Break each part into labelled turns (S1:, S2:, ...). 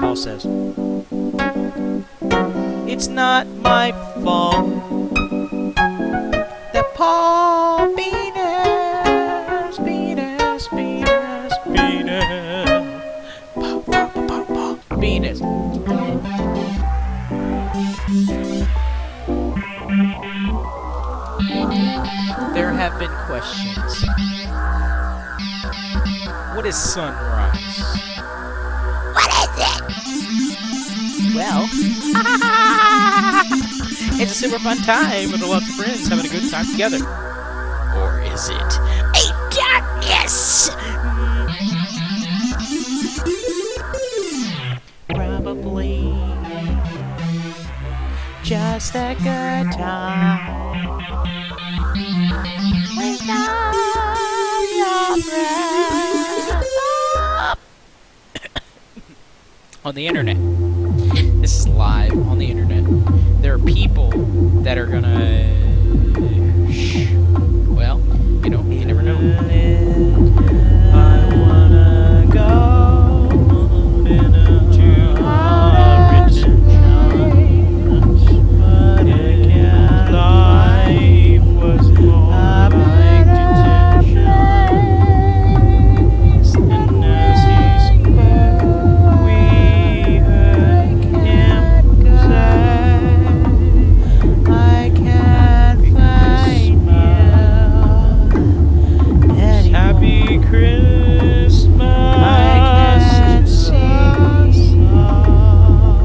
S1: Paul says, it's not my fault that Paul Benis, Benis. There have been questions. What is sunrise?
S2: What is it?
S1: Well, it's a super fun time with lots of friends having a good time together. Or is it
S2: A darkness!
S1: probably just a good time with all your friends on the internet? This is live on the internet. There are people that are gonna, well, you know, you never know. I wanna go into but again, life was more like detention. And as he spoke, we heard him say, I can't find you. Happy Christmas. I can't see.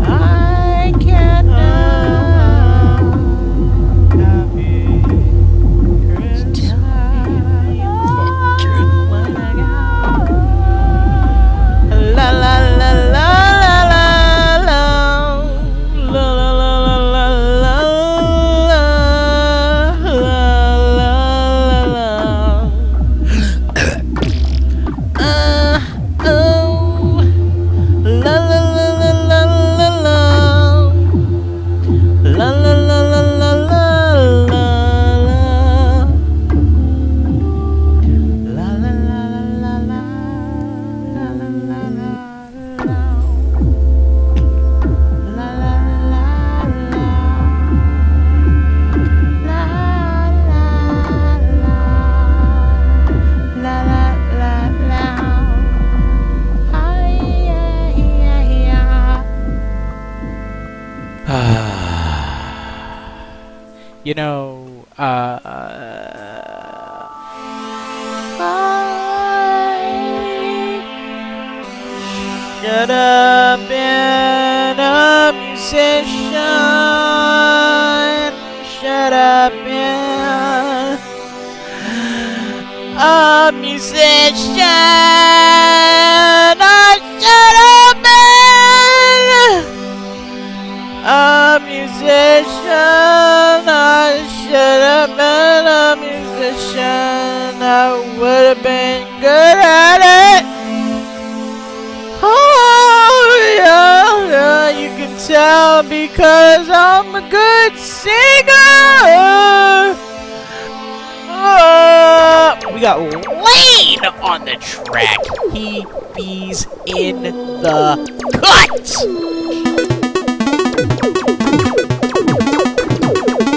S1: I can't know. Happy Christmas. La la la la la la la la la la You know, should have been a musician. Should have been a musician. I should have been a musician. I should have been a musician. I would have been good at it. Oh, yeah, yeah, you can tell because I'm a good singer. We got Lane on the track. He's in the cut.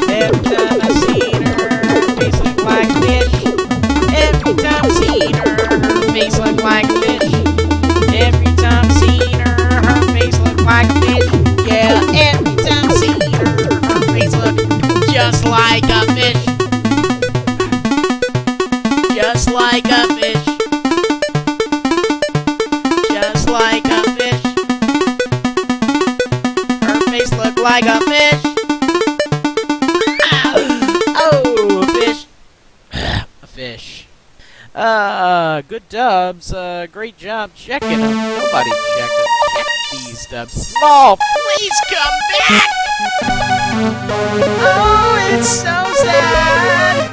S1: Every time I seen her face look like fish. Every time I seen her face look like fish. Every time I seen her face look like fish. Yeah, every time I seen her face look just like a fish. Just like a fish. Just like a fish. Her face looked like a fish. Oh, a fish. A fish. Good dubs. Great job checking them. Nobody checked them. Check these dubs. Small, please come back. Oh, it's so sad.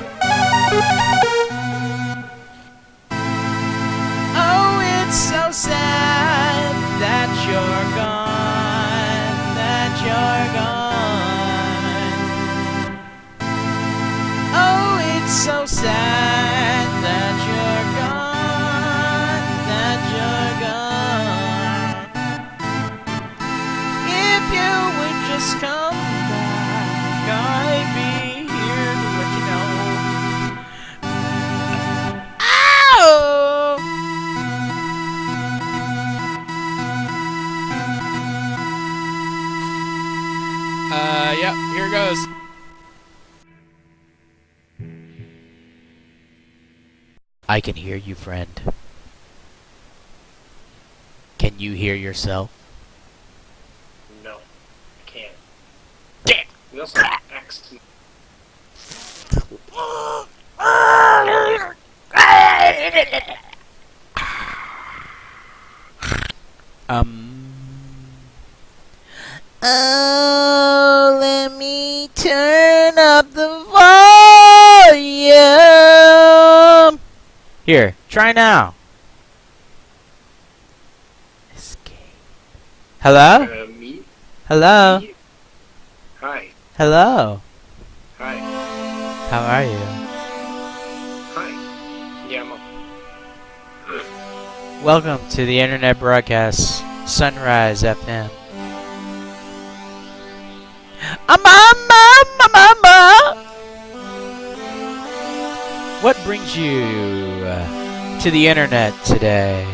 S1: Oh, it's so sad that you're gone. That you're gone. Oh, it's so sad that you're gone. That you're gone. Yep, here goes. I can hear you, friend. Can you hear yourself?
S3: No, I can't.
S1: Damn.
S3: We also have X.
S1: Oh, let me turn up the volume. Here, try now. Escape. Hello?
S3: Me?
S1: Hello?
S3: Me? Hi.
S1: Hello?
S3: Hi.
S1: How are you?
S3: Hi. Yeah, I'm up.
S1: Welcome to the internet broadcast, SunriseFM. What brings you to the internet today?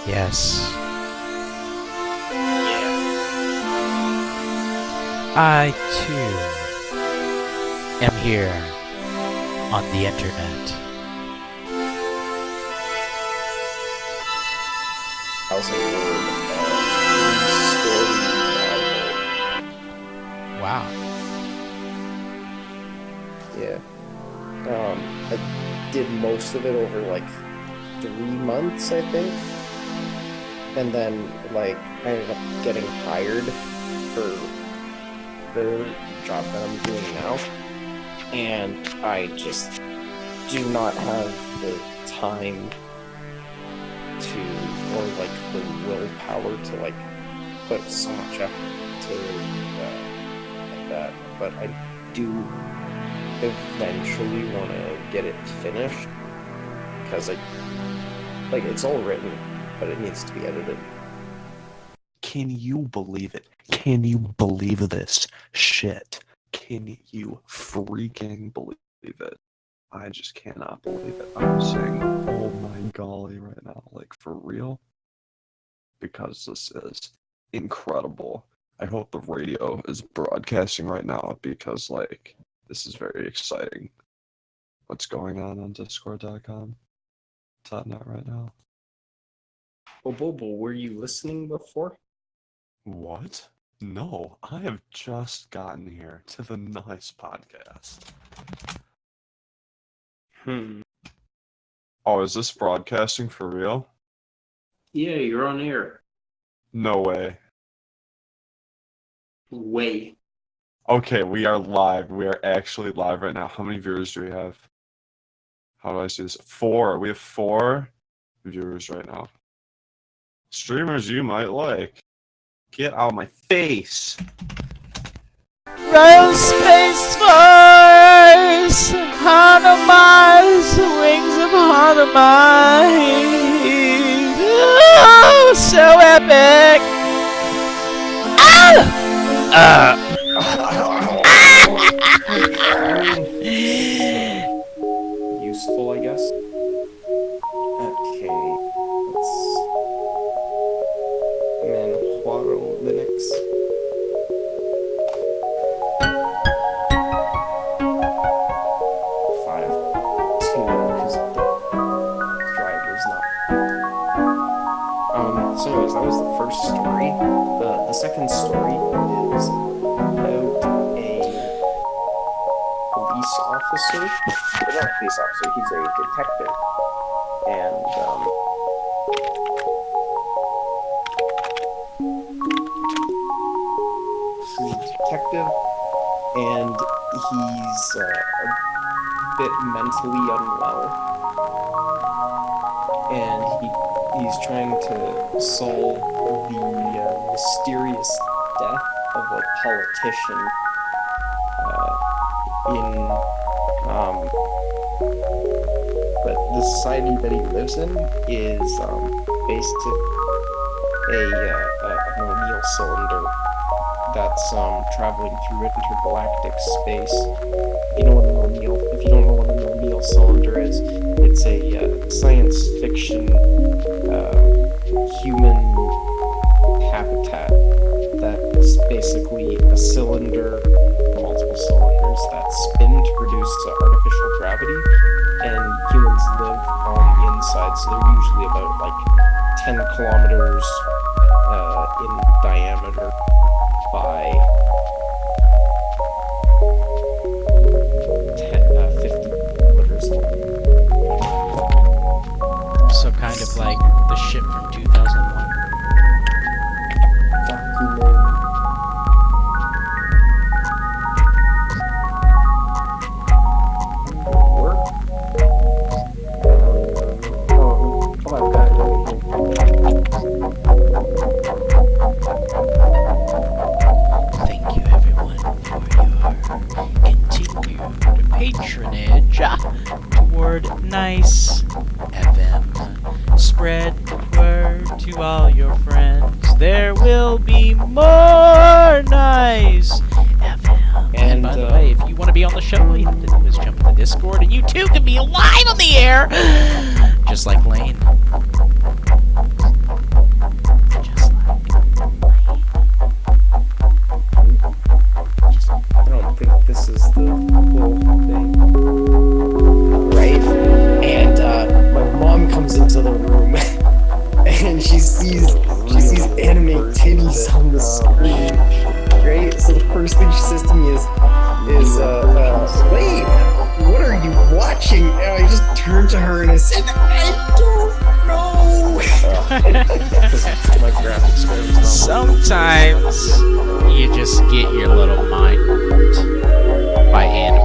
S1: Yes.
S3: Yeah.
S1: I too am here on the internet.
S4: Housing for story novel.
S1: Wow.
S4: Yeah. I did most of it over like 3 months, I think. And then like I ended up getting hired for the job that I'm doing now. And I just do not have the time to, or like the willpower to like put so much effort to like that. But I do eventually want to get it finished because it's all written, but it needs to be edited.
S5: Can you believe it? Can you believe this shit? Can you freaking believe it? I just cannot believe it. I'm saying, oh my golly, right now. Like, for real? Because this is incredible. I hope the radio is broadcasting right now because, like, this is very exciting. What's going on Discord.com? .net right now?
S4: Well, Bobo, were you listening before?
S5: What? No, I have just gotten here to the nice podcast. Oh, is this broadcasting for real?
S3: Yeah, you're on air.
S5: No way.
S3: Way.
S5: Okay, we are live. We are actually live right now. How many viewers do we have? How do I see this? 4. We have 4 viewers right now. Streamers you might like. Get out of my face.
S1: Royal Space Force, Hanuman's wings of Hanuman. Oh, so epic! Ah!
S4: Useful, I guess. Okay, let's Manjaro Linux. So anyways, that was the first story. The second story is about a police officer. Or not a police officer, he's a detective. And he's a detective, and he's a bit mentally unwell. And he's trying to solve the mysterious death of a politician but the society that he lives in is based a mammalian cylinder that's traveling through intergalactic space. If you don't know what an O'Neill cylinder is, it's a science fiction human habitat that's basically a cylinder, multiple cylinders that spin to produce artificial gravity, and humans live on the inside, so they're usually about like 10 kilometers in diameter by 50 kilometers long.
S1: So kind of like the ship from 2001. Thank you everyone for your continued patronage toward Nice FM. Spread the word to all your friends. There will be more Nice FM. And by the way, if you want to be on the show, all you have to do is jump in the Discord, and you too can be live on the air, just like Lane.
S4: I don't think this is the whole thing. Right? And my mom comes into the room and she sees anime titties on the screen. Right? So the first thing she says to me is wait, what are you watching? And I just turned to her and I said, I don't know. My graphics card is not
S1: Sometimes you just get your little mind warped by anime.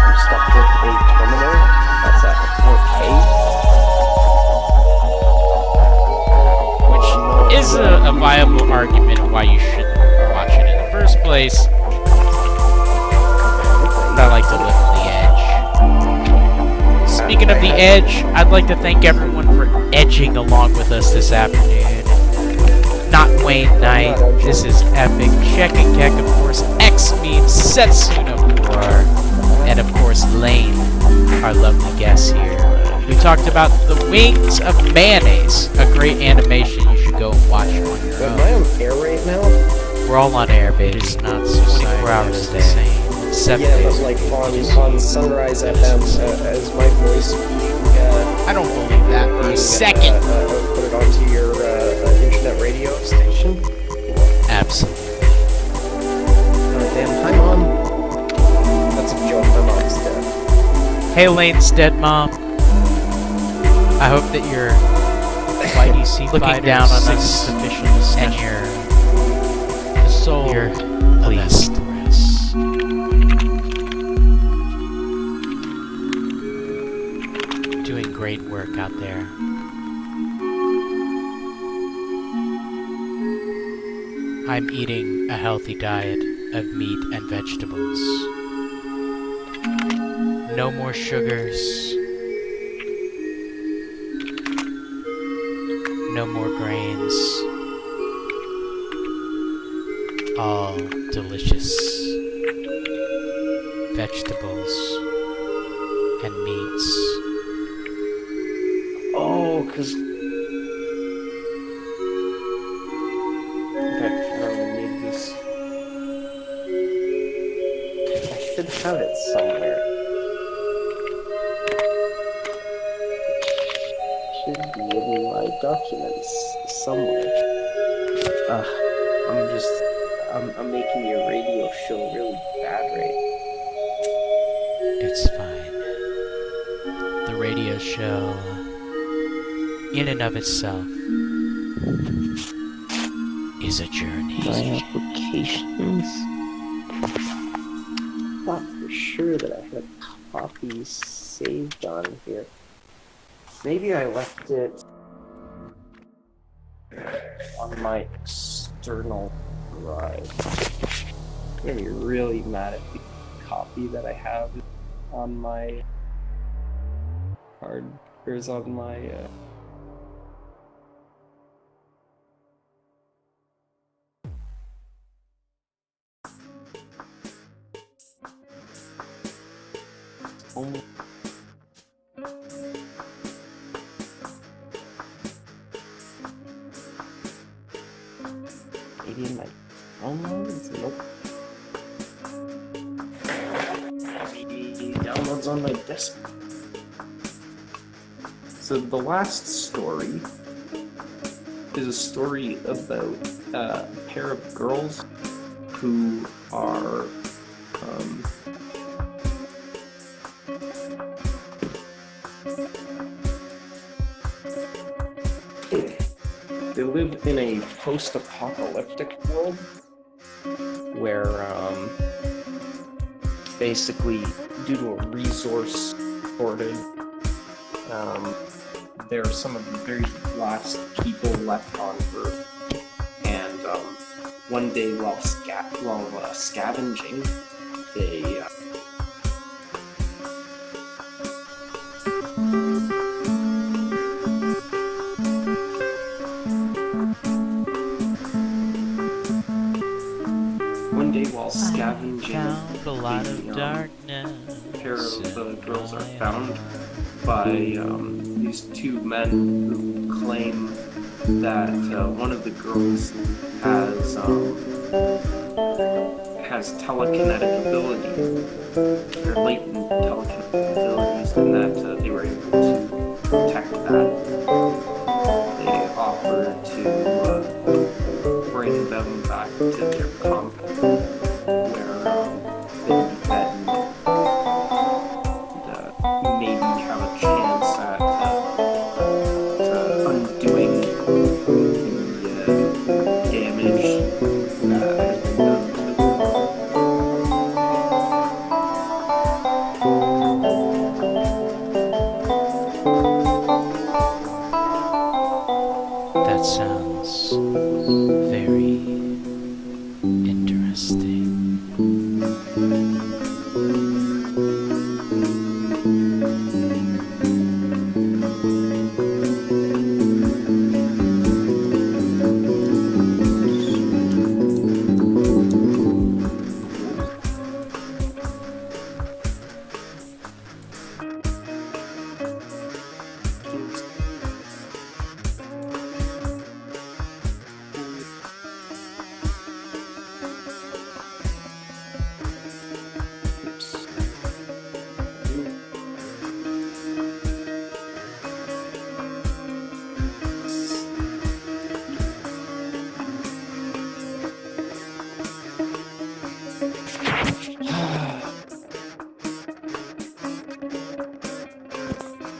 S4: I'm stuck with a terminal that's at 4K.
S1: Which is a viable argument of why you shouldn't watch it in the first place. But I like to live on the edge. Speaking of the edge, I'd like to thank everyone for edging along with us this afternoon. Not Wayne Knight, this is epic. Check and Keck, of course, X-Meme, Setsuna 4, and of course Lane, our lovely guest here. We talked about The Wings of Mayonnaise, a great animation you should go and watch on your
S4: Am I
S1: own.
S4: on air right now?
S1: We're all on air, baby. It's not 24 hours a day. 7
S4: Yeah,
S1: days.
S4: but like on Sunrise FM, as my voice
S1: I don't believe that for a second.
S4: put it onto your internet radio station.
S1: Absolutely.
S4: Damn, hi mom. That's a joke. My mom's dead.
S1: Hey, Lane's dead mom. I hope that you're looking down on us and the soul you're pleased. Doing great work out there. I'm eating a healthy diet of meat and vegetables. No more sugars. No more grains. All delicious vegetables and meats.
S4: Oh, because okay, I don't really need this. I should have it somewhere. It should be in my documents somewhere. I'm making your radio show really bad, right?
S1: It's fine. The radio show, in and of itself, is a journey.
S4: My applications. I thought for sure that I had copies saved on here. Maybe I left it on my external drive. I'm gonna be really mad at the copy that I have on my card. Or is on my Maybe in my downloads? Nope. Maybe downloads on my desktop. So the last story is a story about a pair of girls who are they live in a post-apocalyptic world where basically due to a resource shortage, they're some of the very last people left on Earth. And one day while scavenging, they
S1: Found a lot of darkness.
S3: A pair of girls are found by these two men who claim that one of the girls has telekinetic ability, or latent telekinetic abilities, and that they were able to detect that. They offered to bring them back to their compound, where they would be fed and maybe have a chance at undoing the damage that has been done to them.
S1: That sounds very interesting.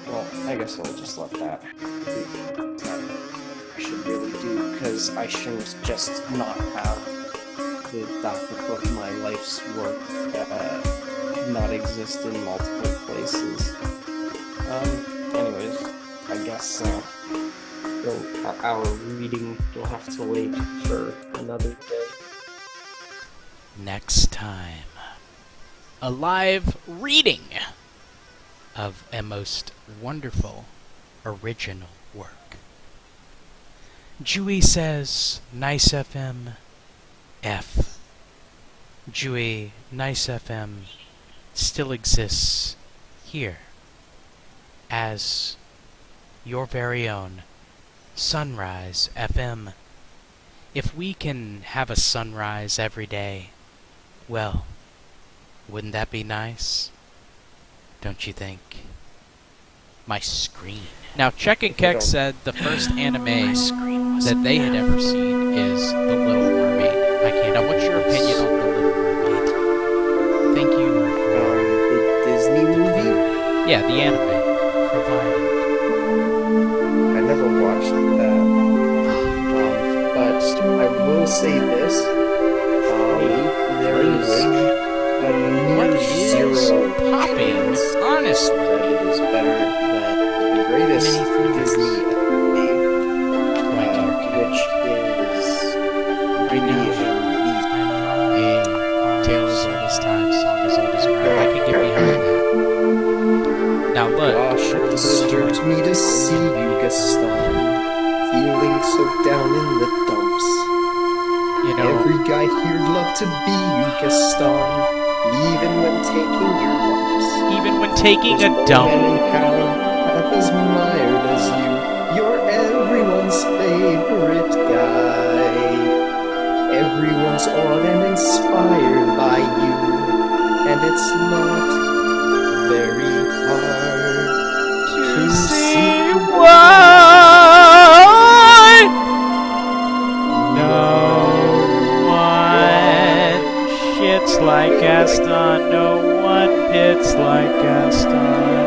S4: Well, I guess I'll just let that be. I should really do, because I shouldn't just not have the backup of my life's work not exist in multiple places. Anyways, I guess our reading will have to wait for another day.
S1: Next time, a live reading of a most wonderful original work. Dewey says, Nice FM F. Dewey, Nice FM still exists here as your very own Sunrise FM. If we can have a sunrise every day, well, wouldn't that be nice? Don't you think? My screen. Now, Check and Keck said the first anime that they had ever seen is The Little Mermaid. I can't. Now, what's your opinion on The Little Mermaid? Thank you.
S4: The Disney movie?
S1: Yeah, the anime provided.
S4: I never watched that. But I will say this. There is
S1: What is
S4: zero
S1: popping?
S4: chance
S1: Honestly.
S4: that it is better than the greatest Disney anime, which is Beauty and the Beast.
S1: Tale as old as time, song as old as rhyme. I can get behind that. Now look.
S4: Gosh, it disturbs me to see you, Gaston, feeling so down in the dumps.
S1: You know,
S4: Every guy here'd love to be you, Gaston, even when taking your lumps.
S1: even when taking a
S4: There's
S1: dump.
S4: no man in town half as mired as you. You're everyone's favorite guy. it's not very hard to see
S1: why no one shits like Gaston, no one pits like Gaston.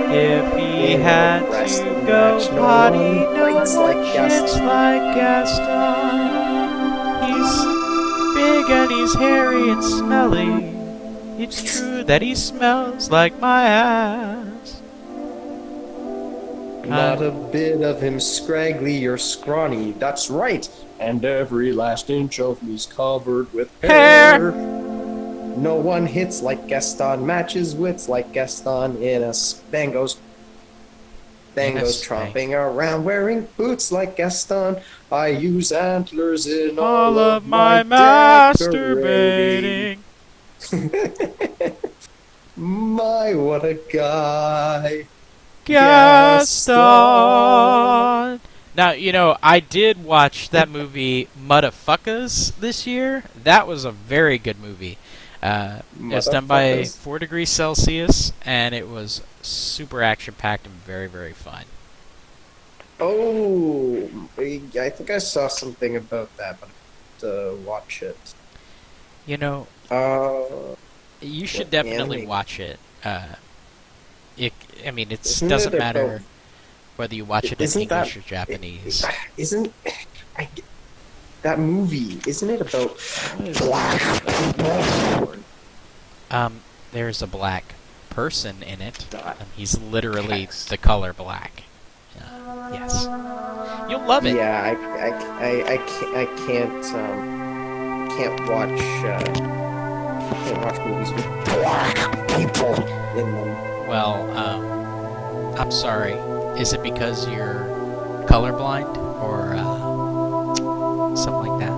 S1: If he
S4: In a
S1: had to
S4: wrestling
S1: go
S4: match, no
S1: potty,
S4: one
S1: no one
S4: fights like
S1: shits
S4: Gaston.
S1: like Gaston. He's big and he's hairy and smelly. It's true that he smells like my ass.
S4: Not a bit of him scraggly or scrawny, that's right. And every last inch of me's covered with hair. No one hits like Gaston, matches wits like Gaston in a Bangos
S1: Yes,
S4: tromping around wearing boots like Gaston. I use antlers in
S1: all of my masturbating.
S4: My, what a guy.
S1: Gaston. Now, you know, I did watch that movie Muddafuckers this year. That was a very good movie. It's done by
S4: Muddafuckers.
S1: 4 Degrees Celsius, and it was super action-packed and very, very fun.
S4: Oh, I think I saw something about that, but I have to watch it.
S1: You know, you should
S4: what
S1: definitely
S4: anime?
S1: watch it. I mean, it
S4: Isn't
S1: doesn't
S4: it
S1: matter
S4: about-
S1: whether you watch it in
S4: Isn't
S1: English
S4: that-
S1: or Japanese.
S4: Isn't that movie? Isn't it about
S1: There's a black person in it.
S3: Dot.
S1: He's literally
S3: Text.
S1: the color black. Yes, you'll love it.
S4: Yeah, I can't watch movies with black people in them.
S1: Well, I'm sorry. Is it because you're colorblind or something like that?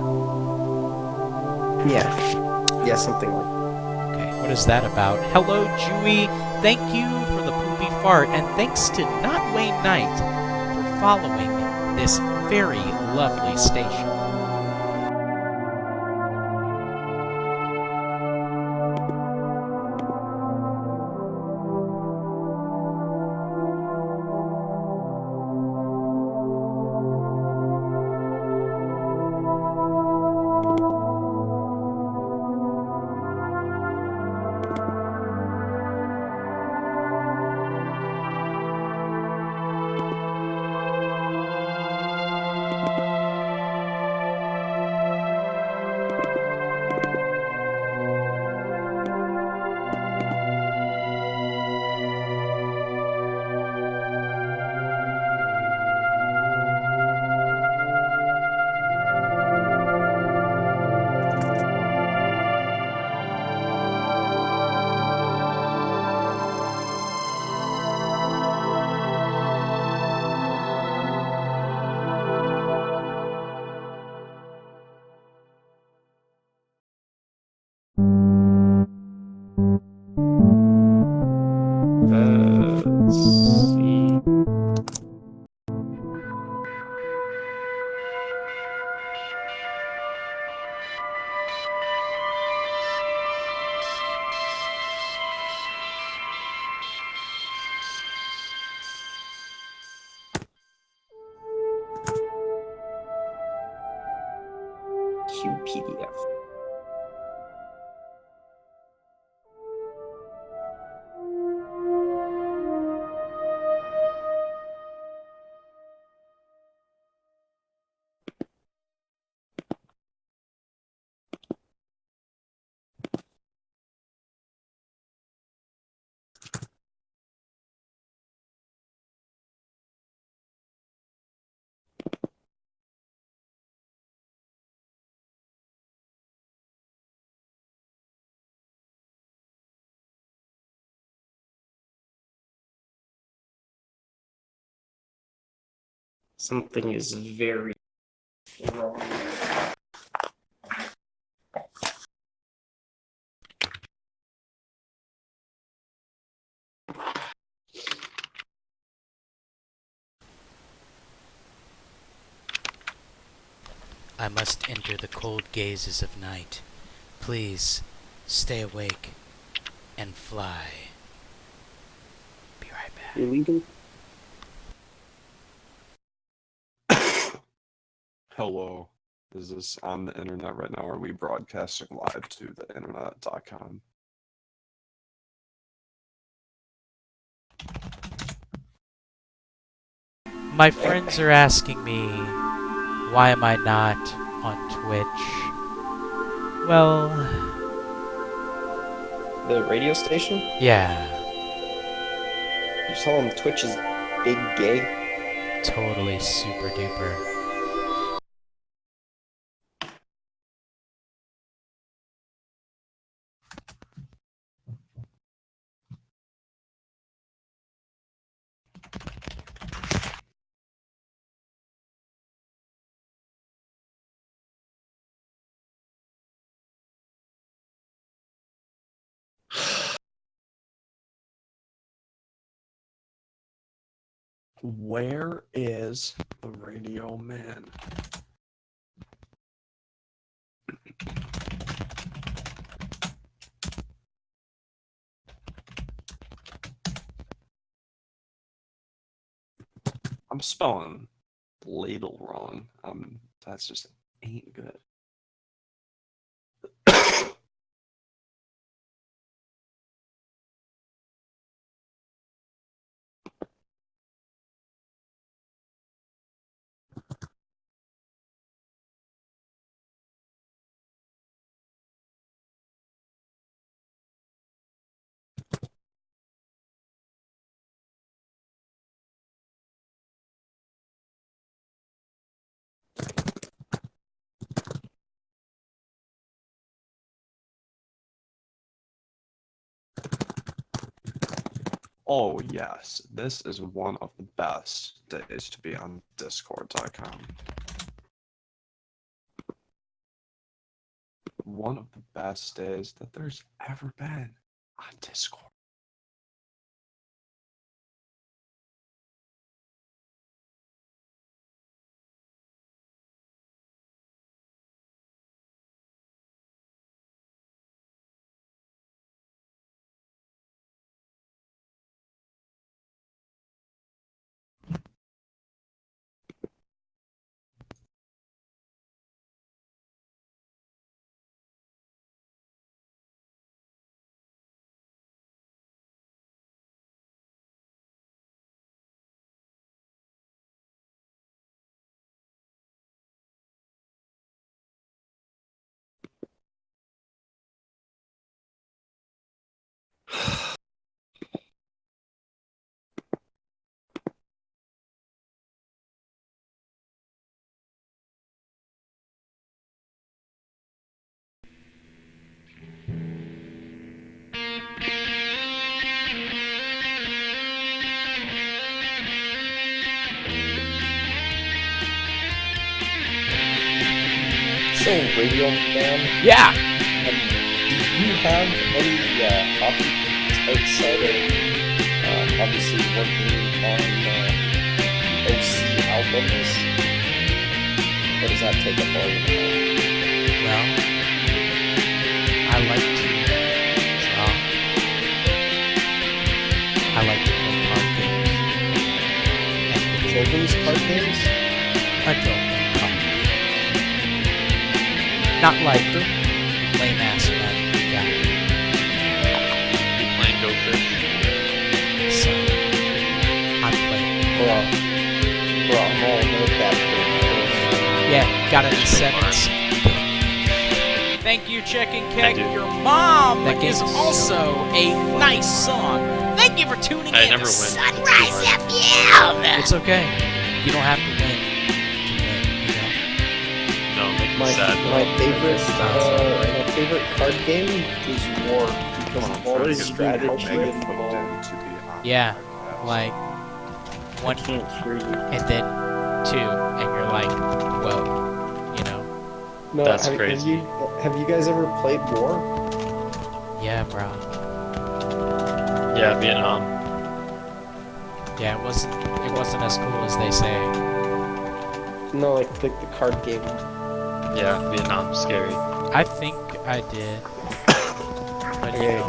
S4: Yeah, something like that.
S1: Okay, what is that about? Hello, Jewy. Thank you for the poopy fart, and thanks to Not Wayne Knight for following this very lovely station.
S3: Let's see. QPDF. Something is very wrong.
S1: I must enter the cold gazes of night. Please, stay awake and fly. Be right back.
S4: You're leaving?
S5: Hello. Is this on the internet right now? Or are we broadcasting live to the internet.com?
S1: My friends are asking me, why am I not on Twitch? Well,
S4: The radio station?
S1: yeah,
S4: You tell them Twitch is big gay?
S1: totally super duper.
S5: Where is the radio man? I'm spelling ladle wrong. That's just ain't good. Oh, yes. This is one of the best days to be on Discord.com. One of the best days that there's ever been on Discord.
S4: So, radio man,
S1: Yeah!
S4: do you have any hobbies outside of obviously working on OC albums? Or does that take up all your time?
S1: Well, I like to draw. I like to play card games. And video
S4: Children's card games?
S1: adult card games. Not like lame ass Magic the Gathering.
S6: You playing Go Fish?
S1: So, I'm playing.
S4: Bro, I'm all about that thing.
S1: Yeah, got it in sevens. Thank you, Checking Keg.
S6: Thank you.
S1: Your mom
S2: That
S1: is
S2: game is
S1: also a nice song. Thank you for tuning
S6: I
S1: in.
S6: never
S1: to
S6: win.
S2: Sunrise FM!
S1: It's okay. You don't have to win you know.
S6: No, make me
S4: My
S6: sad.
S4: favorite card game is War. Because
S5: I'm
S4: War
S5: trying
S4: is
S5: to
S4: strategy
S5: get Meg hooked
S4: involved.
S5: in to be on
S1: Yeah,
S5: the podcast.
S1: like
S4: I
S1: one
S4: can't hear you.
S1: and then two, and you're like, whoa, you know?
S4: No,
S6: That's
S4: have,
S6: crazy.
S4: Have you guys ever played War?
S1: Yeah, bro.
S6: Yeah, Vietnam.
S1: Yeah, it wasn't as cool as they say.
S4: No, like the card game.
S6: Yeah, Vietnam's scary.
S1: I think I did, but but you
S4: Okay,
S1: know,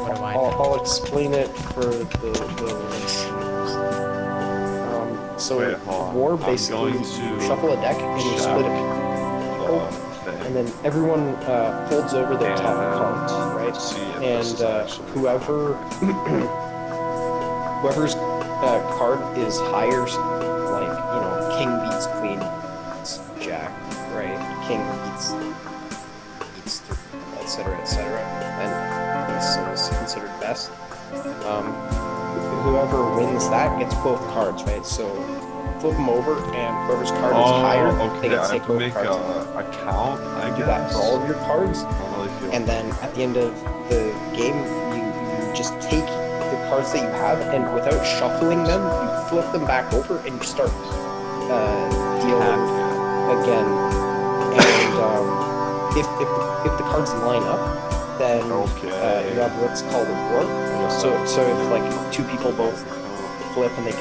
S1: what do I
S4: I'll,
S1: know?
S4: I'll explain it for the listeners. So
S5: Wait, hold on.
S4: war
S5: I'm
S4: basically,
S5: going
S4: you
S5: to
S4: shuffle a deck and you split it, and then everyone holds over their top card, right?
S5: See if this
S4: And
S5: is actually
S4: whoever's card is higher, like king beats queen, beats jack, right? King beats three, etc., and so is considered best. Whoever wins that gets both cards, right? So flip them over, and whoever's card is higher, they get to
S5: I
S4: take
S5: have to
S4: both
S5: make
S4: cards.
S5: a count, I
S4: Do that
S5: guess.
S4: for all of your cards,
S5: I don't really feel
S4: and then at the end of the game, you just take the cards that you have, and without shuffling them, you flip them back over, and you start dealing again. And if the cards line up, then you have what's called a war. So if like two people both flip and they both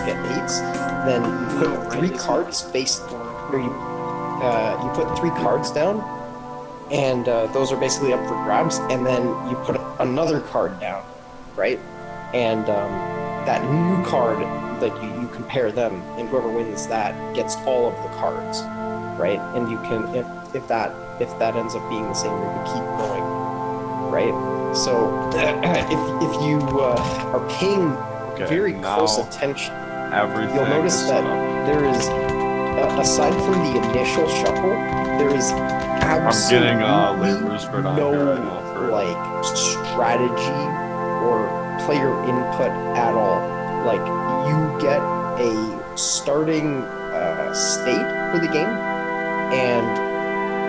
S4: get eights, then you put three cards face, or you put three cards down, and those are basically up for grabs, and then you put another card down, right? And that new card, like you compare them, and whoever wins that gets all of the cards, right? And you can, if that ends up being the same, you can keep going, right? So if you are paying very close attention,
S5: everything.
S4: you'll notice that there is, aside from the initial shuffle, there is absolutely no like strategy or player input at all. Like you get a starting state for the game, and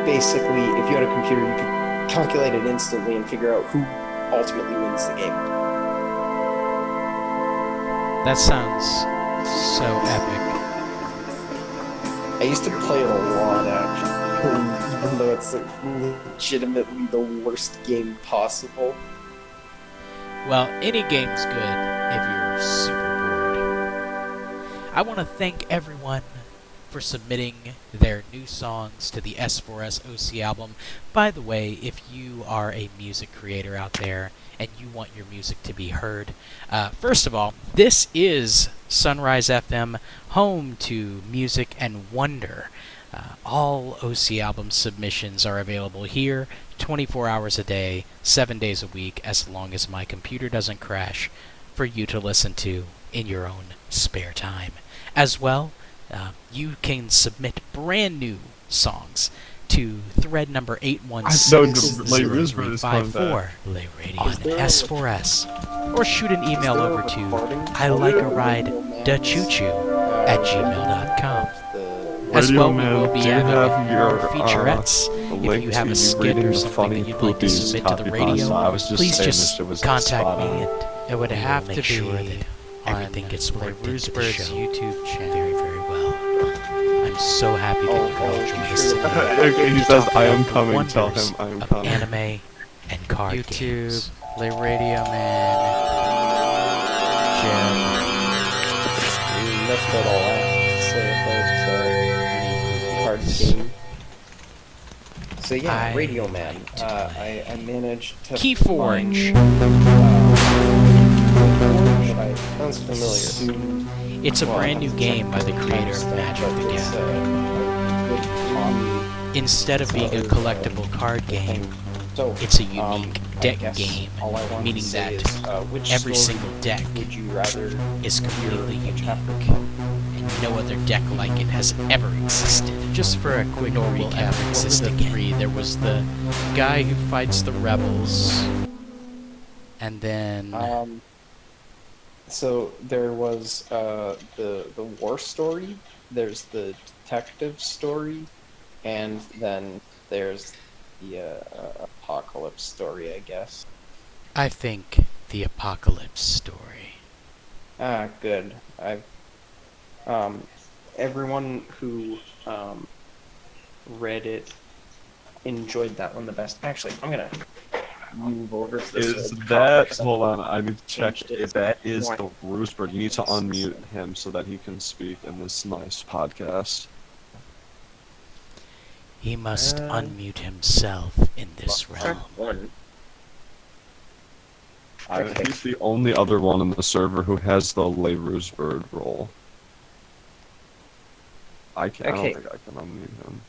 S4: basically, if you had a computer, you could calculate it instantly and figure out who ultimately wins the game.
S1: That sounds so epic.
S4: I used to play it a lot, actually, even though it's legitimately the worst game possible.
S1: Well, any game's good if you're super bored. I want to thank everyone for submitting their new songs to the S4S OC album. By the way, if you are a music creator out there and you want your music to be heard, first of all, this is Sunrise FM, home to music and wonder. All OC album submissions are available here 24 hours a day, 7 days a week, as long as my computer doesn't crash, for you to listen to in your own spare time. As well, you can submit brand new songs to thread number 816-0354 on S4S, or shoot an email over to ilikearidechoochoo@gmail.com. As well, we will be having your featurettes. If you have a skit or something that you'd like to submit to the radio, please just contact me, and it would have to be sure that everything gets worked into the show YouTube channel very, very well. I'm so happy that you can all join us today.
S5: Okay, he says, I am coming,
S1: Wonders
S5: tell him I am
S1: of
S5: coming.
S1: anime and card
S7: YouTube,
S1: games.
S7: Play Radio Man, Jim.
S4: That's about all I have to say about card game. So yeah, Radio Man. I managed to
S1: Keyforge.
S4: Sounds familiar.
S1: It's a brand new game by the creator of Magic the Gathering. Instead of being a collectible card game, it's a unique deck game, meaning that every single deck is completely unique, and no other deck like it has ever existed.
S7: Just for a quick recap, what were the three? There was the guy who fights the rebels, and then
S4: So there was the war story. There's the detective story, and then there's the apocalypse story, I guess.
S1: I think the apocalypse story.
S4: Good. I've everyone who read it enjoyed that one the best. Actually, I'm gonna move over to this.
S5: Is that, hold on, I need to check if that is the Roosebird. You need to unmute him so that he can speak in this nice podcast.
S1: He must unmute himself in this realm.
S5: He's the only other one in the server who has the Leru's bird role. I don't
S4: Okay.
S5: think I can unmute him.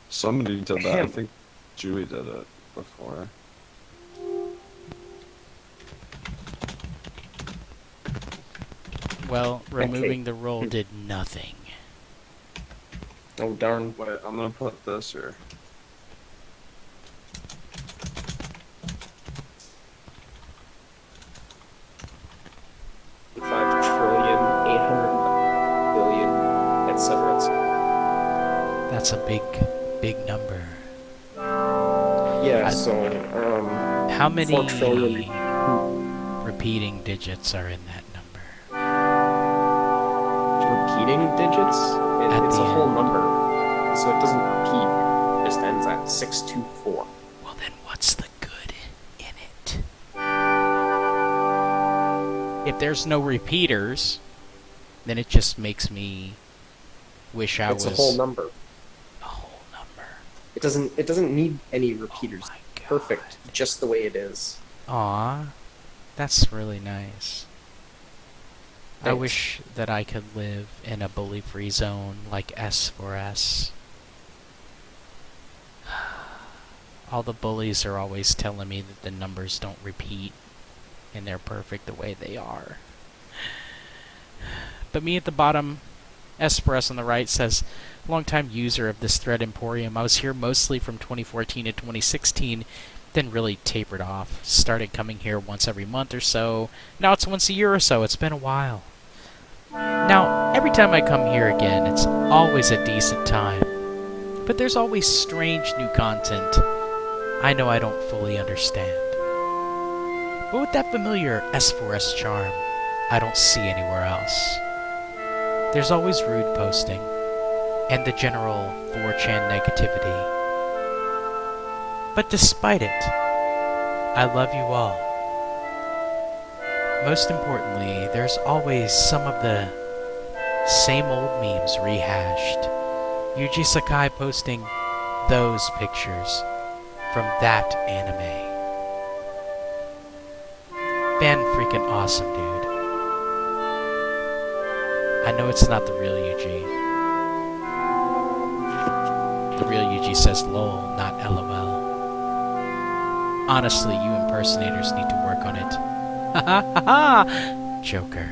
S5: Somebody did that. I think Chewie did it before.
S7: Well, removing the roll did nothing.
S4: Oh darn.
S5: Wait, I'm gonna put this here.
S4: $5,800,000,000,000, etc.
S7: That's a big number.
S4: Yeah.
S7: How many
S4: 4 trillion.
S7: repeating digits are in that number?
S4: Repeating digits?
S7: At
S4: It's
S7: the
S4: a whole
S7: end.
S4: number, so it doesn't repeat. It just ends at 624.
S7: Well, then what's the good in it? If there's no repeaters, then it just makes me wish I was...
S4: It's a whole number.
S7: A whole number.
S4: It doesn't need any repeaters.
S7: Oh my God.
S4: Perfect, just the way it is.
S7: Aw, that's really nice. I
S4: Thanks.
S7: wish that I could live in a bully-free zone like S4S. All the bullies are always telling me that the numbers don't repeat, and they're perfect the way they are. But me at the bottom, S4S on the right says, longtime user of this thread emporium. I was here mostly from 2014 to 2016, then really tapered off. Started coming here once every month or so. Now it's once a year or so. It's been a while. Now, every time I come here again, it's always a decent time. But there's always strange new content I know I don't fully understand. But with that familiar S4S charm, I don't see anywhere else. There's always rude posting, and the general 4chan negativity. But despite it, I love you all. Most importantly, there's always some of the same old memes rehashed. Yuji Sakai posting those pictures from that anime. Fan freaking awesome, dude. I know it's not the real Yuji. The real Yuji says lol, not LOL. Honestly, you impersonators need to work on it. Ha ha ha ha! Joker.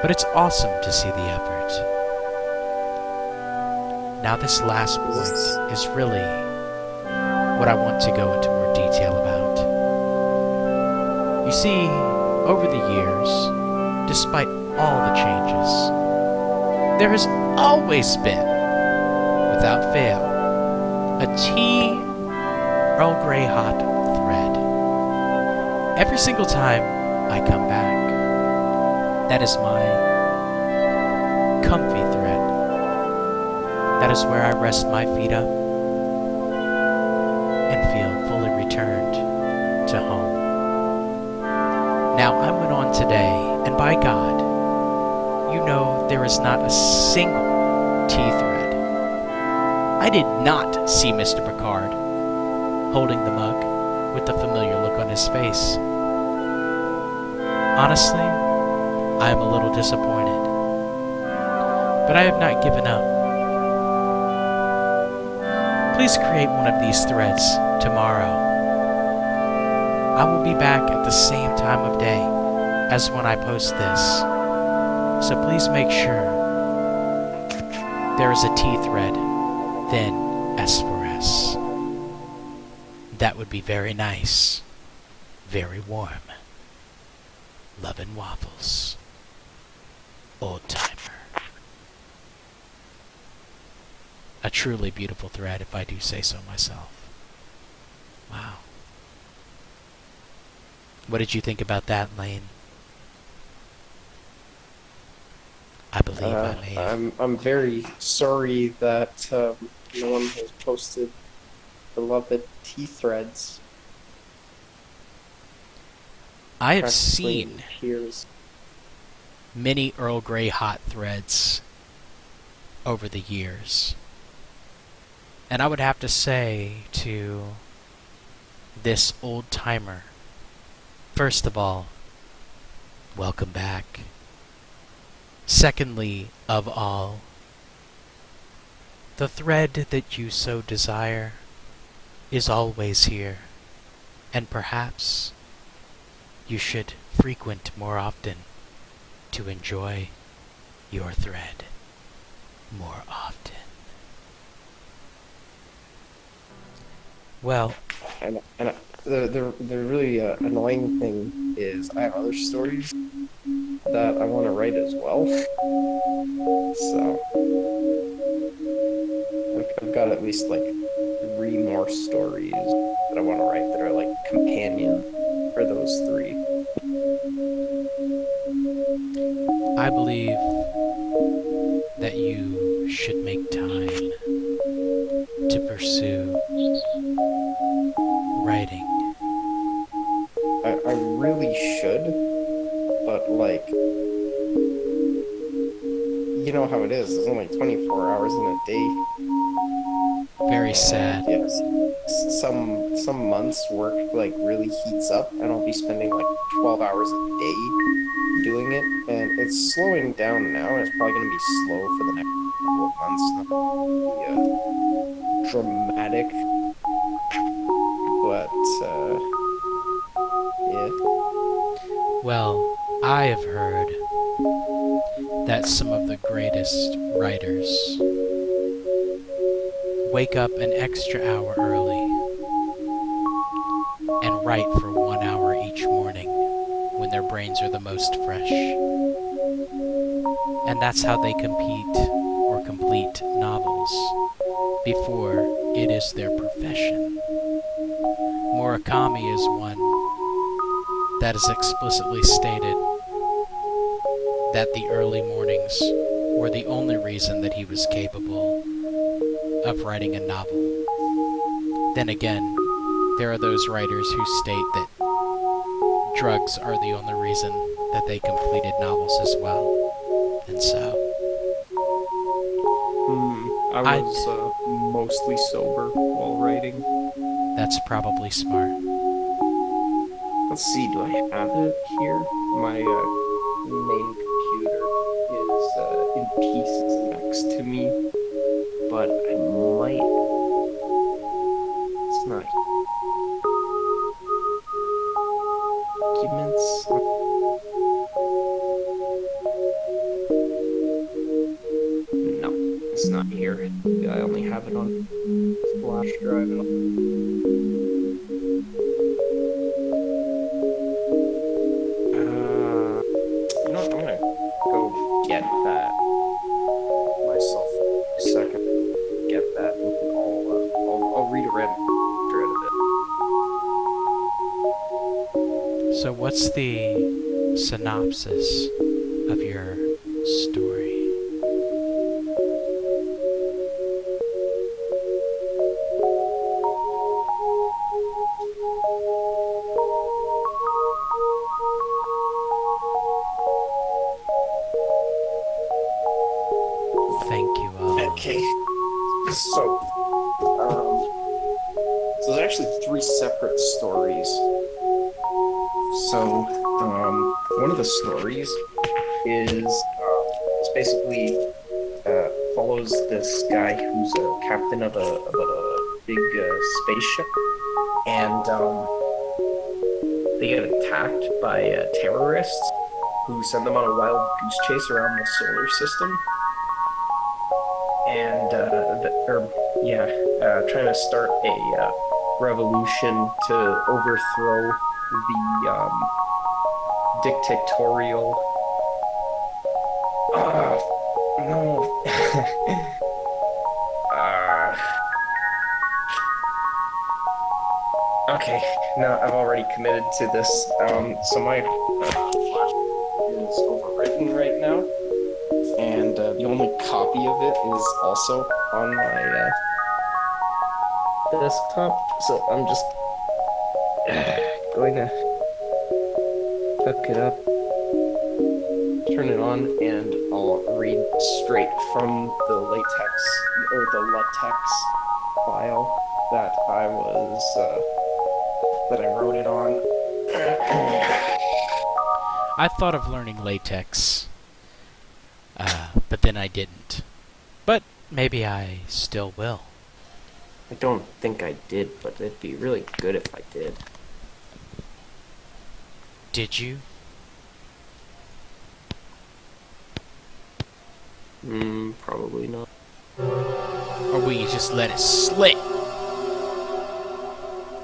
S7: But it's awesome to see the effort. Now this last point is really what I want to go into more detail about. You see, over the years, despite all the changes, there has always been, without fail, a tea Earl Grey hot thread. Every single time I come back, that is my comfy thread. That is where I rest my feet up and feel fully returned to home. Now I went on today, and by God, you know there is not a single tea thread. I did not see Mr. Picard holding the mug with the familiar look on his face. Honestly, I am a little disappointed. But I have not given up. Please create one of these threads tomorrow. I will be back at the same time of day as when I post this. So please make sure there is a T thread, then S4S. That would be very nice. Very warm. Love and Waffles. Old timer. A truly beautiful thread, if I do say so myself. Wow. What did you think about that, Lane? I believe I may have.
S4: I'm very sorry that no one has posted beloved tea threads.
S7: I have
S4: Practically
S7: seen
S4: tears.
S7: many Earl Grey hot threads over the years. And I would have to say to this old timer, first of all, welcome back. Secondly of all, the thread that you so desire is always here, and perhaps you should frequent more often to enjoy your thread more often. Well,
S4: And the really annoying thing is I have other stories that I want to write as well. So I've got at least like 3 more stories that I want to write that are like companion for those 3.
S7: I believe that you should make time to pursue writing.
S4: I really should, but like, you know how it is. There's only 24 hours in a day.
S7: Very sad.
S4: Yes. Some months work like really heats up, and I'll be spending like 12 hours a day doing it, and it's slowing down now, and it's probably going to be slow for the next couple of months. Not dramatic, but yeah.
S7: Well, I have heard that some of the greatest writers wake up an extra hour early and write for 1 hour each morning when their brains are the most fresh. And that's how they compete or complete novels before it is their profession. Murakami is one that has explicitly stated that the early mornings were the only reason that he was capable of writing a novel. Then again, there are those writers who state that drugs are the only reason that they completed novels as well. And so,
S3: I was mostly sober while writing.
S7: that's probably smart.
S3: Let's see, do I have it here? My main computer is in pieces next to me, but I might... It's not... Documents? No, it's not here. I only have it on flash drive. I'm gonna go get that myself in a second. Get that, and I'll read a random thread of it.
S7: So what's the synopsis of your story? Thank you all.
S4: Okay. So there's actually 3 separate stories. So, one of the stories is it's basically follows this guy who's a captain of a big spaceship, and they get attacked by terrorists who send them on a wild goose chase around the solar system, and trying to start a revolution to overthrow the dictatorial. No. Okay, now I've already committed to this. So my flash is overwritten right now, and the only copy of it is also on my desktop. So I'm just going to hook it up, turn it on, and I'll read straight from the latex or the latex
S3: file that I wrote it on.
S7: I thought of learning latex, but then I didn't. But maybe I still will.
S4: I don't think I did, but it'd be really good if I did.
S7: Did you?
S4: Probably not.
S7: Or will you just let it slip?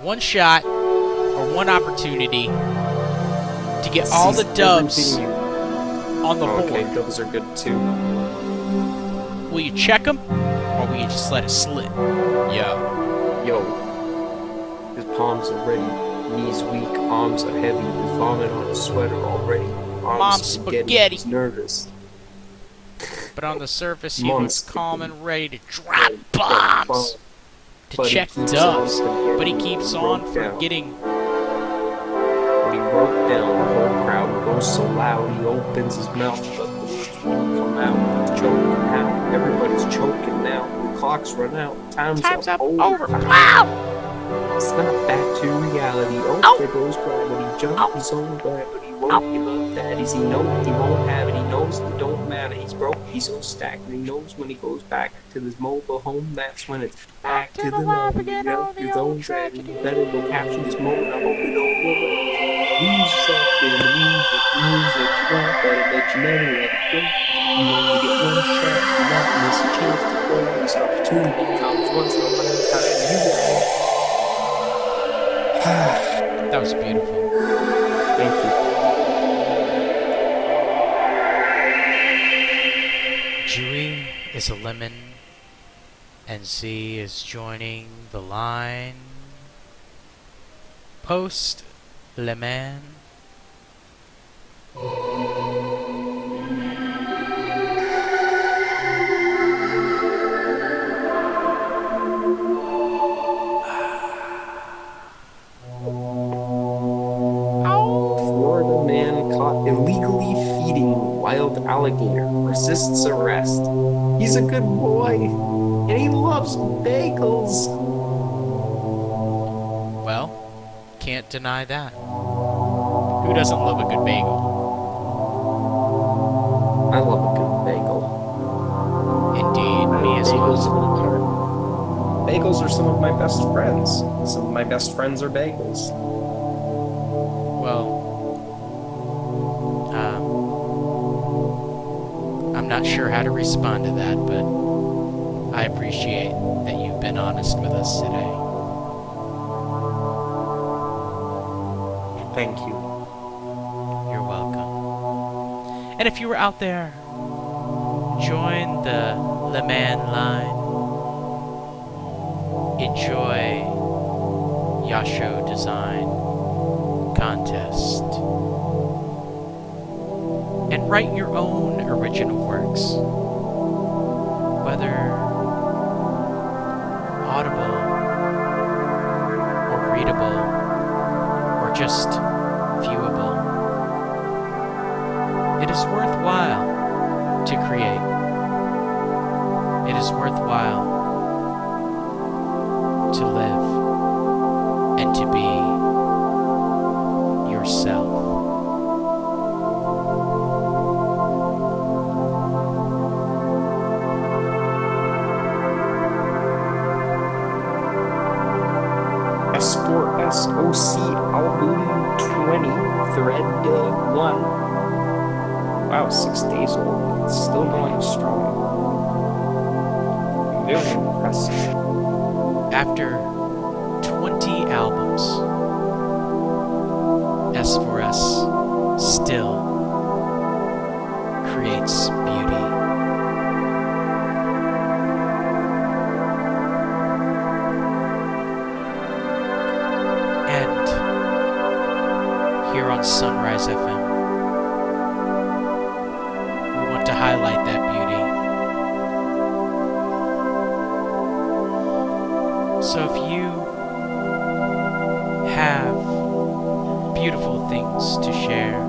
S7: One shot, or one opportunity to get all the dubs on the board.
S4: Okay, dubs are good too.
S7: Will you check them, or will you just let it slip?
S4: Yo. His palms are ready. Knees weak, arms are heavy. With vomit on his sweater already.
S7: Mom's spaghetti.
S4: He's nervous.
S7: But on the surface, he
S4: Mom's
S7: looks calm and ready to drop bombs. To
S4: But he
S7: check
S4: keeps
S7: dubs,
S4: on forgetting.
S7: but he keeps
S4: He
S7: on
S4: broke down.
S7: forgetting.
S4: When he wrote down, the whole crowd goes so loud. He opens his mouth, but the words won't come out. He's choking now. Everybody's choking now. The clock's run out. Time's up. Over.
S2: Wow!
S4: Snap back to reality. Oh, there goes gravity. Jump his own gravity. Won't give up daddies. He knows he won't have it. He knows it don't matter. He's broke. He's so stacked. He knows when he goes back to his mobile home. That's when it's back to the lab again. His own tragedy. Better go capture this moment. I hope you don't lose yourself in the music you want, but you never let it go. You only get one shot. You might miss a chance to grow. This opportunity comes once in a lifetime. You will.
S7: That was beautiful.
S4: Thank you.
S7: Dewey is a lemon, and Z is joining the line. Post Le Man.
S4: Florida man caught illegally feeding wild alligator resists arrest. He's a good boy, and he loves bagels.
S7: Well, can't deny that. Who doesn't love a good bagel?
S4: I love a good bagel.
S7: Indeed, me as
S3: Bagels
S7: well.
S3: all the time. Bagels are some of my best friends. Some of my best friends are bagels.
S7: Well, I'm not sure how to respond to that, but I appreciate that you've been honest with us today.
S4: Thank you.
S7: You're welcome. And if you were out there, join the Le Man line. Enjoy Yasho Design Contest. And write your own original works. Whether audible or readable or just viewable. It is worthwhile to create. It is worthwhile to live and to be yourself.
S3: S4SOC album 20, thread 1. Wow, 6 days old. It's still going strong. Very impressive.
S7: After 20 albums, S4S still creates beauty. And here on Sunrise FM, we want to highlight that beauty. So if you have beautiful things to share,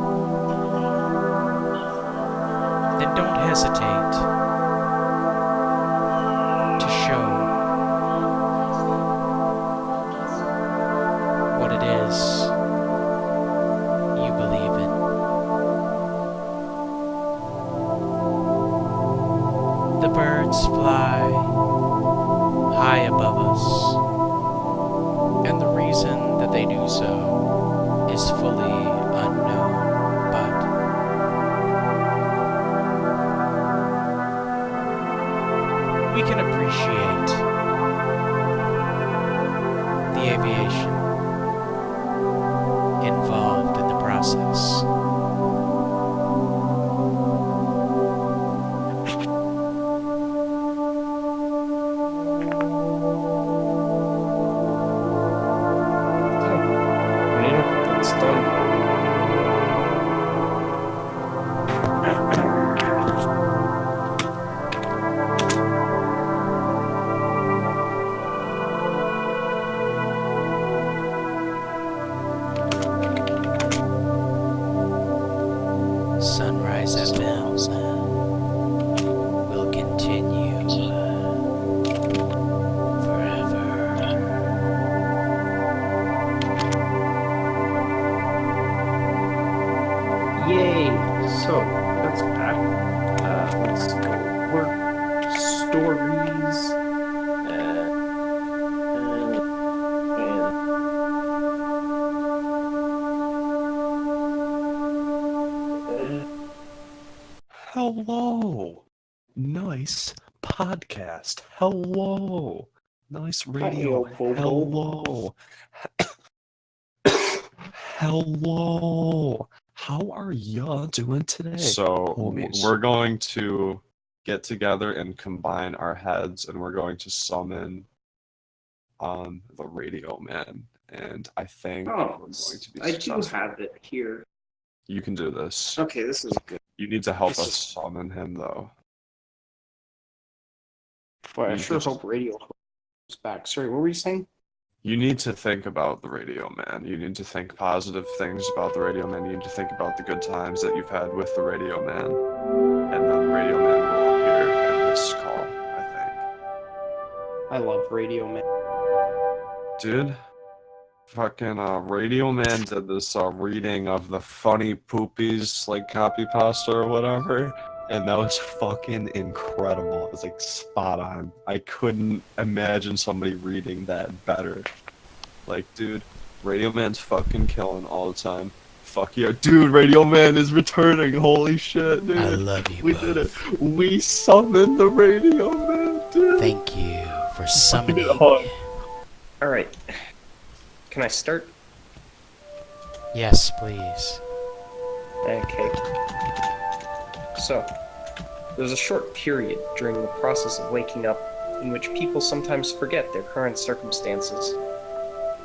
S7: then don't hesitate to show Birds fly high above us, and the reason that they do so is fully unknown, but we can appreciate the aviation involved in the process.
S4: Yeah, it's done.
S7: Sunrise FM will continue forever.
S3: Yay! So, that's back. Let's go work stories.
S5: Hello. Nice podcast. Hello. Nice radio.
S4: Hi-yo, Bobo.
S5: Hello. How are y'all doing today?
S6: So
S5: homies?
S6: we're going to get together and combine our heads, and we're going to summon the Radio Man. And I think we're
S3: Oh,
S6: going to be
S3: I do
S6: successful.
S3: have it here.
S6: You can do this.
S3: Okay, this is good.
S6: You need to help
S3: This
S6: us
S3: is-
S6: summon him, though.
S4: Boy, I
S6: You
S4: sure
S6: just-
S4: hope radio is back. Sorry, what were you saying?
S6: You need to think about the Radio Man. You need to think positive things about the Radio Man. You need to think about the good times that you've had with the Radio Man. And then the Radio Man will appear in this call, I
S4: I love Radio Man.
S6: think. Dude, fucking Radio Man did this reading of the Funny Poopies, like, copy pasta or whatever.
S5: And that was fucking incredible. It was like spot on. I couldn't imagine somebody reading that better.
S6: Like, dude, Radio Man's fucking killing all the time. Fuck yeah. Dude, Radio Man is returning. Holy shit, dude.
S7: I love you
S6: We
S7: both.
S6: did it. We summoned the Radio Man, dude.
S7: Thank you for summoning.
S4: Alright. Can I start?
S7: Yes, please.
S4: Okay. So, there's a short period during the process of waking up in which people sometimes forget their current circumstances.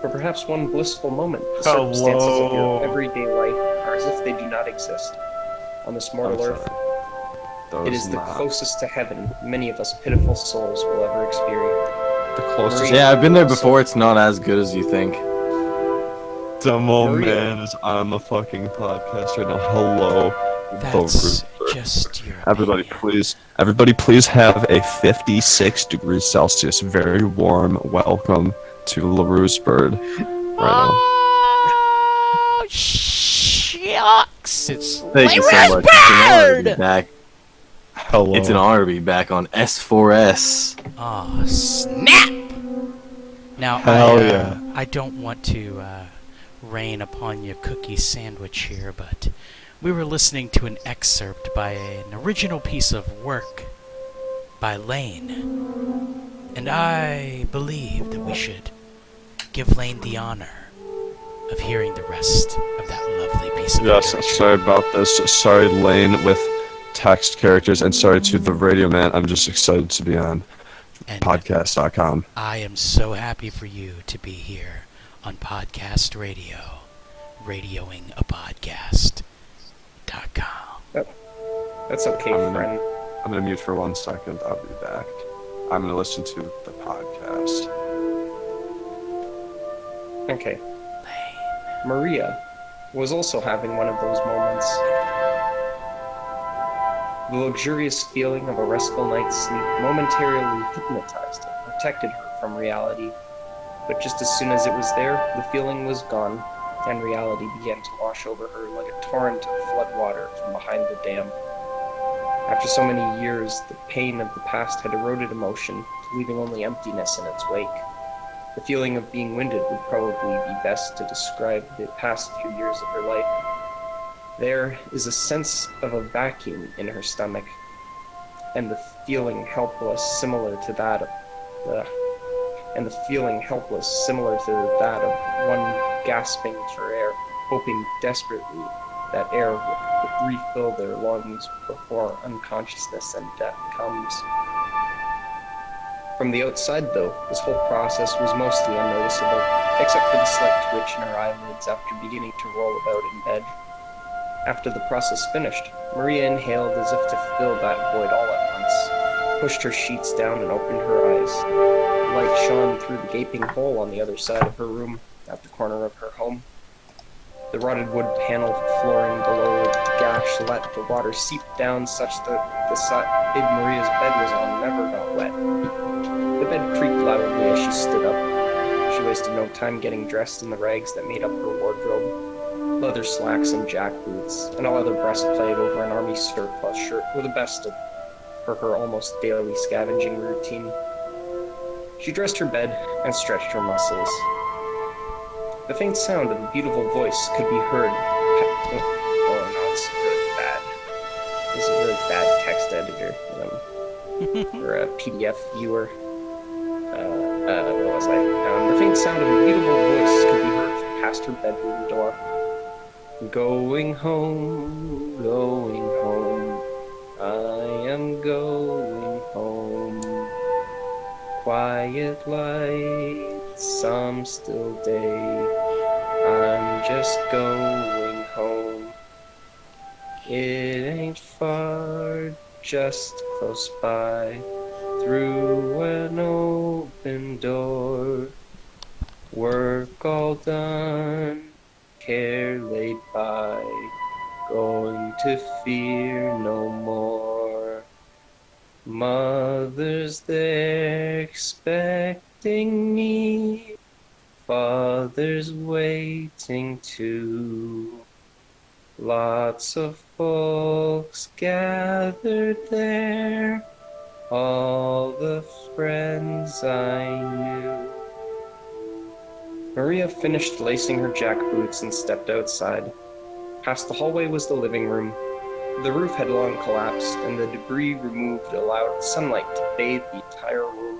S4: For perhaps one blissful moment, the circumstances of your everyday life are as if they do not exist. On this mortal earth, it is the closest to heaven many of us pitiful souls will ever experience.
S6: The closest.
S4: Maria.
S8: Yeah, I've been there before. It's not as good as you think.
S6: Demo
S4: Maria.
S6: Man is on the fucking podcast right now. Hello.
S7: That's
S6: Rooster.
S7: just your
S6: Everybody,
S7: opinion.
S6: please have a 56 degrees Celsius, very warm welcome to LaRue's Bird right now.
S7: Oh, shucks! It's
S8: Thank you so much. It's an honor to be back.
S6: Hello.
S8: It's an honor to be back on S4S.
S7: Aw, snap! Now,
S6: Hell yeah.
S7: I don't want to rain upon your cookie sandwich here, but we were listening to an excerpt by an original piece of work by Lane. And I believe that we should give Lane the honor of hearing the rest of that lovely piece of
S6: Yes,
S7: literature.
S6: sorry about this. Sorry, Lane, with text characters, and sorry to the Radio Man. I'm just excited to be on
S7: And
S6: podcast.com.
S7: I am so happy for you to be here on podcast radio, radioing a podcast.com.
S4: That's okay,
S6: I'm gonna-
S4: friend.
S6: I'm going to mute for 1 second. I'll be back. I'm going to listen to the podcast.
S4: Okay. Maria was also having one of those moments. The luxurious feeling of a restful night's sleep momentarily hypnotized and protected her from reality. But just as soon as it was there, the feeling was gone, and reality began to wash over her like a torrent of flood water from behind the dam. After so many years, the pain of the past had eroded emotion, leaving only emptiness in its wake. The feeling of being winded would probably be best to describe the past few years of her life. There is a sense of a vacuum in her stomach, and the feeling helpless similar to that of one gasping for air, hoping desperately that air would refill their lungs before unconsciousness and death comes. From the outside, though, this whole process was mostly unnoticeable, except for the slight twitch in her eyelids after beginning to roll about in bed. After the process finished, Maria inhaled as if to fill that void all at once, pushed her sheets down and opened her eyes. The light shone through the gaping hole on the other side of her room, at the corner of her home. The rotted wood panel flooring below the gash let the water seep down such that the side Maria's bed was on never got wet. The bed creaked loudly as she stood up. She wasted no time getting dressed in the rags that made up her wardrobe. Leather slacks and jack boots, and a leather breastplate over an army surplus shirt were the best for her almost daily scavenging routine. She dressed her bed and stretched her muscles. The faint sound of a beautiful voice could be heard. Oh no, it's really bad. This is a really bad text editor. Or a PDF viewer. What was I? The faint sound of a beautiful voice could be heard from past her bedroom door. Going home, I am going home. Quiet light, some still day, I'm just going home. It ain't far, just close by, through an open door. Work all done, care laid by, going to fear no more. Mother's there expecting me, father's waiting too. Lots of folks gathered there, all the friends I knew. Maria finished lacing her jack boots and stepped outside. Past the hallway was the living room. The roof had long collapsed, and the debris removed allowed sunlight to bathe the entire room.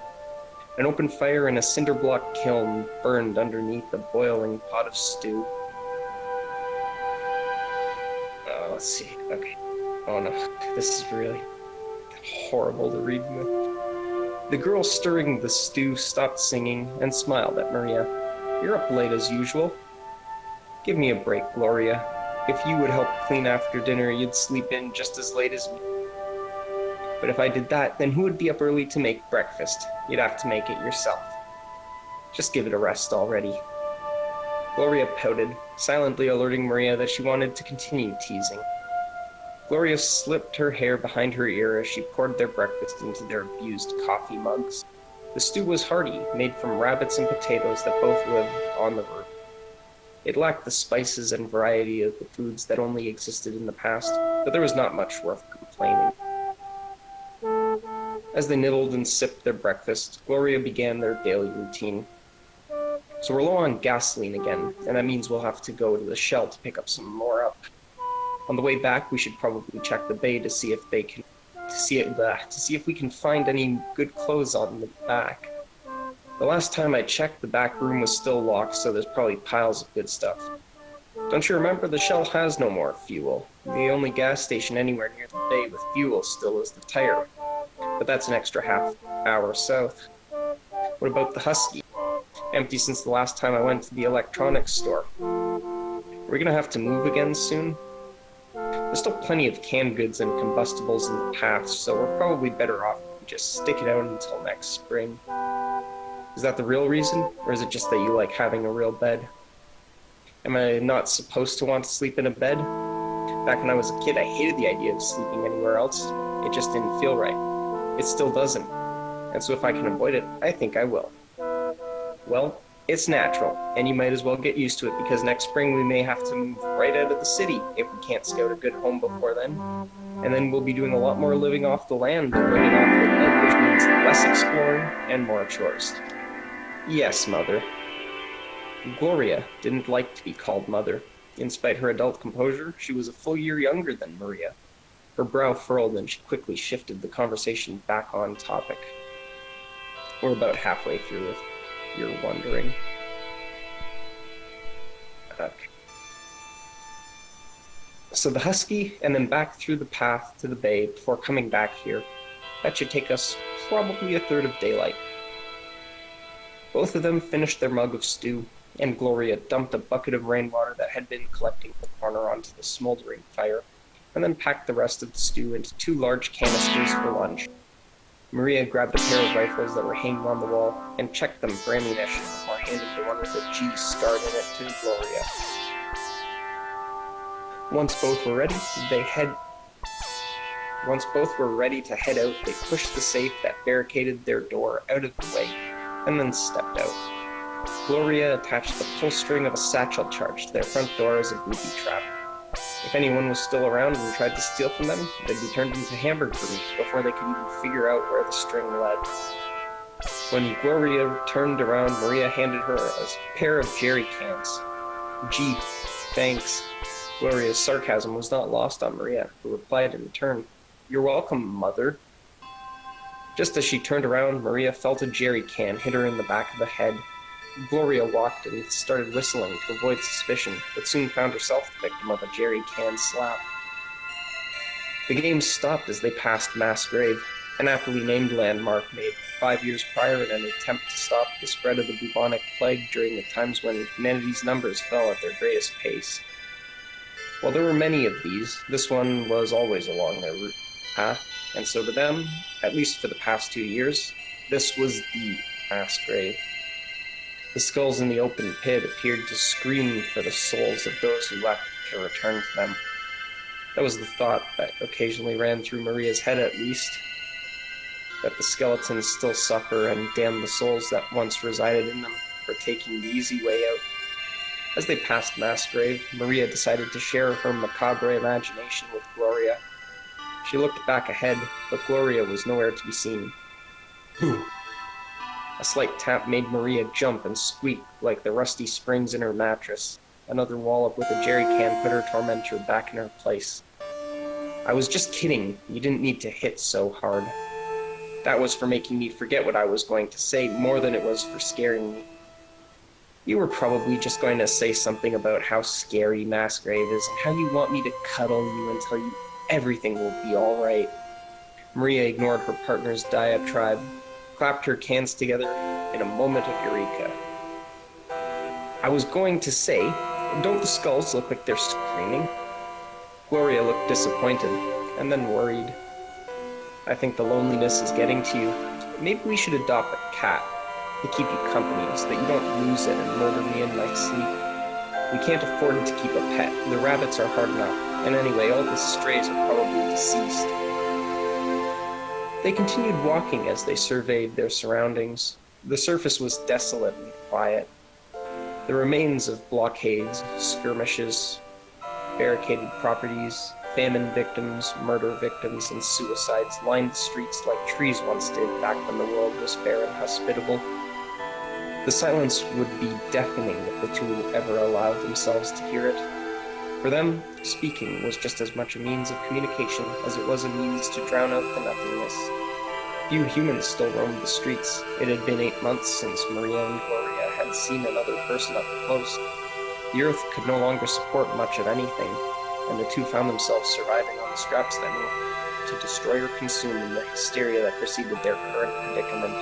S4: An open fire in a cinder block kiln burned underneath a boiling pot of stew. Let's see. Okay. Oh no, this is really horrible to read with. The girl stirring the stew stopped singing and smiled at Maria. You're up late as usual. Give me a break, Gloria. If you would help clean after dinner, you'd sleep in just as late as me. But if I did that, then who would be up early to make breakfast? You'd have to make it yourself. Just give it a rest already. Gloria pouted, silently alerting Maria that she wanted to continue teasing. Gloria slipped her hair behind her ear as she poured their breakfast into their abused coffee mugs. The stew was hearty, made from rabbits and potatoes that both lived on the roof. It lacked the spices and variety of the foods that only existed in the past, but there was not much worth complaining. As they nibbled and sipped their breakfast, Gloria began their daily routine. So we're low on gasoline again, and that means we'll have to go to the Shell to pick up some more up. On the way back, we should probably check the bay to see if we can find any good clothes on the back. The last time I checked, the back room was still locked, so there's probably piles of good stuff. Don't you remember, the Shell has no more fuel. The only gas station anywhere near the bay with fuel still is the Tire. But that's an extra half hour south. What about the Husky? Empty since the last time I went to the electronics store. Are we gonna have to move again soon? There's still plenty of canned goods and combustibles in the path, so we're probably better off if we just stick it out until next spring. Is that the real reason, or is it just that you like having a real bed? Am I not supposed to want to sleep in a bed? Back when I was a kid, I hated the idea of sleeping anywhere else. It just didn't feel right. It still doesn't. And so if I can avoid it, I think I will. Well, It's natural, and you might as well get used to it because next spring we may have to move right out of the city if we can't scout a good home before then. And then we'll be doing a lot more living off the land, living off the land, which means less exploring and more chores. Yes, Mother. Gloria didn't like to be called Mother. In spite her adult composure, she was a full year younger than Maria. Her brow furrowed and she quickly shifted the conversation back on topic. We're about halfway through if you're wondering. Okay. So the husky, and then back through the path to the bay before coming back here. That should take us probably a third of daylight. Both of them finished their mug of stew, and Gloria dumped a bucket of rainwater that had been collecting in the corner onto the smoldering fire, and then packed the rest of the stew into 2 large canisters for lunch. Maria grabbed a pair of rifles that were hanging on the wall and checked them for ammunition before handing the one with a G scarred in it to Gloria. Once both were ready to head out, they pushed the safe that barricaded their door out of the way, and then stepped out. Gloria attached the pull string of a satchel charge to their front door as a booby trap. If anyone was still around and tried to steal from them, they'd be turned into hamburger meat before they could even figure out where the string led. When Gloria turned around, Maria handed her a pair of jerry cans. Gee, thanks. Gloria's sarcasm was not lost on Maria, who replied in return, "You're welcome, Mother." Just as she turned around, Maria felt a jerry can hit her in the back of the head. Gloria walked and started whistling to avoid suspicion, but soon found herself the victim of a jerry can slap. The game stopped as they passed Mass Grave, an aptly named landmark made 5 years prior in an attempt to stop the spread of the bubonic plague during the times when humanity's numbers fell at their greatest pace. While there were many of these, this one was always along their route path, and so to them, at least for the past 2 years, this was the mass grave. The skulls in the open pit appeared to scream for the souls of those who left to return to them. That was the thought that occasionally ran through Maria's head at least, that the skeletons still suffer and damn the souls that once resided in them for taking the easy way out. As they passed Massgrave, Maria decided to share her macabre imagination with Gloria. She looked back ahead, but Gloria was nowhere to be seen. Whew. A slight tap made Maria jump and squeak like the rusty springs in her mattress. Another wallop with a jerry can put her tormentor back in her place. I was just kidding. You didn't need to hit so hard. That was for making me forget what I was going to say more than it was for scaring me. You were probably just going to say something about how scary Massgrave is and how you want me to cuddle you and tell you everything will be all right. Maria ignored her partner's diatribe, clapped her cans together in a moment of eureka. I was going to say, don't the skulls look like they're screaming? Gloria looked disappointed, and then worried. I think the loneliness is getting to you. Maybe we should adopt a cat to keep you company so that you don't lose it and murder me in my sleep. We can't afford to keep a pet. The rabbits are hard enough, and anyway, all the strays are probably deceased. They continued walking as they surveyed their surroundings. The surface was desolate and quiet. The remains of blockades, skirmishes, barricaded properties, famine victims, murder victims, and suicides lined the streets like trees once did back when the world was fair and hospitable. The silence would be deafening if the two ever allowed themselves to hear it. For them, speaking was just as much a means of communication as it was a means to drown out the nothingness. Few humans still roamed the streets. It had been 8 months since Maria and Gloria had seen another person up close. The earth could no longer support much of anything, and the two found themselves surviving on the scraps that knew to destroy or consume in the hysteria that preceded their current predicament.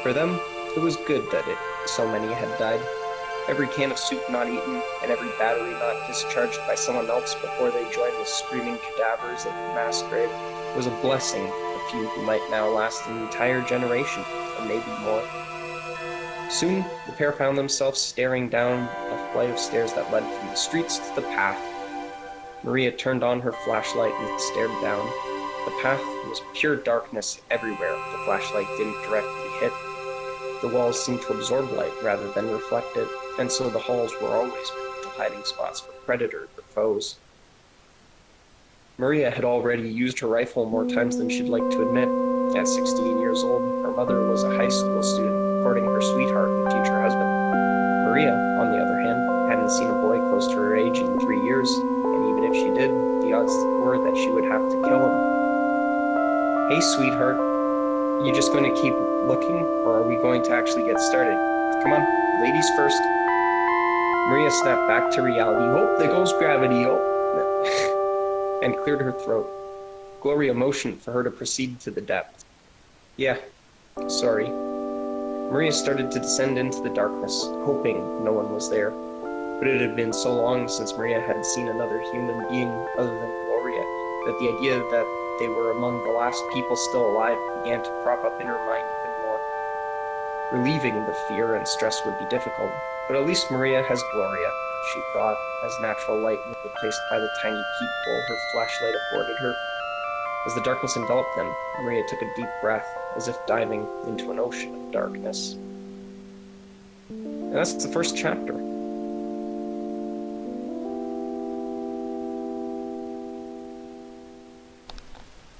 S4: For them, it was good that so many had died. Every can of soup not eaten, and every battery not discharged by someone else before they joined the screaming cadavers at the mass grave was a blessing, a few who might now last an entire generation, or maybe more. Soon, the pair found themselves staring down a flight of stairs that led from the streets to the path. Maria turned on her flashlight and stared down. The path was pure darkness everywhere the flashlight didn't directly hit. The The walls seemed to absorb light rather than reflect it, and so the halls were always potential hiding spots for predators or foes. Maria had already used her rifle more times than she'd like to admit. At 16 years old, her mother was a high school student courting her sweetheart and future husband. Maria, on the other hand, hadn't seen a boy close to her age in 3 years, and even if she did, the odds were that she would have to kill him. Hey, sweetheart, you just going to keep looking, or are we going to actually get started? Come on, ladies first. Maria snapped back to reality. Oh, there goes gravity, oh, and cleared her throat. Gloria motioned for her to proceed to the depths. Yeah, sorry. Maria started to descend into the darkness, hoping no one was there. But it had been so long since Maria had seen another human being other than Gloria that the idea that they were among the last people still alive began to crop up in her mind even more. Relieving the fear and stress would be difficult, but at least Maria has Gloria, she thought, as natural light was replaced by the tiny peephole her flashlight afforded her. As the darkness enveloped them, Maria took a deep breath, as if diving into an ocean of darkness. And that's the first chapter.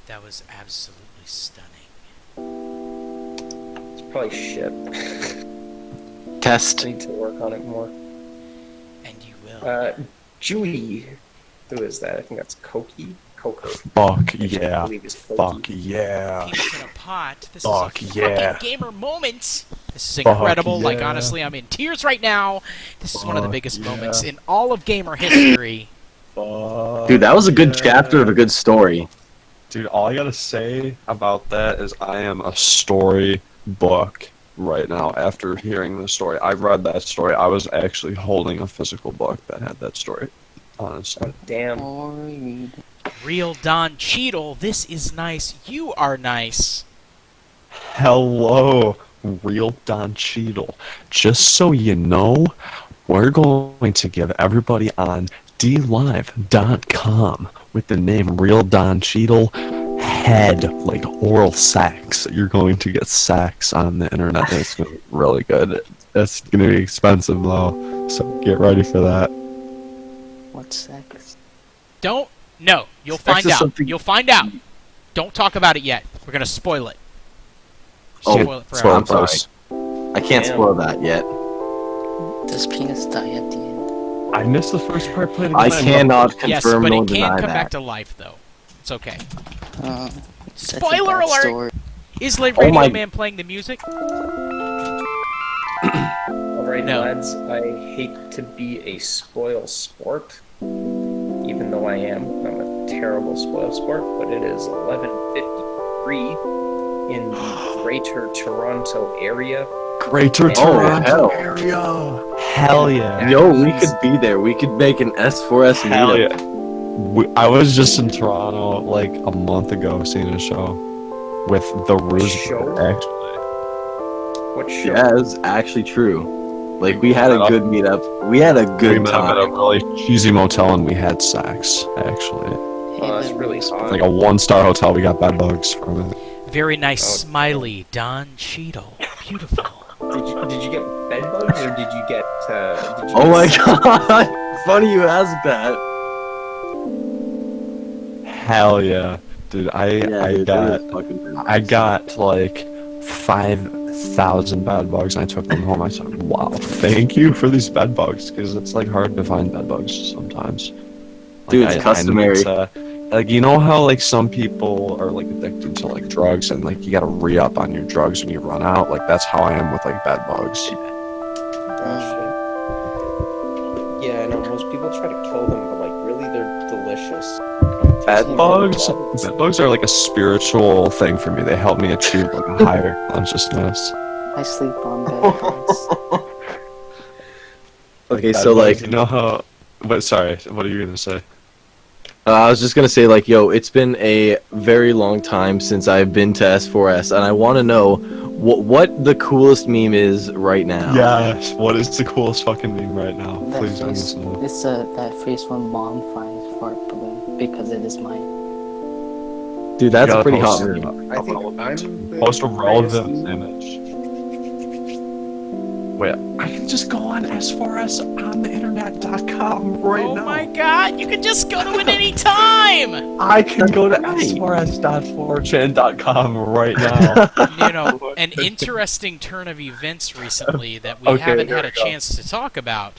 S7: That was absolutely stunning.
S4: It's probably shit.
S8: Test.
S4: I need to work on it more.
S7: And you will.
S4: Julie. Who is that? I think that's Coco.
S5: Fuck
S4: I
S5: yeah.
S4: believe it's Cokie.
S5: Fuck yeah.
S7: Penis in a pot. This
S5: Fuck
S7: is a
S5: yeah.
S7: fucking gamer moment. This is
S5: Fuck
S7: incredible. Like,
S5: yeah.
S7: honestly, I'm in tears right now. This is one of the
S5: Fuck
S7: biggest
S5: yeah.
S7: moments in all of gamer history.
S5: Fuck
S8: Dude, that was a good
S5: yeah.
S8: chapter of a good story.
S5: Dude, all I gotta say about that is I am a storybook right now after hearing the story. I read that story. I was actually holding a physical book that had that story, honestly.
S4: Damn.
S7: Real Don Cheadle, this is nice. You are nice.
S5: Hello, Real Don Cheadle. Just so you know, we're going to give everybody on DLive.com with the name Real Don Cheadle head, like oral sex. You're going to get sex on the internet. It's going to be really good. It's going to be expensive though, so get ready for that.
S9: What's sex?
S7: Don't. No, you'll
S8: Sex
S7: find
S8: is
S7: out.
S8: something-
S7: You'll find out. Don't talk about it yet. We're gonna spoil it.
S8: Oh,
S7: Spoil it for
S8: spoil
S7: everyone.
S8: I'm sorry. I can't spoil that yet.
S9: Does penis die at the end?
S5: I missed the first part. Played
S8: I
S5: again.
S8: cannot
S7: Yes,
S8: confirm
S7: but
S8: nor
S7: it can
S8: deny
S7: come
S8: that.
S7: back to life, though. It's okay.
S9: That's a
S7: Spoiler
S9: bad
S7: alert!
S9: story.
S7: Is Radio
S8: Oh my-
S7: Man playing the music?
S4: Alright,
S7: No.
S4: lads, I hate to be a spoil sport, even though I am. I'm a terrible spoil sport, but it is 11:53 in the Greater Toronto area.
S5: Greater
S4: Oh,
S5: Toronto
S8: hell.
S5: area. Hell yeah.
S8: Yo, we could be there. We could make an S4S
S5: Hell
S8: meetup.
S5: yeah. I was just in Toronto like a month ago seeing a show with the Roosevelt,
S4: Show?
S5: actually.
S4: What show?
S8: Yeah, it's actually true. Like, we had a good meetup. We had a
S5: We
S8: good
S5: met up at a
S8: time.
S5: really cheesy motel and we had sex, actually.
S4: Oh, that's really hot.
S5: Like a 1-star hotel, we got bed bugs from it.
S7: Very nice,
S4: Oh.
S7: smiley Don Cheadle. Beautiful.
S4: Did you get bed bugs or did you get? Did you
S8: Oh my
S4: get
S8: god! Funny you asked that.
S5: Hell yeah. Dude, I
S8: Dude, that
S5: got
S8: is fucking
S5: I got like 5,000 bed bugs and I took them home. I said, wow, thank you for these bed bugs, because it's like hard to find bed bugs sometimes. Like,
S8: Dude, it's customary.
S5: Like, you know how like some people are like addicted to like drugs and like you gotta re-up on your drugs when you run out? Like that's how I am with like bed bugs.
S4: Yeah, I know most people try to kill them, but like really they're delicious.
S5: Bed
S9: Yeah.
S5: bugs? Bed bugs are like a spiritual thing for me. They help me achieve like a higher consciousness.
S9: I sleep on bed bugs.
S8: Okay,
S5: Bed
S8: so
S5: bugs,
S8: like,
S5: you know how... But sorry, what are you gonna say?
S8: I was just gonna say, like, yo, it's been a very long time since I've been to S4S, and I want to know what the coolest meme is right now.
S5: Yes, what is the coolest fucking meme right now?
S9: That
S5: Please don't
S9: face,
S5: listen.
S9: it's that face when mom finds fart balloon because it is mine.
S8: Dude, that's
S5: You
S8: a
S5: gotta
S8: pretty hot
S5: post
S8: meme.
S4: I think I'm the
S5: Post a relevant
S4: greatest-
S5: image. can just go on S4Sontheinternet.com right now.
S7: Oh my god, you can just go to it any time!
S5: I can go to S4S.4chan.com right now.
S7: You know, an interesting turn of events recently that we
S5: Okay,
S7: haven't
S5: there
S7: had a
S5: we go.
S7: chance to talk about.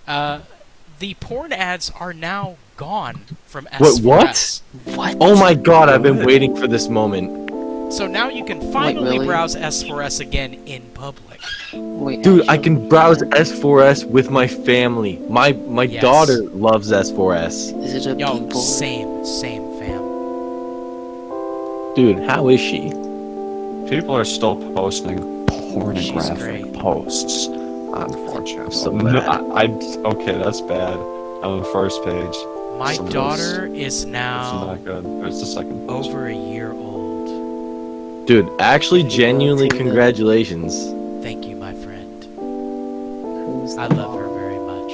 S7: The porn ads are now gone from S4S.
S8: What? Oh my god, I've been waiting for this moment.
S7: So now you can finally
S9: really?
S7: browse S4S again in public.
S9: Wait,
S8: Dude, I
S9: actually,
S8: can browse S4S with my family. My
S7: Yes.
S8: daughter loves S4S.
S9: Is it a
S7: Yo,
S9: people?
S7: same fam.
S8: Dude, how is she?
S6: People are still posting
S7: She's
S6: pornographic
S7: great.
S6: posts on 4chan.
S8: So
S6: No,
S8: bad.
S6: okay, that's bad. On the first page.
S7: My
S6: Some of
S7: daughter is
S6: It's
S7: now
S6: not good. There's the second post.
S7: over a year old.
S8: Dude, actually, genuinely, congratulations.
S7: Thank you, my friend.
S9: Who's
S7: I
S9: the
S7: love her
S9: mom?
S7: very much.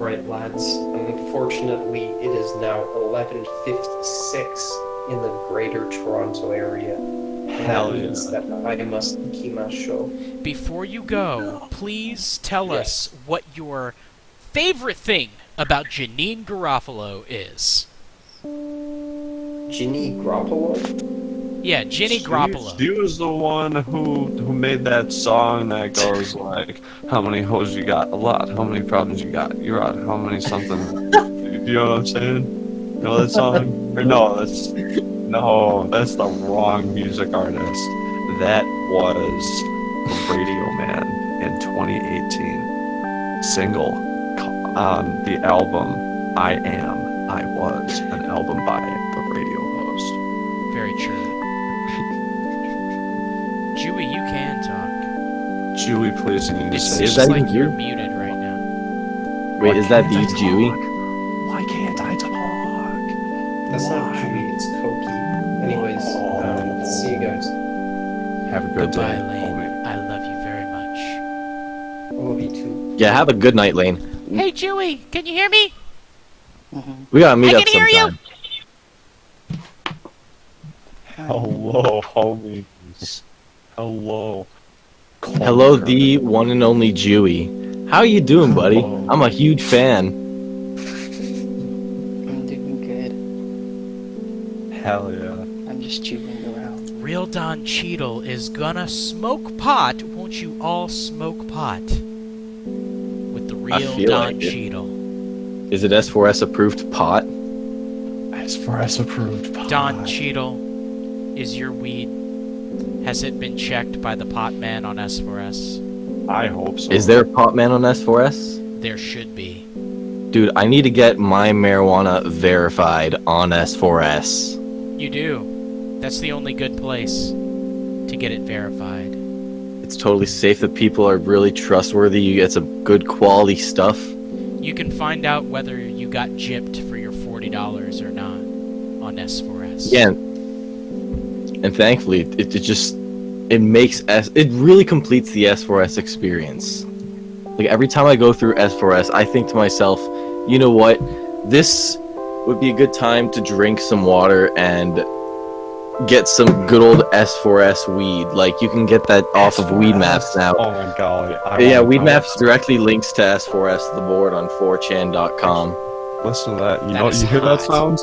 S4: Right, lads. Unfortunately, it is now 11:56 in the Greater Toronto area. And
S6: Hell
S4: that
S6: yeah.
S4: means that I must keep my show.
S7: Before you go, please tell
S4: Yes.
S7: us what your favorite thing about Janine Garofalo is.
S4: Ginny Garoppolo?
S7: Yeah, Ginny Garoppolo.
S6: She was the one who made that song that goes like, "How many hoes you got? A lot. How many problems you got? You're out. How many something?" You know what I'm saying? You know that song? Or no, that's the wrong music artist. That was Radio Man in 2018 single on the album I Am, I Was, an album by the radio host.
S7: Very true. Chewie, you can talk.
S6: Chewie, please, you need to
S7: It
S6: say
S8: Is
S7: seems
S8: that
S7: like
S8: even
S7: you're
S8: you?
S7: muted right now.
S8: Wait, is that
S5: Why
S8: the
S5: can't I
S8: Dewey?
S5: talk? Why can't I talk?
S4: That's not
S5: Why?
S4: Chewy, it's Koki. Anyways, see you guys.
S6: Have a good
S7: Goodbye,
S6: day,
S7: Lane.
S6: homie.
S7: I love you very much.
S4: I love you too.
S8: Yeah, have a good night, Lane.
S7: Hey, Chewie, can you hear me?
S9: Mhm.
S8: We gotta meet
S7: I
S8: up
S7: can hear you.
S8: sometime.
S6: Hello, homies. Hello.
S8: Hello, the one and only Dewey. How you doing, buddy? I'm a huge fan.
S9: I'm doing good.
S6: Hell yeah.
S9: I'm just chewing around.
S7: Real Don Cheadle is gonna smoke pot. Won't you all smoke pot? With the
S8: I
S7: real
S8: feel
S7: Don
S8: like it.
S7: Cheadle.
S8: Is it S4S approved pot?
S5: S4S approved.
S7: Don Cheadle, is your weed? Has it been checked by the pot man on S4S?
S6: I hope so.
S8: Is there a pot man on S4S?
S7: There should be.
S8: Dude, I need to get my marijuana verified on S4S.
S7: You do. That's the only good place to get it verified.
S8: It's totally safe. The people are really trustworthy. You get some good quality stuff.
S7: You can find out whether you got gypped for your $40 or not on S4S.
S8: Yeah, and thankfully, it makes it really completes the S4S experience. Like every time I go through S4S, I think to myself, you know what? This would be a good time to drink some water and get some good old S4S weed. Like you can get that off of Weed Maps now.
S6: Oh my god.
S8: Yeah, Weed Maps directly links to S4S, the board on 4chan.com.
S6: Listen to that.
S7: That
S6: You
S7: is
S6: hear that
S7: hot.
S6: sound?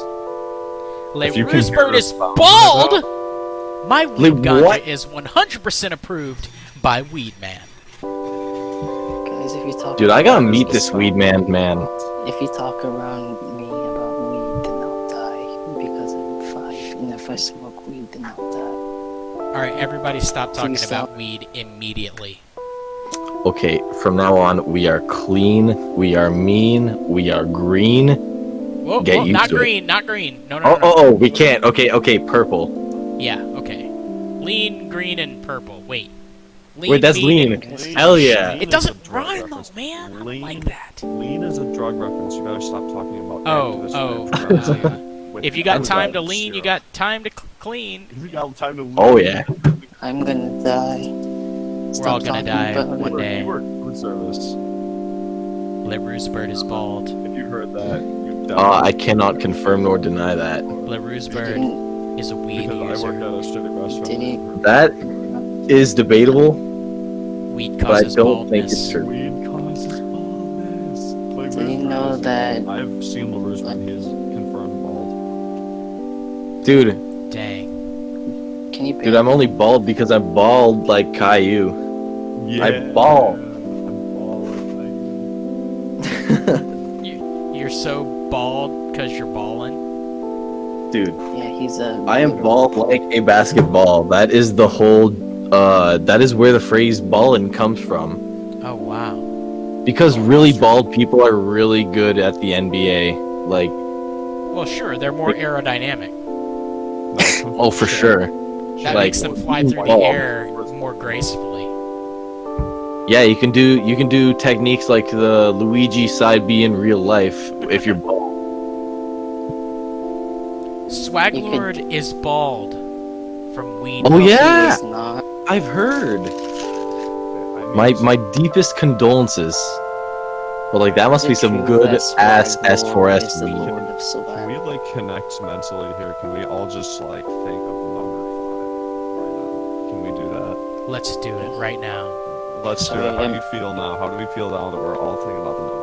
S6: If you can
S7: LeRoux's
S6: hear
S7: bird
S6: the
S7: is
S6: sound,
S7: bald! My weed ganja
S8: what?
S7: is 100% approved by Weed Man.
S9: Guys, if you talk
S8: Dude, I gotta
S9: around
S8: meet
S9: me-
S8: this Weed man.
S9: If you talk around me about weed, then I'll die because I'm 5. And if I smoke weed, then I'll die.
S7: Alright, everybody stop talking
S9: Please
S7: about
S9: stop.
S7: weed immediately.
S8: Okay, from now on, we are clean, we are mean, we are green.
S7: Whoa,
S8: Get
S7: whoa,
S8: used
S7: not
S8: to it.
S7: green, not green. No, no,
S8: Oh,
S7: no, no.
S8: oh, we can't. Okay, purple.
S7: Yeah, okay. Lean, green, and purple. Wait. Lean,
S8: Wait, that's
S7: mean,
S8: lean.
S7: and-
S8: Hell yeah.
S7: It doesn't rhyme though, man. I don't like that.
S6: Lean is a drug reference. You better stop talking about
S7: Oh,
S6: with
S7: If you got
S6: I'm
S7: time to
S6: glad
S7: lean, you
S6: zero.
S7: got time to clean.
S6: If you got time to lean.
S8: Oh, yeah.
S9: I'm gonna die.
S7: We're all
S9: Stop
S7: gonna
S9: talking
S7: die
S9: about
S7: one
S9: it.
S7: day.
S6: You work food service.
S7: LeRoux's bird is bald.
S6: If you heard that, you
S8: I cannot confirm nor deny that.
S7: LeRoux's bird
S9: Didn't,
S7: is a weed
S6: Because I work
S7: user.
S6: at a shitty restaurant.
S9: Didn't-
S8: That is debatable,
S7: Weed
S8: but I
S7: causes
S8: don't think it's
S7: baldness.
S8: true.
S6: Weed causes baldness. Like,
S9: Did you know that?
S6: I've seen LaRue's when he's confirmed bald.
S8: Dude,
S7: Dang.
S9: Can you?
S8: I'm only bald because I'm bald like Caillou. I'm bald.
S6: I'm bald like
S7: You're so bald because you're balling.
S8: Dude,
S9: Yeah, he's a.
S8: I am bald like a basketball. That is the whole, that is where the phrase ballin' comes from.
S7: Oh wow.
S8: Because really bald people are really good at the NBA. Like,
S7: Well, sure, they're more aerodynamic.
S8: oh, for sure.
S7: That
S8: Like,
S7: makes them fly through the
S8: bald.
S7: air more gracefully.
S8: Yeah, you can do techniques like the Luigi side B in real life if you're bald.
S7: Swaglord is bald from weed.
S8: Oh
S9: He
S8: yeah,
S9: is not.
S8: I've heard. My deepest condolences. But like that must be some good ass S4S
S9: is the
S8: weed.
S9: Lord of
S6: Can we
S9: Survival.
S6: like connect mentally here? Can we all just like think of the number 5 right now? Can we do that?
S7: Let's do it right now.
S6: Let's do it. How do you feel now? How do we feel now that we're all thinking about the number?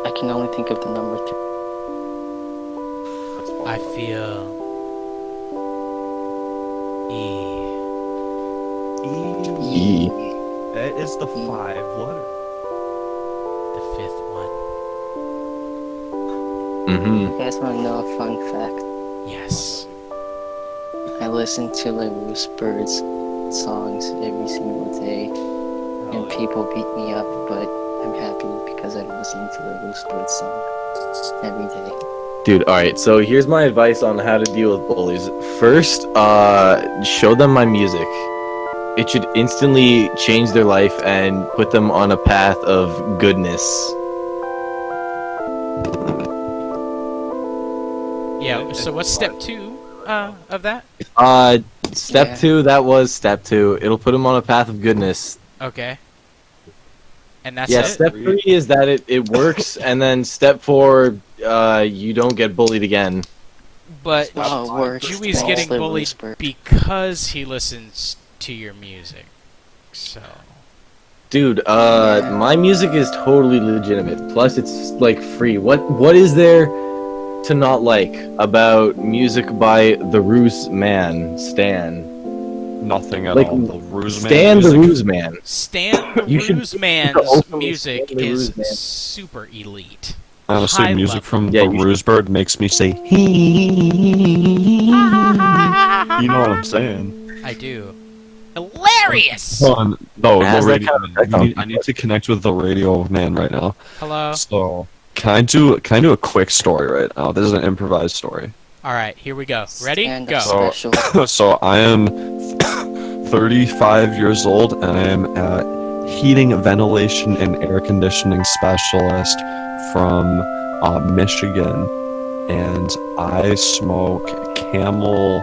S9: I can only think of the number 3.
S6: That's fine.
S7: I feel
S8: E.
S6: That is the 5 letter.
S7: the fifth one.
S8: Mm-hmm.
S9: You guys want to know a fun fact?
S7: Yes.
S9: I listen to LaRue's Birds songs every single day, and people beat me up, but I'm happy because I'm listening to LaRue's Birds song every day.
S8: Dude, alright, so here's my advice on how to deal with bullies. First, show them my music. It should instantly change their life and put them on a path of goodness.
S7: Yeah. So what's step 2 of that?
S8: Step
S9: Yeah.
S8: 2, that was step 2. It'll put them on a path of goodness.
S7: Okay. And that's
S8: Yeah,
S7: it.
S8: step 3 is that it works, and then step 4, you don't get bullied again.
S7: But
S9: Oh, it works.
S7: Dewey's
S9: All
S7: getting
S9: LaRue's
S7: bullied
S9: Birds.
S7: because he listens to your music. So.
S8: Dude, my music is totally legitimate. Plus, it's like free. What is there to not like about music by the Ruse Man, Stan?
S6: Nothing at
S8: Like,
S6: all. The Ruse Man
S8: Stan the
S6: music.
S8: Ruse Man.
S7: Stan the
S8: You should-
S7: Ruse Man's
S8: openly
S7: music
S8: Stan the
S7: is
S8: Ruse Man.
S7: super elite.
S6: Honestly,
S7: high
S6: music
S7: level.
S6: from
S8: Yeah,
S6: the
S8: you should-
S6: Ruse Bird makes me say, you know what I'm saying?
S7: I do. Hilarious!
S6: Hold on. No,
S8: It has
S6: no
S8: that
S6: radio
S8: kind of
S6: man.
S8: echo.
S6: I need to connect with the radio man right now.
S7: Hello?
S6: So, can I do a quick story right now? This is an improvised story.
S7: Alright, here we go. Ready?
S9: Stand
S7: Go.
S9: up
S6: So-
S9: special.
S6: So I am 35 years old, and I am a heating, ventilation, and air conditioning specialist from Michigan, and I smoke Camel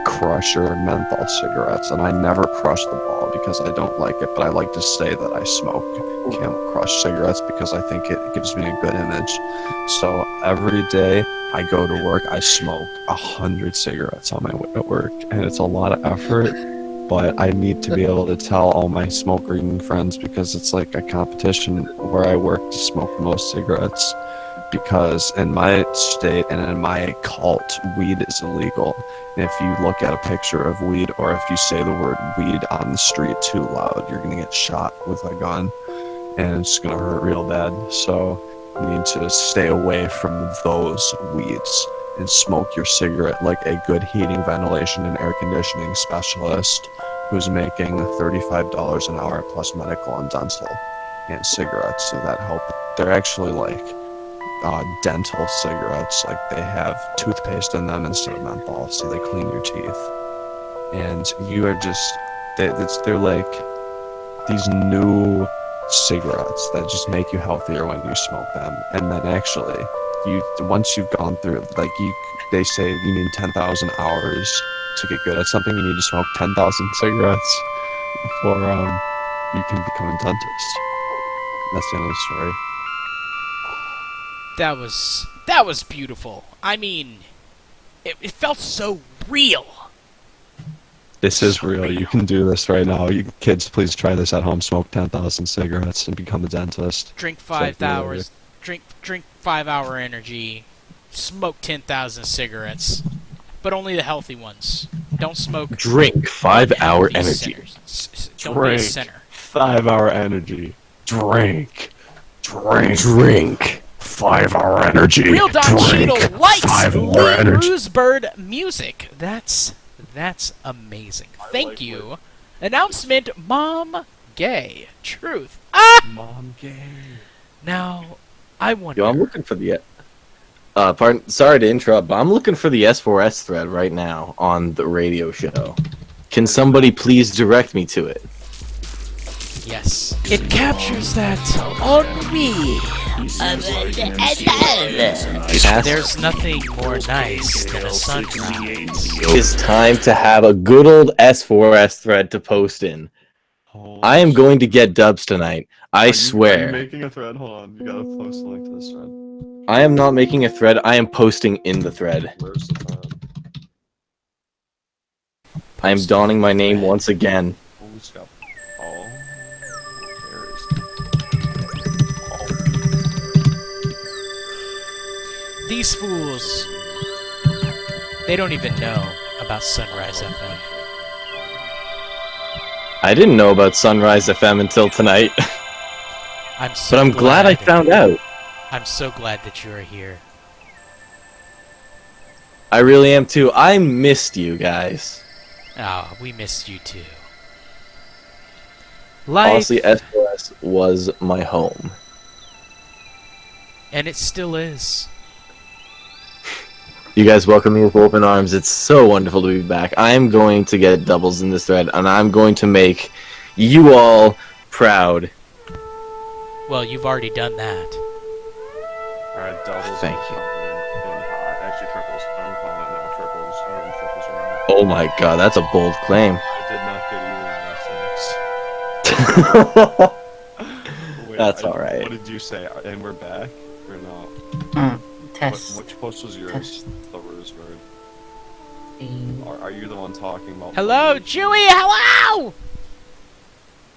S6: Crusher menthol cigarettes, and I never crush the ball because I don't like it, but I like to say that I smoke Camel Crush cigarettes because I think it gives me a good image. So every day I go to work, I smoke 100 cigarettes on my way to work, and it's a lot of effort, but I need to be able to tell all my smoking friends because it's like a competition where I work to smoke the most cigarettes, because in my state and in my cult, weed is illegal. And if you look at a picture of weed, or if you say the word weed on the street too loud, you're gonna get shot with a gun, and it's gonna hurt real bad. So you need to stay away from those weeds and smoke your cigarette like a good heating, ventilation, and air conditioning specialist who's making $35 an hour plus medical and dental and cigarettes. So that help. They're actually like dental cigarettes. Like they have toothpaste in them instead of menthol, so they clean your teeth. And you are just they're like these new cigarettes that just make you healthier when you smoke them. And then actually once you've gone through, like they say you need 10,000 hours to get good at something. You need to smoke 10,000 cigarettes before you can become a dentist. That's the end of the story.
S7: That was beautiful. I mean, it felt so real.
S6: This is real. You can do this right now. You kids, please try this at home. Smoke 10,000 cigarettes and become a dentist.
S7: Drink 5 hours. Drink 5-hour energy. Smoke 10,000 cigarettes, but only the healthy ones. Don't smoke.
S8: Drink 5-hour energy.
S7: Don't be a sinner.
S6: 5-hour energy. Drink.
S8: 5-hour energy.
S7: Real Don Cheadle likes
S8: 5-hour
S7: Lee
S8: energy.
S7: Roosberg music. That's amazing. Thank you. Announcement: Mom gay. Truth.
S6: Mom gay.
S7: Now, I wonder.
S8: Yo, I'm looking for the. Pardon. Sorry to interrupt, but I'm looking for the S4S thread right now on the radio show. Can somebody please direct me to it?
S7: Yes. It captures that ennui. There's nothing more nice than a sunrise.
S8: It's time to have a good old S4S thread to post in. I am going to get dubs tonight. I swear.
S6: Are you making a thread? Hold on. You gotta post a link to this thread.
S8: I am not making a thread. I am posting in the thread.
S6: Where's the thread?
S8: I am donning my name once again.
S6: Holy stuff. Oh. There is.
S7: These fools, they don't even know about Sunrise FM.
S8: I didn't know about Sunrise FM until tonight.
S7: But
S8: I'm glad I found out.
S7: I'm so glad that you're here.
S8: I really am too. I missed you guys.
S7: Ah, we missed you too.
S8: Honestly, S4S was my home.
S7: And it still is.
S8: You guys welcome me with open arms. It's so wonderful to be back. I am going to get doubles in this thread, and I'm going to make you all proud.
S7: Well, you've already done that.
S6: Alright, doubles.
S8: Thank you.
S6: Actually, triples. I'm calling it now. Triples. I'm getting triples right now.
S8: Oh my god, that's a bold claim.
S6: I did not get either of those things. Wait,
S8: That's alright.
S6: What did you say? And we're back? Or not?
S2: Test.
S6: Which post was yours? The Roosevelt. Are you the one talking about?
S7: Hello, Chewie. Hello.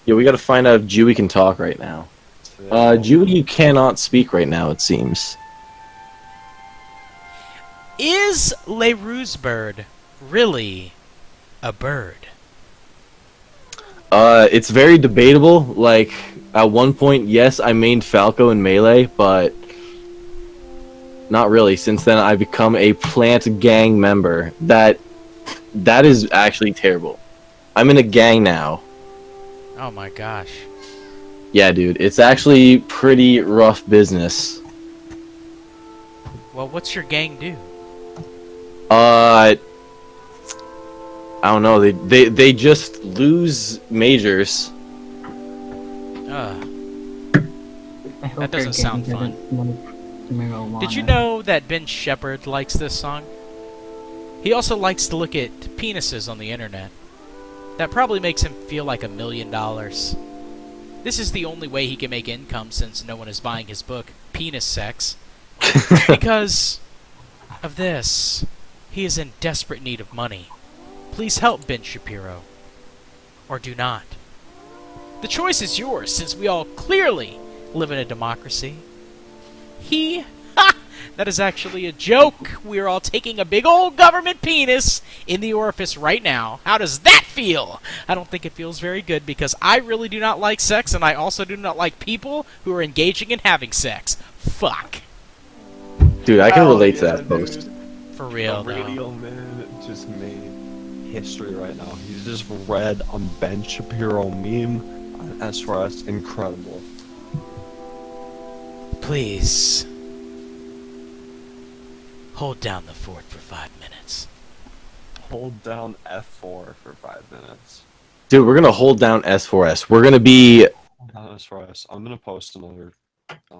S8: Yeah, we gotta find out if Dewey can talk right now. Dewey, you cannot speak right now, it seems.
S7: Is Le Roosebird really a bird?
S8: It's very debatable. Like, at one point, yes, I mained Falco in Melee, but not really. Since then, I've become a plant gang member. That is actually terrible. I'm in a gang now.
S7: Oh my gosh.
S8: Yeah, dude, it's actually pretty rough business.
S7: Well, what's your gang do?
S8: I don't know. They just lose majors.
S7: That doesn't sound fun. Did you know that Ben Shepherd likes this song? He also likes to look at penises on the internet. That probably makes him feel like $1 million. This is the only way he can make income since no one is buying his book, Penis Sex. Because of this, he is in desperate need of money. Please help Ben Shapiro. Or do not. The choice is yours, since we all clearly live in a democracy. That is actually a joke. We're all taking a big old government penis in the orifice right now. How does that feel? I don't think it feels very good because I really do not like sex, and I also do not like people who are engaging in having sex. Fuck.
S8: Dude, I can relate to that post.
S7: For real,
S6: The radio man just made history right now. He just read on Ben Shapiro meme on S4S. Incredible.
S7: Please. Hold down the fort for 5 minutes.
S6: Hold down F4 for 5 minutes.
S8: Dude, we're gonna hold down S4S. We're gonna be
S6: S4S. I'm gonna post another.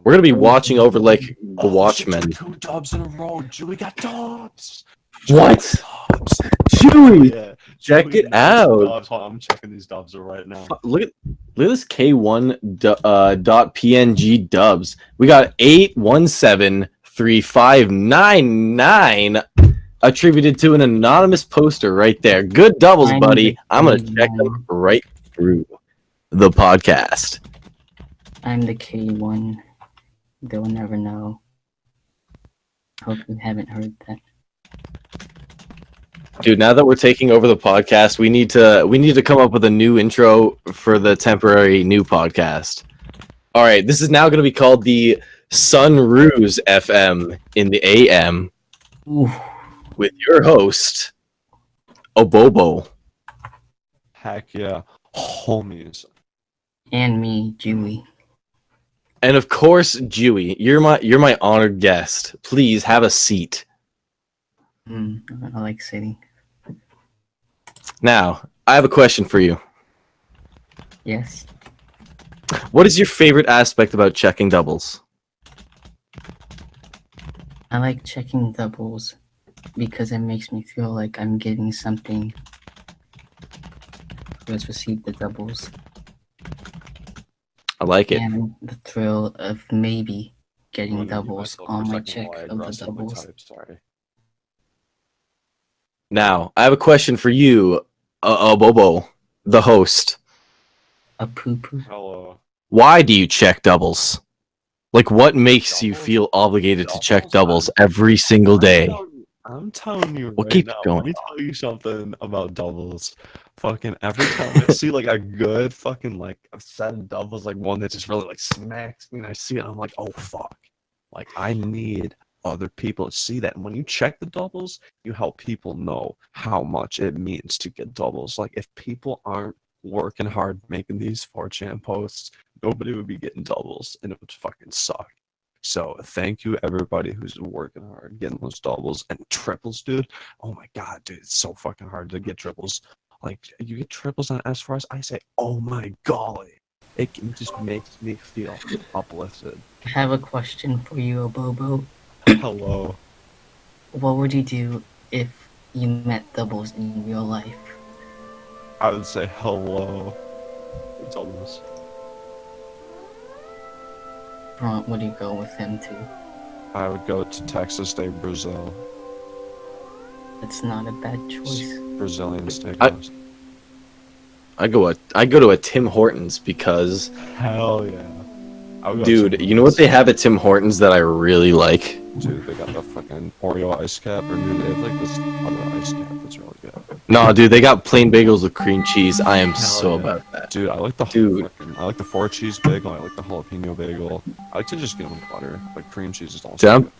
S8: We're gonna be watching over like the Watchmen.
S6: 2 dubs in a row. Julie got dubs.
S8: What?
S6: Dubs.
S8: Chewy!
S6: Yeah.
S8: Check
S6: Julie
S8: it
S6: got
S8: out.
S6: dubs. Hold on, I'm checking these dubs right now.
S8: Look at this K1 dot PNG dubs. We got 8173599. attributed to an anonymous poster right there. Good doubles,
S9: I'm
S8: buddy.
S9: the
S8: I'm gonna
S9: K1.
S8: check them right through the podcast.
S9: I'm the K1. They'll never know. Hope you haven't heard that.
S8: Dude, now that we're taking over the podcast, we need to come up with a new intro for the temporary new podcast. All right, this is now going to be called the SunriseFM in the AM
S9: Ooh.
S8: with your host Obobo.
S6: Heck yeah. Homies.
S9: And me, Dewey.
S8: And of course, Dewey, you're my honored guest. Please have a seat.
S9: I like sitting.
S8: Now, I have a question for you.
S9: Yes.
S8: What is your favorite aspect about checking doubles?
S9: I like checking doubles because it makes me feel like I'm getting something who has received the doubles.
S8: I like it.
S9: And the thrill of maybe getting
S6: I'm gonna mute
S9: doubles
S6: myself for
S9: on
S6: a
S9: my
S6: second
S9: check
S6: while I
S9: of the
S6: adjust my
S9: doubles.
S6: type, sorry.
S8: Now, I have a question for you, Obobo, the host.
S9: A poo-poo.
S6: Hello.
S8: Why do you check doubles? Like, what makes you
S6: Doubles?
S8: feel obligated to check
S6: Doubles?
S8: doubles every single day?
S6: I'm telling you
S8: Well,
S6: right
S8: keep
S6: now.
S8: going.
S6: Let me tell you something about doubles. Fucking every time I see like a good fucking like a set of doubles, like one that just really like smacks me, and I see it, I'm like, oh fuck. Like I need other people to see that. And when you check the doubles, you help people know how much it means to get doubles. Like if people aren't working hard making these 4chan posts, nobody would be getting doubles, and it would fucking suck. So thank you everybody who's working hard getting those doubles and triples, dude. Oh my god, dude, it's so fucking hard to get triples. Like you get triples on S4S, I say, oh my golly. It just makes me feel uplifted.
S9: I have a question for you, Obobo.
S6: Hello.
S9: What would you do if you met doubles in real life?
S6: I would say hello. Doubles.
S9: Or would you go with him to?
S6: I would go to Texas State, Brazil.
S9: That's not a bad choice.
S6: Brazilian steakhouse.
S8: I go to a Tim Hortons because,
S6: Hell yeah. I would go
S8: dude,
S6: to
S8: you know what they have at Tim Hortons that I really like?
S6: Dude, they got the fucking Oreo ice cap, or dude, they have like this other ice cap that's really good.
S8: No, dude, they got plain bagels with cream cheese. I am
S6: Hell
S8: so
S6: yeah.
S8: about that.
S6: Dude, I like the
S8: Dude.
S6: I like the 4 cheese bagel. I like the jalapeno bagel. I like to just get them with butter. Like cream cheese is also
S8: Dude,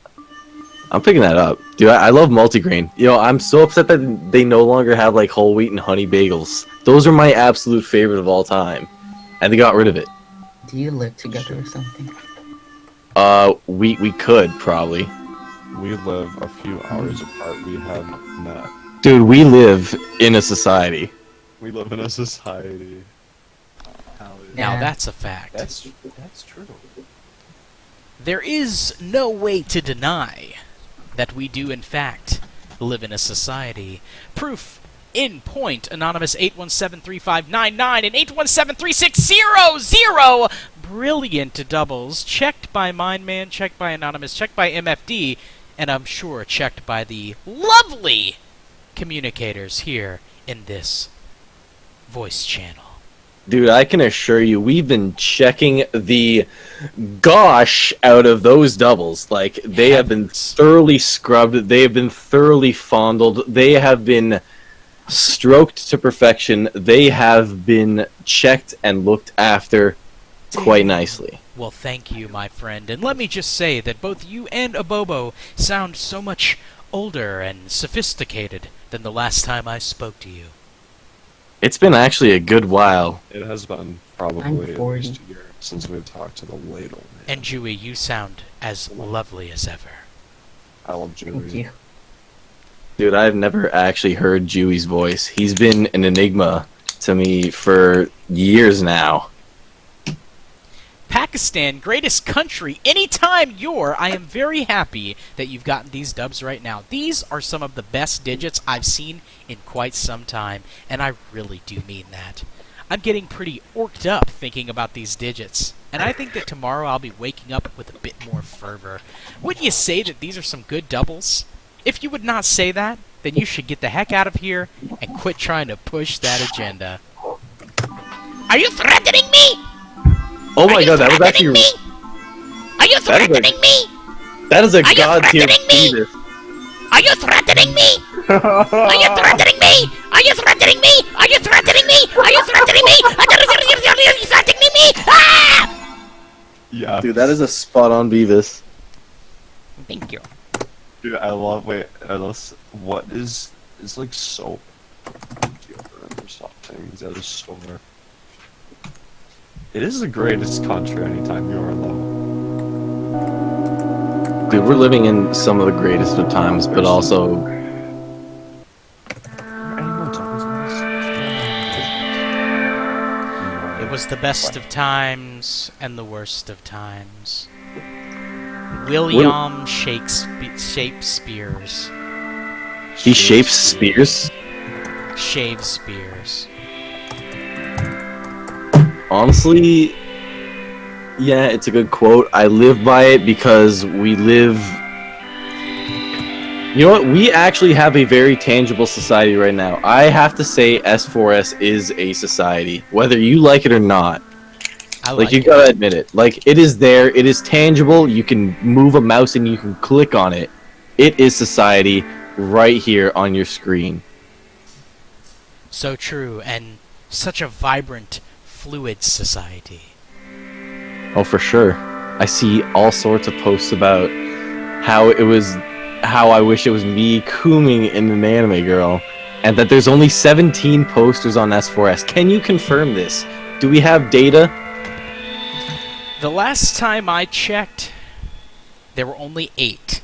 S8: I'm picking that up. Dude, I love multigrain. You know, I'm so upset that they no longer have like whole wheat and honey bagels. Those are my absolute favorite of all time. And they got rid of it.
S9: Do you live together or something?
S8: We could probably.
S6: We live a few hours apart. We have met.
S8: Dude, we live in a society.
S6: We live in a society. Hell yeah.
S7: Now
S9: Yeah.
S7: that's a fact.
S6: That's true.
S7: There is no way to deny that we do, in fact, live in a society. Proof in point, Anonymous 8173599 and 8173600. Brilliant doubles. Checked by Mindman, checked by Anonymous, checked by MFD, and I'm sure checked by the lovely communicators here in this voice channel.
S8: Dude, I can assure you, we've been checking the gosh out of those doubles. Like, they have been thoroughly scrubbed, they have been thoroughly fondled, they have been stroked to perfection, they have been checked and looked after quite nicely.
S7: Well, thank you, my friend. And let me just say that both you and Abobo sound so much older and sophisticated than the last time I spoke to you.
S8: It's been actually a good while.
S6: It has been probably
S9: I'm
S6: at
S9: 40.
S6: least a year since we've talked to the ladle man.
S7: And Dewey, you sound as lovely as ever.
S6: I love
S9: Thank
S6: Julie.
S9: you.
S8: Dude, I've never actually heard Dewey's voice. He's been an enigma to me for years now.
S7: Pakistan, greatest country, anytime you're. I am very happy that you've gotten these dubs right now. These are some of the best digits I've seen in quite some time, and I really do mean that. I'm getting pretty orked up thinking about these digits, and I think that tomorrow I'll be waking up with a bit more fervor. Wouldn't you say that these are some good doubles? If you would not say that, then you should get the heck out of here and quit trying to push that agenda.
S2: Are you threatening me?
S8: Oh my god, that was actually...
S2: Me? Are you threatening me?
S8: That is a
S2: Are you
S8: god tier
S2: threatening me?
S8: penis.
S2: Are you threatening me? Are you threatening me? Are you threatening me? Are you threatening me? Are you threatening me? Are you threatening me? Ah!
S6: Yeah.
S8: Dude, that is a spot-on Beavis.
S7: Thank you.
S6: Dude, I love. Wait, what is like soap deodorant or something? Is that a store? It is the greatest country anytime you are though.
S8: Dude, we're living in some of the greatest of times, but also...
S7: It was the best of times and the worst of times. William Shakespeare's.
S8: He shapes spears?
S7: Shakespeare's.
S8: Honestly, yeah, it's a good quote. I live by it because we live... You know what? We actually have a very tangible society right now. I have to say S4S is a society, whether you like it or not. Like, you gotta admit it. Like, it is there, it is tangible, you can move a mouse and you can click on it. It is society right here on your screen.
S7: So true, and such a vibrant, fluid society.
S8: Oh, for sure. I see all sorts of posts about how I wish it was me cooming in an anime girl, and that there's only 17 posters on S4S. Can you confirm this? Do we have data?
S7: The last time I checked, there were only 8.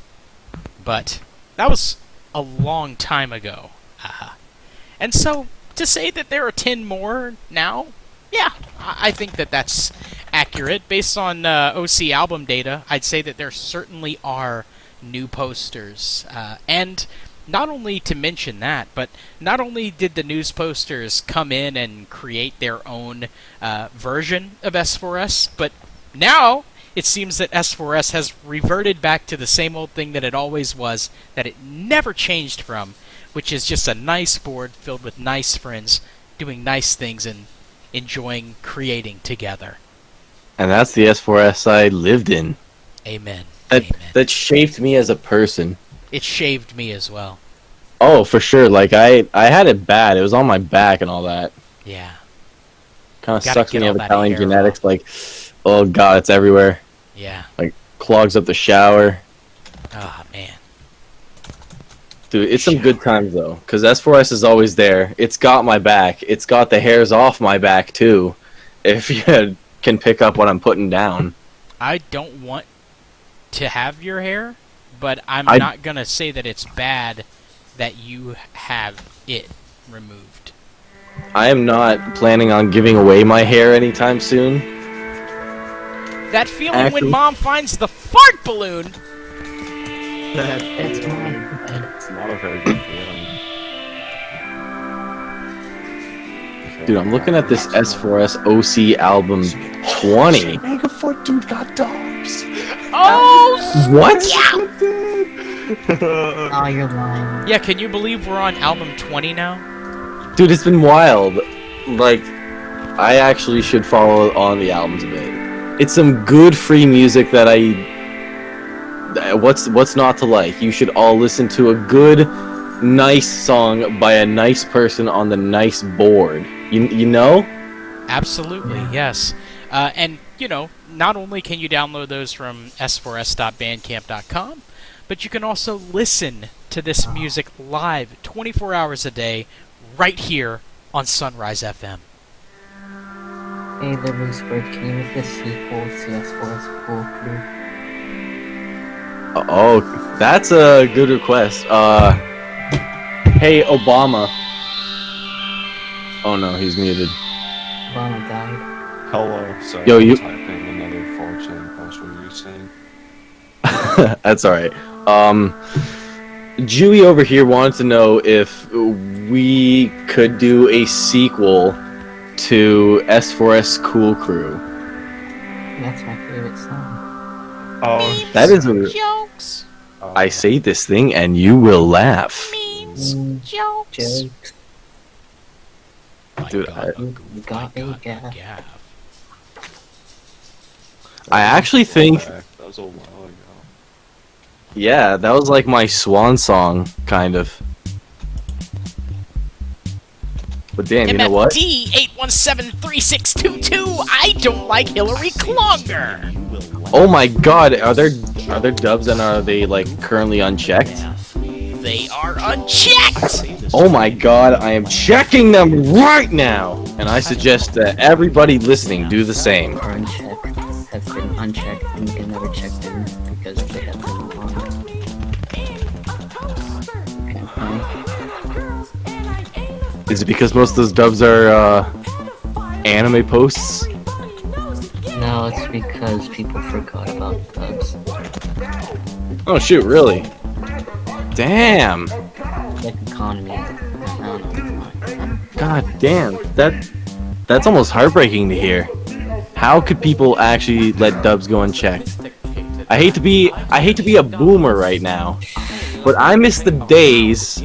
S7: But that was a long time ago. And so, to say that there are 10 more now, yeah, I think that that's accurate. Based on OC album data, I'd say that there certainly are new posters. And not only to mention that, but not only did the news posters come in and create their own version of S4S, but now it seems that S4S has reverted back to the same old thing that it always was, that it never changed from, which is just a nice board filled with nice friends doing nice things and enjoying creating together.
S8: And that's the S4S I lived in.
S7: Amen.
S8: That shaped me as a person.
S7: It shaved me as well.
S8: Oh, for sure. Like, I had it bad. It was on my back and all that.
S7: Yeah.
S8: Kind of
S7: Gotta
S8: sucks when
S7: get
S8: you
S7: all
S8: have
S7: that
S8: Italian
S7: hair
S8: genetics.
S7: off.
S8: Like, oh god, it's everywhere.
S7: Yeah.
S8: Like, clogs up the shower.
S7: Oh, man.
S8: Dude, it's some good times, though. Because S4S is always there. It's got my back. It's got the hairs off my back, too. If you can pick up what I'm putting down.
S7: I don't want to have your hair, but I'm not going to say that it's bad that you have it removed.
S8: I am not planning on giving away my hair anytime soon.
S7: That feeling
S8: Actually,
S7: when mom finds the fart balloon!
S9: That's mine.
S6: It's not a very good feeling.
S8: Dude, I'm looking at this S4S OC album 20.
S5: Megafoot dude got dogs.
S7: Oh!
S8: What?
S9: Oh, you're lying.
S7: Yeah, can you believe we're on album 20 now?
S8: Dude, it's been wild. Like, I actually should follow on the albums a bit. It's some good free music that what's not to like? You should all listen to a good, nice song by a nice person on the nice board. You know?
S7: Absolutely, yes. And, you know, not only can you download those from s4s.bandcamp.com, but you can also listen to this music live 24 hours a day right here on Sunrise FM.
S9: Hey, the Loose Bird, can you make a sequel to S4's Cool Crew?
S8: Oh, that's a good request. Hey, Obama. Oh no, he's muted.
S9: Obama died.
S6: Hello, so
S8: Yo, you-
S6: I'm typing another 4chan post. What were you saying?
S8: That's alright. Jewy over here wanted to know if we could do a sequel to S4S Cool Crew.
S9: That's my favorite song.
S6: Oh,
S8: That is a...
S7: Jokes!
S8: I say this thing and you will laugh.
S2: Memes, jokes.
S9: Jokes.
S8: Dude,
S9: You got a gaff.
S7: Gaff.
S8: I actually think,
S6: That was a while ago.
S8: yeah, that was like my swan song, kind of. But damn, you know what?
S2: MFD 8173622. I don't like Hillary Clonger.
S8: Oh my god, are there dubs and are they like currently unchecked?
S2: They are unchecked.
S8: Oh my god, I am checking them right now! And I suggest that everybody listening do the same.
S9: Are unchecked, have been unchecked, and you can never check them because they have been on.
S8: Is it because most of those dubs are anime posts?
S9: No, it's because people forgot about dubs.
S8: Oh shoot, really? Damn!
S9: Like economy. I don't know.
S8: God damn, that's almost heartbreaking to hear. How could people actually let dubs go unchecked? I hate to be a boomer right now, but I miss the days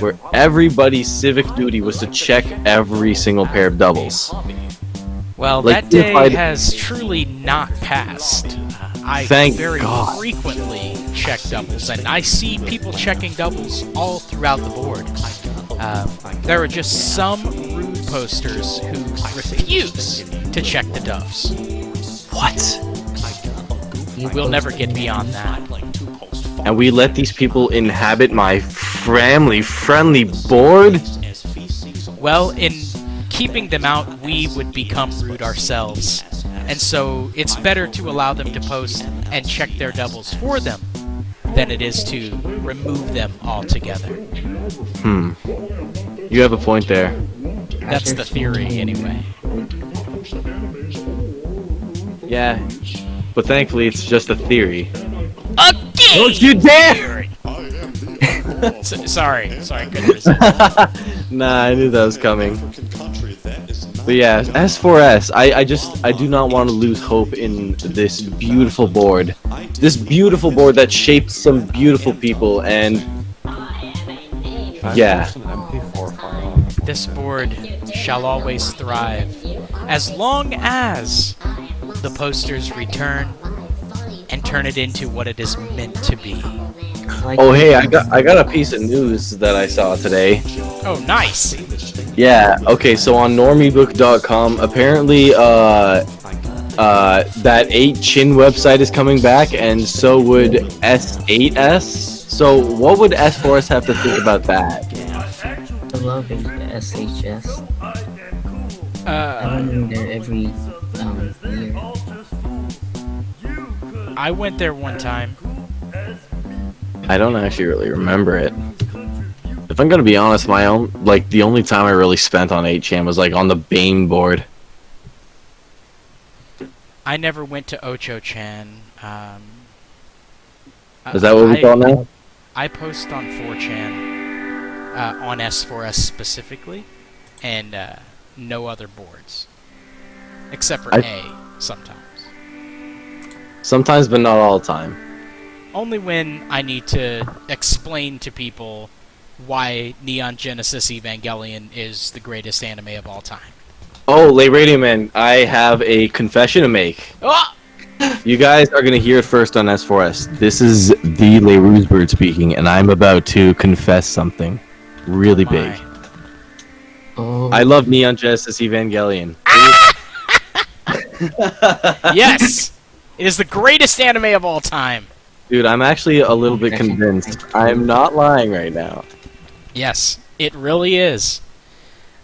S8: where everybody's civic duty was to check every single pair of doubles.
S7: Well,
S8: Like,
S7: that day
S8: if I'd-
S7: has truly not passed. I
S8: Thank
S7: very
S8: God.
S7: frequently check doubles, and I see people checking doubles all throughout the board. There are just some rude posters who refuse to check the doves.
S8: What?
S7: We'll never get beyond that.
S8: And we let these people inhabit my family-friendly board?
S7: Well, in keeping them out, we would become rude ourselves. And so it's better to allow them to post and check their doubles for them than it is to remove them altogether.
S8: You have a point there.
S7: That's the theory, anyway.
S8: Yeah, but thankfully it's just a theory.
S2: Again.
S8: Don't you dare!
S7: Sorry, couldn't resist.
S8: Nah, I knew that was coming. But yeah, S4S, I do not want to lose hope in this beautiful board. This beautiful board that shaped some beautiful people, and yeah.
S6: An MP4 file.
S7: This board shall always thrive, as long as the posters return and turn it into what it is meant to be.
S9: Like,
S8: Oh hey, I got a piece of news that I saw today.
S7: Oh, nice!
S8: Yeah, okay, so on normiebook.com, apparently that 8chin website is coming back, and so would S8S. So what would S4S have to think about that?
S9: I love SHS. I went in there every year.
S7: I went there one time.
S8: I don't actually really remember it. If I'm gonna be honest, the only time I really spent on 8chan was like on the Bane board.
S7: I never went to Ocho-chan.
S8: Is that what we call now?
S7: I post on 4chan, on S4S specifically, and no other boards. Except for A, sometimes.
S8: Sometimes, but not all the time.
S7: Only when I need to explain to people why Neon Genesis Evangelion is the greatest anime of all time.
S8: Oh, Lay Radio Man, I have a confession to make.
S7: Oh!
S8: You guys are gonna hear it first on S4S. This is the Lay Roosebird speaking, and I'm about to confess something really big.
S9: Oh,
S8: I love Neon Genesis Evangelion.
S7: Yes! It is the greatest anime of all time.
S8: Dude, I'm actually a little bit convinced. I'm not lying right now.
S7: Yes, it really is.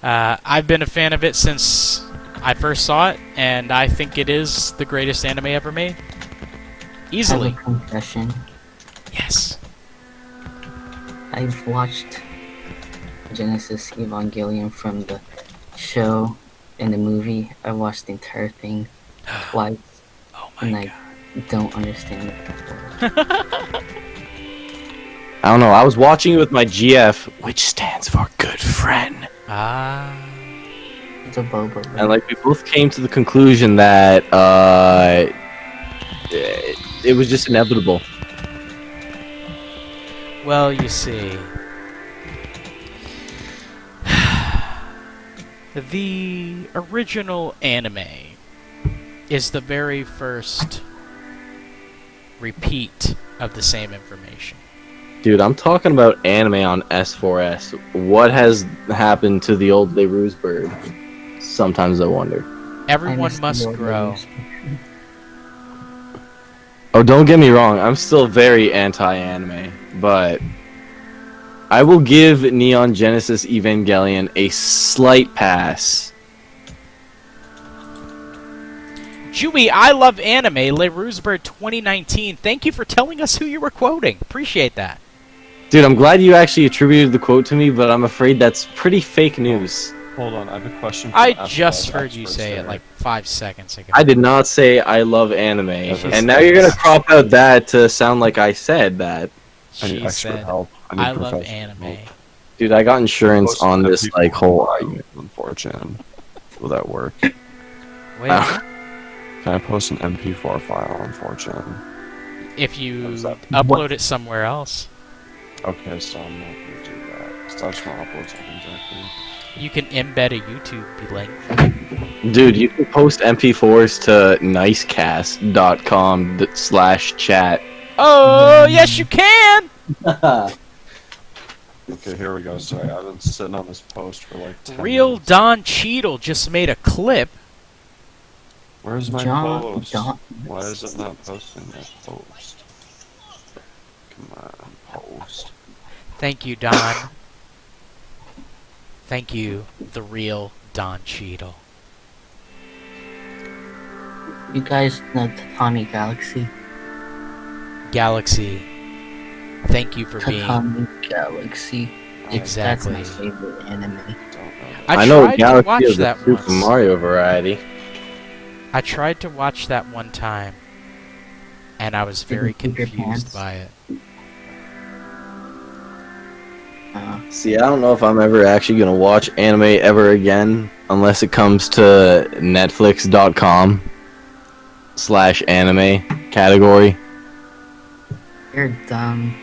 S7: I've been a fan of it since I first saw it, and I think it is the greatest anime ever made.
S9: I have
S7: Easily.
S9: a confession.
S7: Yes.
S9: I've watched Genesis Evangelion from the show and the movie. I watched the entire thing twice,
S7: Oh
S9: and
S7: my
S9: I
S7: god.
S9: don't understand it.
S8: I don't know, I was watching it with my GF, which stands for good friend.
S7: Ah.
S9: It's a boba.
S8: And like we both came to the conclusion that it was just inevitable.
S7: Well, you see, the original anime is the very first repeat of the same information.
S8: Dude, I'm talking about anime on S4S. What has happened to the old Leroux's bird? Sometimes I wonder.
S7: Everyone must grow.
S8: Oh, don't get me wrong. I'm still very anti-anime, but I will give Neon Genesis Evangelion a slight pass.
S7: Chewy, I love anime. Leroux's Bird 2019. Thank you for telling us who you were quoting. Appreciate that.
S8: Dude, I'm glad you actually attributed the quote to me, but I'm afraid that's pretty fake news.
S6: Hold on, I have a question.
S7: I just heard you say it like 5 seconds ago.
S8: I did not say I love anime, and now you're gonna crop out that to sound like I said that.
S6: I need
S7: She
S6: expert
S7: said,
S6: help. I need
S7: I love
S6: professional
S7: anime.
S6: help.
S8: Dude, I got insurance
S6: Post
S8: on
S6: an
S8: this
S6: MP4
S8: like whole
S6: file
S8: argument.
S6: on 4chan. Will that work?
S7: Wait,
S6: Can I post an MP4 file on 4chan?
S7: if you
S6: What is that?
S7: upload it somewhere else,
S6: Okay, so I'm not gonna do that. So I just wanna upload something directly.
S7: you can embed a YouTube link.
S8: Dude, you can post MP4s to nicecast.com/chat.
S7: Oh, yes, you can!
S6: Okay, here we go. Sorry, I've been sitting on this post for like 10
S7: Real
S6: minutes.
S7: Don Cheadle just made a clip.
S6: Where's my
S9: John-
S6: post?
S9: John-
S6: Why is it not posting that post? Come on, post.
S7: Thank you, Don. Thank you, the real Don Cheadle.
S9: You guys know Tatami Galaxy?
S7: Galaxy, thank you for being...
S9: Tatami Galaxy.
S7: Exactly.
S9: That's my favorite anime.
S6: Don't know that.
S7: I
S8: know
S7: tried to
S8: Galaxy
S7: watch
S8: of the
S7: that
S8: Super
S7: once.
S8: Mario variety.
S7: I tried to watch that one time, and I was very
S9: Didn't keep your
S7: confused
S9: pants?
S7: by it.
S8: See, I don't know if I'm ever actually gonna watch anime ever again, unless it comes to Netflix.com/anime category.
S9: You're dumb.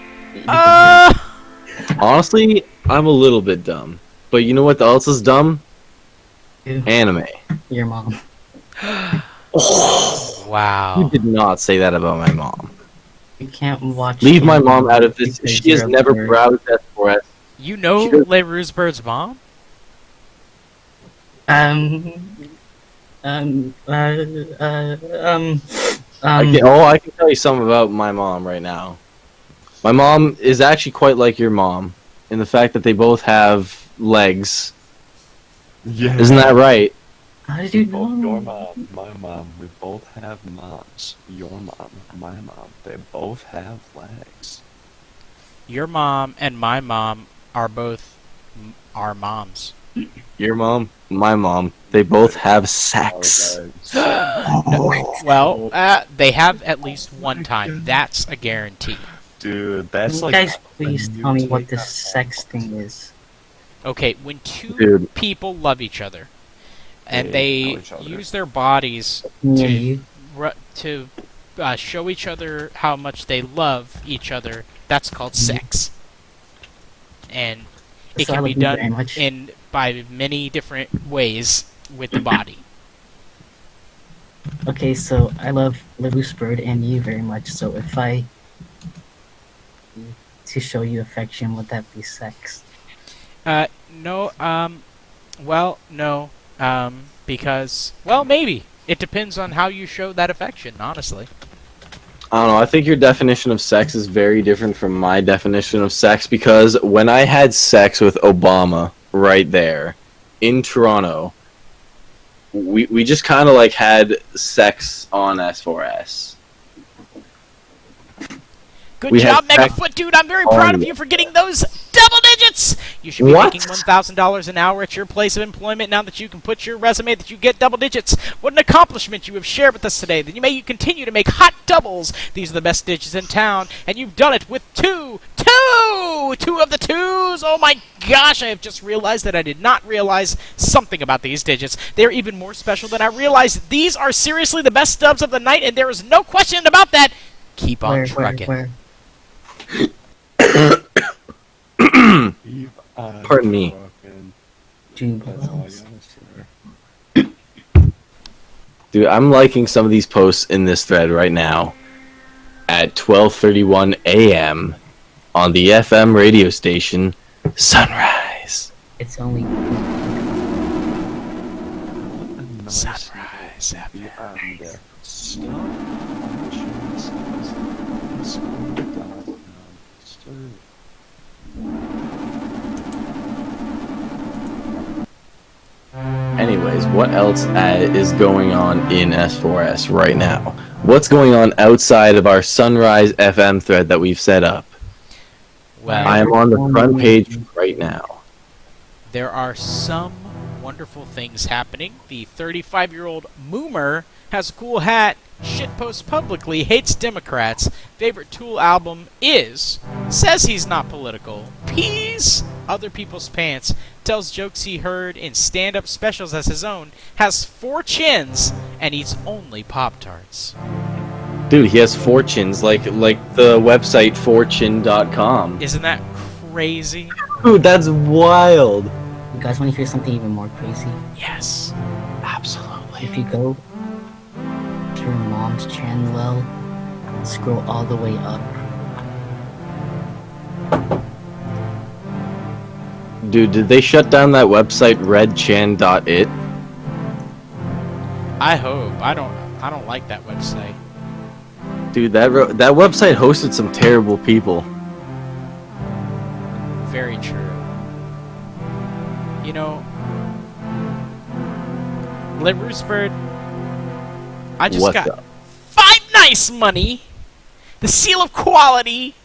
S8: Honestly, I'm a little bit dumb. But you know what else is dumb?
S9: Ew.
S8: Anime.
S9: Your mom.
S8: You
S7: Wow.
S8: did not say that about my mom.
S9: You can't watch.
S8: Leave my
S9: anime
S8: mom out of this.
S9: because
S8: She has
S9: you're a
S8: never
S9: bird.
S8: browsed S4S.
S7: You know
S8: Sure.
S7: Leroux's Bird's mom?
S8: I can tell you something about my mom right now. My mom is actually quite like your mom in the fact that they both have legs.
S6: Yeah.
S8: Isn't that right?
S9: How did you
S6: Both
S9: know?
S6: your mom, my mom, we both have moms. Your mom, my mom, they both have legs.
S7: Your mom and my mom are both our moms.
S8: Your mom, my mom, they both have
S6: Our
S8: sex.
S6: legs.
S7: Well, they have at least one time. That's a guarantee.
S6: Dude, that's
S9: Can you
S6: like.
S9: guys please
S6: when
S9: tell me
S6: you
S9: what
S6: take
S9: this
S6: that
S9: sex thing is?
S7: Okay, when two
S8: Dude.
S7: people love each other, and
S6: They
S7: they
S6: know each other.
S7: use their bodies
S9: Me
S7: to
S9: and you.
S7: to show each other how much they love each other, that's called sex. And it
S9: So I
S7: can be
S9: love you very
S7: done
S9: much.
S7: by many different ways with the body.
S9: Okay, so I love Lelouch Bird and you very much. So if I to show you affection, would that be sex?
S7: No, no, because, well, maybe. It depends on how you show that affection, honestly.
S8: I don't know. I think your definition of sex is very different from my definition of sex because when I had sex with Obama right there in Toronto, we just kind of like had sex on S4S.
S7: Good
S8: We
S7: job,
S8: had sex
S7: Megafoot Dude. I'm very proud of
S8: on-
S7: you for getting those double digits. You should be
S8: What?
S7: making $1,000 an hour at your place of employment now that you can put your resume that you get double digits. What an accomplishment you have shared with us today. That you may continue to make hot doubles. These are the best digits in town, and you've done it with two of the twos. Oh my gosh, I have just realized that I did not realize something about these digits. They're even more special than I realized. These are seriously the best dubs of the night, and there is no question about that. Keep on trucking.
S9: Where?
S8: pardon me. Dude, I'm liking some of these posts in this thread right now at 12:31 a.m. on the FM radio station Sunrise.
S10: It's only
S7: Sunrise FM.
S8: Anyways, what else is going on in S4S right now? What's going on outside of our Sunrise FM thread that we've set up?
S7: Well,
S8: I am on the front page right now.
S7: there are some wonderful things happening. The 35-year-old Moomer has a cool hat, shitposts publicly, hates Democrats, favorite Tool album is, says he's not political, pees other people's pants, tells jokes he heard in stand-up specials as his own, has 4 chins, and eats only Pop-Tarts.
S8: Dude, he has fortunes, like the website fortune.com.
S7: Isn't that crazy?
S8: Dude, that's wild.
S10: You guys want to hear something even more crazy?
S7: Yes.
S8: Absolutely.
S10: If you go to your mom's channel, scroll all the way up.
S8: Dude, did they shut down that website redchan.it?
S7: I hope. I don't like that website.
S8: Dude, that website hosted some terrible people.
S7: Very true. You know, Roosebird, I just
S8: What's
S7: got
S8: up?
S7: 5 nice money, the seal of quality,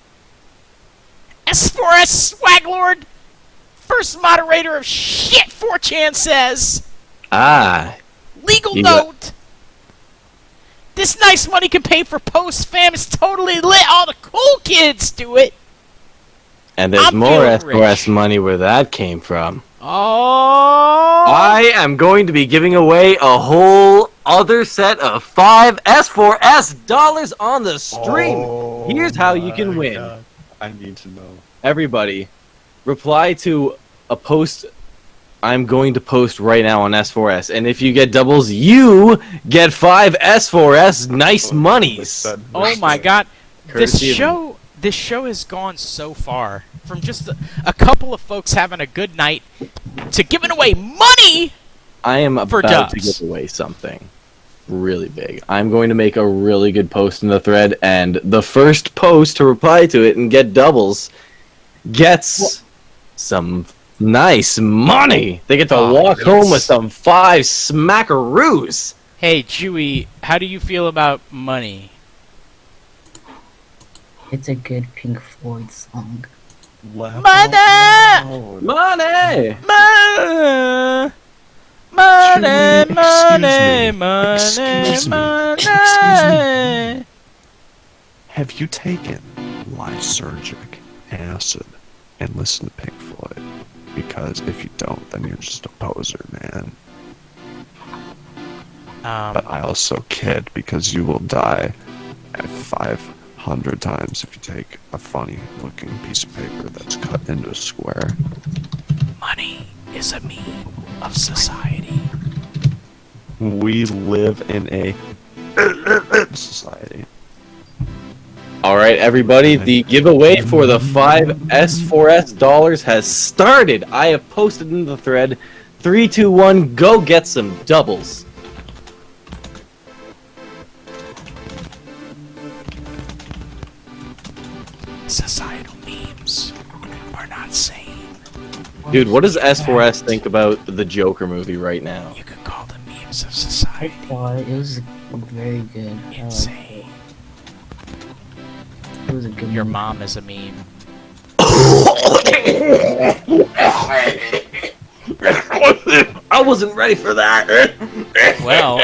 S7: S4S Swaglord, first moderator of shit 4chan says,
S8: Ah,
S7: legal
S8: You got-
S7: note, this nice money can pay for post fam, it's totally lit, all the cool kids do it.
S8: and there's
S7: I'm
S8: more
S7: feeling
S8: S4S
S7: rich.
S8: money where that came from.
S7: Oh,
S8: I am going to be giving away a whole other set of 5 S4S dollars on the stream. Here's how you can win.
S6: God. I need to know.
S8: Everybody, reply to a post I'm going to post right now on S4S, and if you get doubles, you get 5 S4S nice monies.
S7: oh my God,
S8: Courtesy of-
S7: this show has gone so far from just a couple of folks having a good night to giving away money.
S8: I am
S7: For
S8: about to
S7: dubs.
S8: give away something really big. I'm going to make a really good post in the thread, and the first post to reply to it and get doubles gets some nice money. They get to walk
S7: yes.
S8: home with some 5 smackaroos.
S7: Hey, Chewy, how do you feel about money?
S10: It's a good Pink Floyd song.
S7: Money!
S8: Money!
S7: Money!
S5: Chewy,
S7: Money!
S5: excuse me.
S7: Money!
S5: Excuse
S7: Money!
S5: Have you taken lysergic acid and listened to Pink Floyd? Because if you don't, then you're just a poser, man. But I also kid, because you will die at 500 times if you take a funny-looking piece of paper that's cut into a square.
S7: Money is a meme of society.
S5: We live in a society.
S8: All right, everybody, the giveaway for the 5 S4S dollars has started. I have posted in the thread. 3, 2, 1, go get some doubles.
S7: Societal memes are not sane.
S8: Dude, what does S4S think about the Joker movie right now?
S7: You could call them memes of society.
S10: It was very good. I liked
S7: Insane.
S10: it. It was a good
S7: Your
S10: movie.
S7: mom is a meme.
S8: I wasn't ready for that.
S7: Well,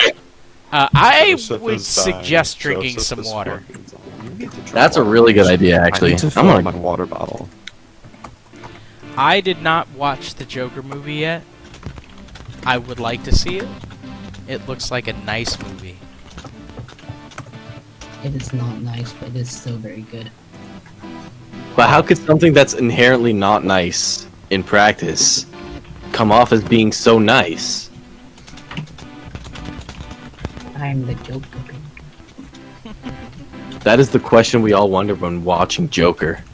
S7: I
S6: Joseph
S7: would
S6: is dying.
S7: suggest drinking
S6: Joseph
S7: some
S6: is
S7: water.
S6: fucking dying. You need to drink
S8: That's a
S6: water.
S8: really good idea,
S5: I
S8: actually.
S5: need to
S8: I'm
S5: fill up
S8: gonna.
S5: my water bottle.
S7: I did not watch the Joker movie yet. I would like to see it. It looks like a nice movie.
S10: It is not nice, but it is still very good.
S8: But how could something that's inherently not nice in practice, come off as being so nice.
S10: I'm the Joker.
S8: That is the question we all wonder when watching Joker.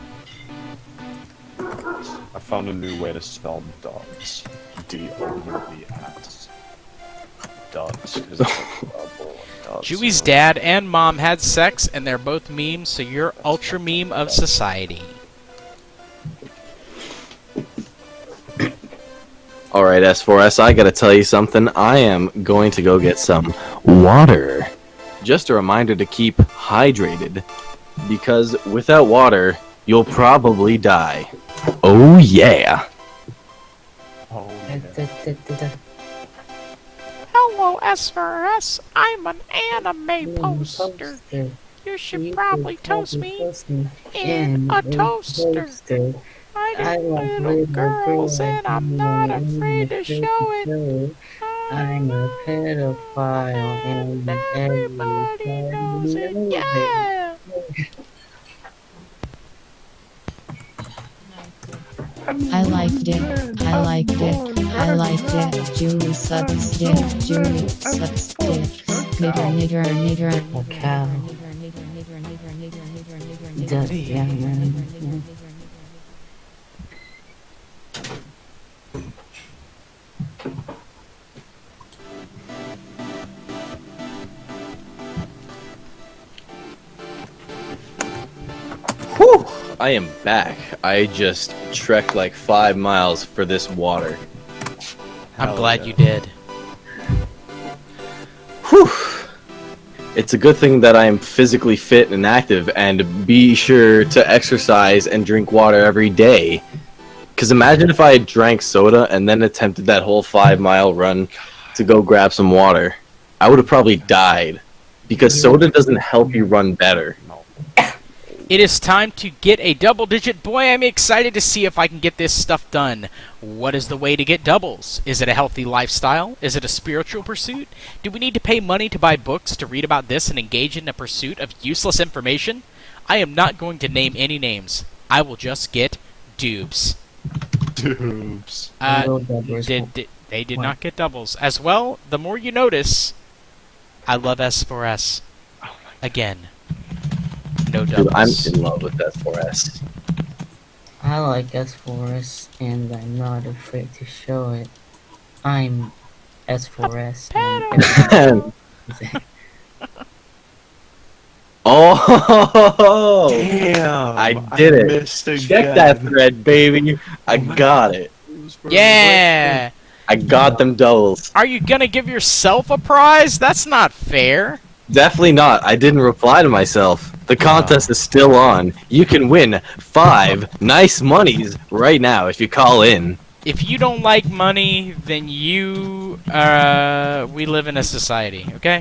S6: I found a new way to spell doves. D-O-U-B-S. Doves. 'Cause it's doves.
S7: Chewy's dad and mom had sex, and they're both memes, so you're ultra meme of society.
S8: Alright, S4S, I gotta tell you something. I am going to go get some water. Just a reminder to keep hydrated, because without water, you'll probably die. Oh yeah!
S6: Oh, yeah.
S1: Hello, S4S. I'm an anime poster. You should probably toast me in a toaster. I like little girls and I'm not afraid to show it.
S10: I'm a pedophile and
S1: Everybody knows it. Yeah.
S11: I like dick. I like dick. I like dick. Julie sucks dick. Julie sucks dick. Nigger, nigger, nigger.
S10: a cow. Just young man.
S8: Whew! I am back. I just trekked like 5 miles for this water.
S7: I'm
S6: Hell
S7: glad
S6: yeah.
S7: you did.
S8: Whew! It's a good thing that I am physically fit and active, and be sure to exercise and drink water every day. Because imagine if I had drank soda and then attempted that whole 5-mile run to go grab some water. I would have probably died. Because soda doesn't help you run better.
S7: It is time to get a double digit. Boy, I'm excited to see if I can get this stuff done. What is the way to get doubles? Is it a healthy lifestyle? Is it a spiritual pursuit? Do we need to pay money to buy books to read about this and engage in a pursuit of useless information? I am not going to name any names. I will just get dubes.
S6: Dubes.
S7: They did not get doubles. As well, the more you notice, I love S4S. Again. No doubles.
S8: Dude, I'm in love with S4S.
S10: I like S4S and I'm not afraid to show it. I'm S4S and
S8: Oh!
S6: Damn!
S8: I did it.
S6: missed again.
S8: Check that thread, baby. I got it.
S7: Yeah!
S8: I got them doubles.
S7: Are you gonna give yourself a prize? That's not fair.
S8: Definitely not. I didn't reply to myself. The contest is still on. You can win 5 nice monies right now if you call in.
S7: If you don't like money, then you, we live in a society, okay?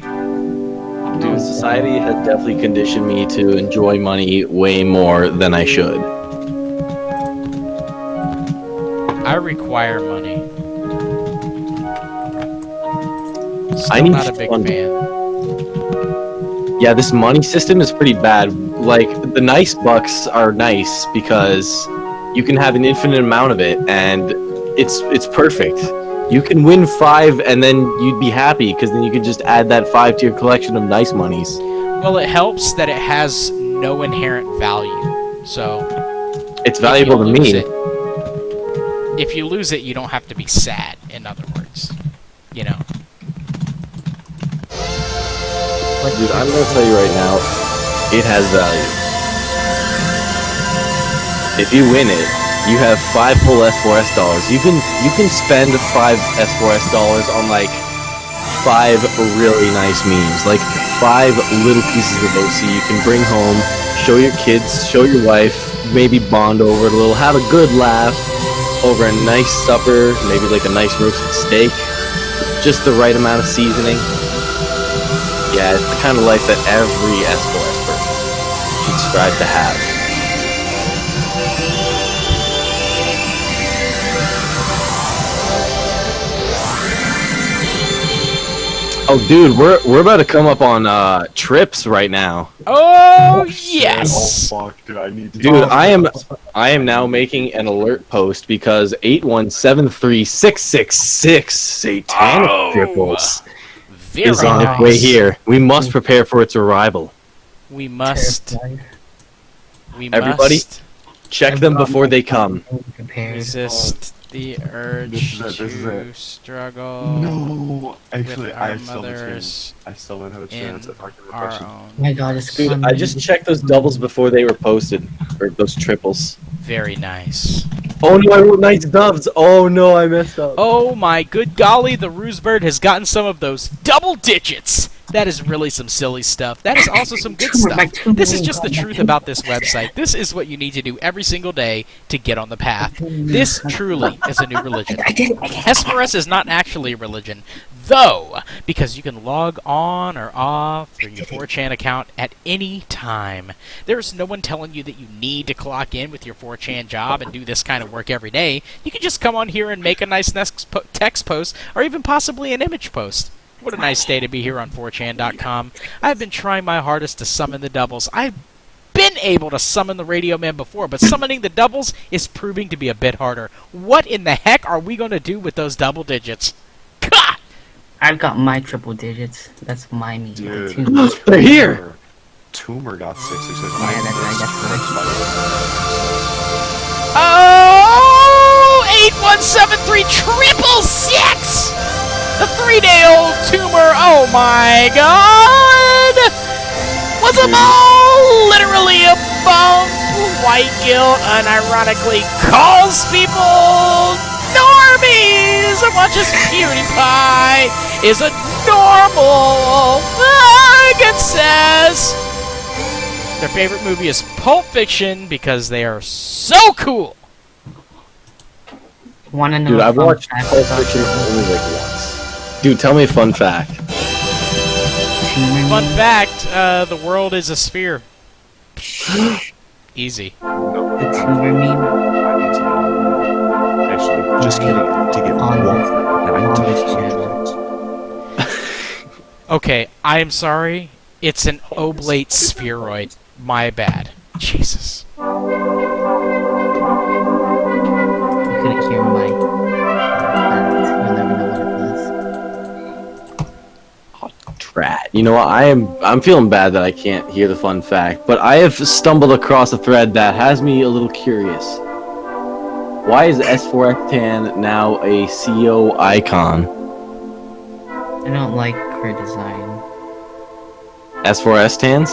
S8: Dude, society has definitely conditioned me to enjoy money way more than I should.
S7: I require money. Still
S8: I need
S7: not a big
S8: fun.
S7: fan.
S8: Yeah, this money system is pretty bad. Like, the nice bucks are nice because you can have an infinite amount of it, and it's perfect. You can win 5, and then you'd be happy, because then you could just add that 5 to your collection of nice monies.
S7: Well, it helps that it has no inherent value. So,
S8: It's valuable to me.
S7: If you lose it, you don't have to be sad, in other words. You know?
S8: Dude, I'm gonna tell you right now, it has value. If you win it, you have 5 full S4S dollars. You can spend 5 S4S dollars on like 5 really nice memes, like 5 little pieces of OC you can bring home, show your kids, show your wife, maybe bond over it a little, have a good laugh over a nice supper, maybe like a nice roasted steak, just the right amount of seasoning. Yeah, it's the kind of life that every S4S person should strive to have. Oh, dude, we're about to come up on trips right now.
S7: Oh, yes!
S6: Oh fuck, dude, I need to.
S8: Dude, I am now making an alert post because 8173666 satanic triples
S7: Very
S8: is on
S7: nice.
S8: its way here. We must prepare for its arrival.
S7: We must.
S10: Terrified.
S7: We
S8: Everybody?
S7: must
S8: Check them before they come.
S10: Prepared.
S7: resist the urge
S6: This is
S7: to
S6: it.
S7: struggle
S6: No, actually,
S7: with
S6: I
S7: our
S6: still have a chance.
S7: mothers
S6: I still don't have a
S7: in
S6: chance at arguing the
S7: our
S6: question.
S7: own.
S10: Oh my god, it's
S8: Dude,
S10: coming.
S8: I just checked those doubles before they were posted. Or those triples.
S7: Very nice.
S8: Oh no, I wrote nice doves. Oh no, I messed up.
S7: Oh my good golly, the Roosebird has gotten some of those double digits! That is really some silly stuff. That is also some good stuff. This is just the truth about this website. This is what you need to do every single day to get on the path. This truly is a new religion. S4S is not actually a religion, though, because you can log on or off for your 4chan account at any time. There's no one telling you that you need to clock in with your 4chan job and do this kind of work every day. You can just come on here and make a nice text post, or even possibly an image post. What a nice day to be here on 4chan.com. I've been trying my hardest to summon the doubles. I've been able to summon the Radio Man before, but summoning the doubles is proving to be a bit harder. What in the heck are we going to do with those double digits? God!
S10: I've got my triple digits. That's my me.
S6: Dude.
S8: They're here!
S6: Tumor got 66.
S10: Yeah, that's right.
S7: Oh! 8173 The 3-day-old tumor, oh my god! Was a mole literally a bum? White guilt unironically calls people normies and watches PewDiePie is a normal thug and says their favorite movie is Pulp Fiction because they are so cool.
S10: Wanna know
S8: Dude,
S10: a
S8: I've
S10: fun
S8: watched
S10: fact
S8: Pulp
S10: about
S8: Fiction
S10: triples?
S8: only like once. Dude, tell me a fun fact.
S10: Tumor
S7: Fun
S10: me?
S7: fact, the world is a sphere. Easy.
S10: The tumor meme
S6: Actually,
S5: Just kidding. To get
S10: on this
S5: one.
S10: channel.
S7: Okay, I am sorry. It's an oblate spheroid. My bad. Jesus.
S10: You couldn't hear my fact. You'll never know what it was.
S8: Trat. You know what? I'm feeling bad that I can't hear the fun fact, but I have stumbled across a thread that has me a little curious. Why is S4X10 now a CO icon?
S10: I don't like her design.
S8: S4S tans?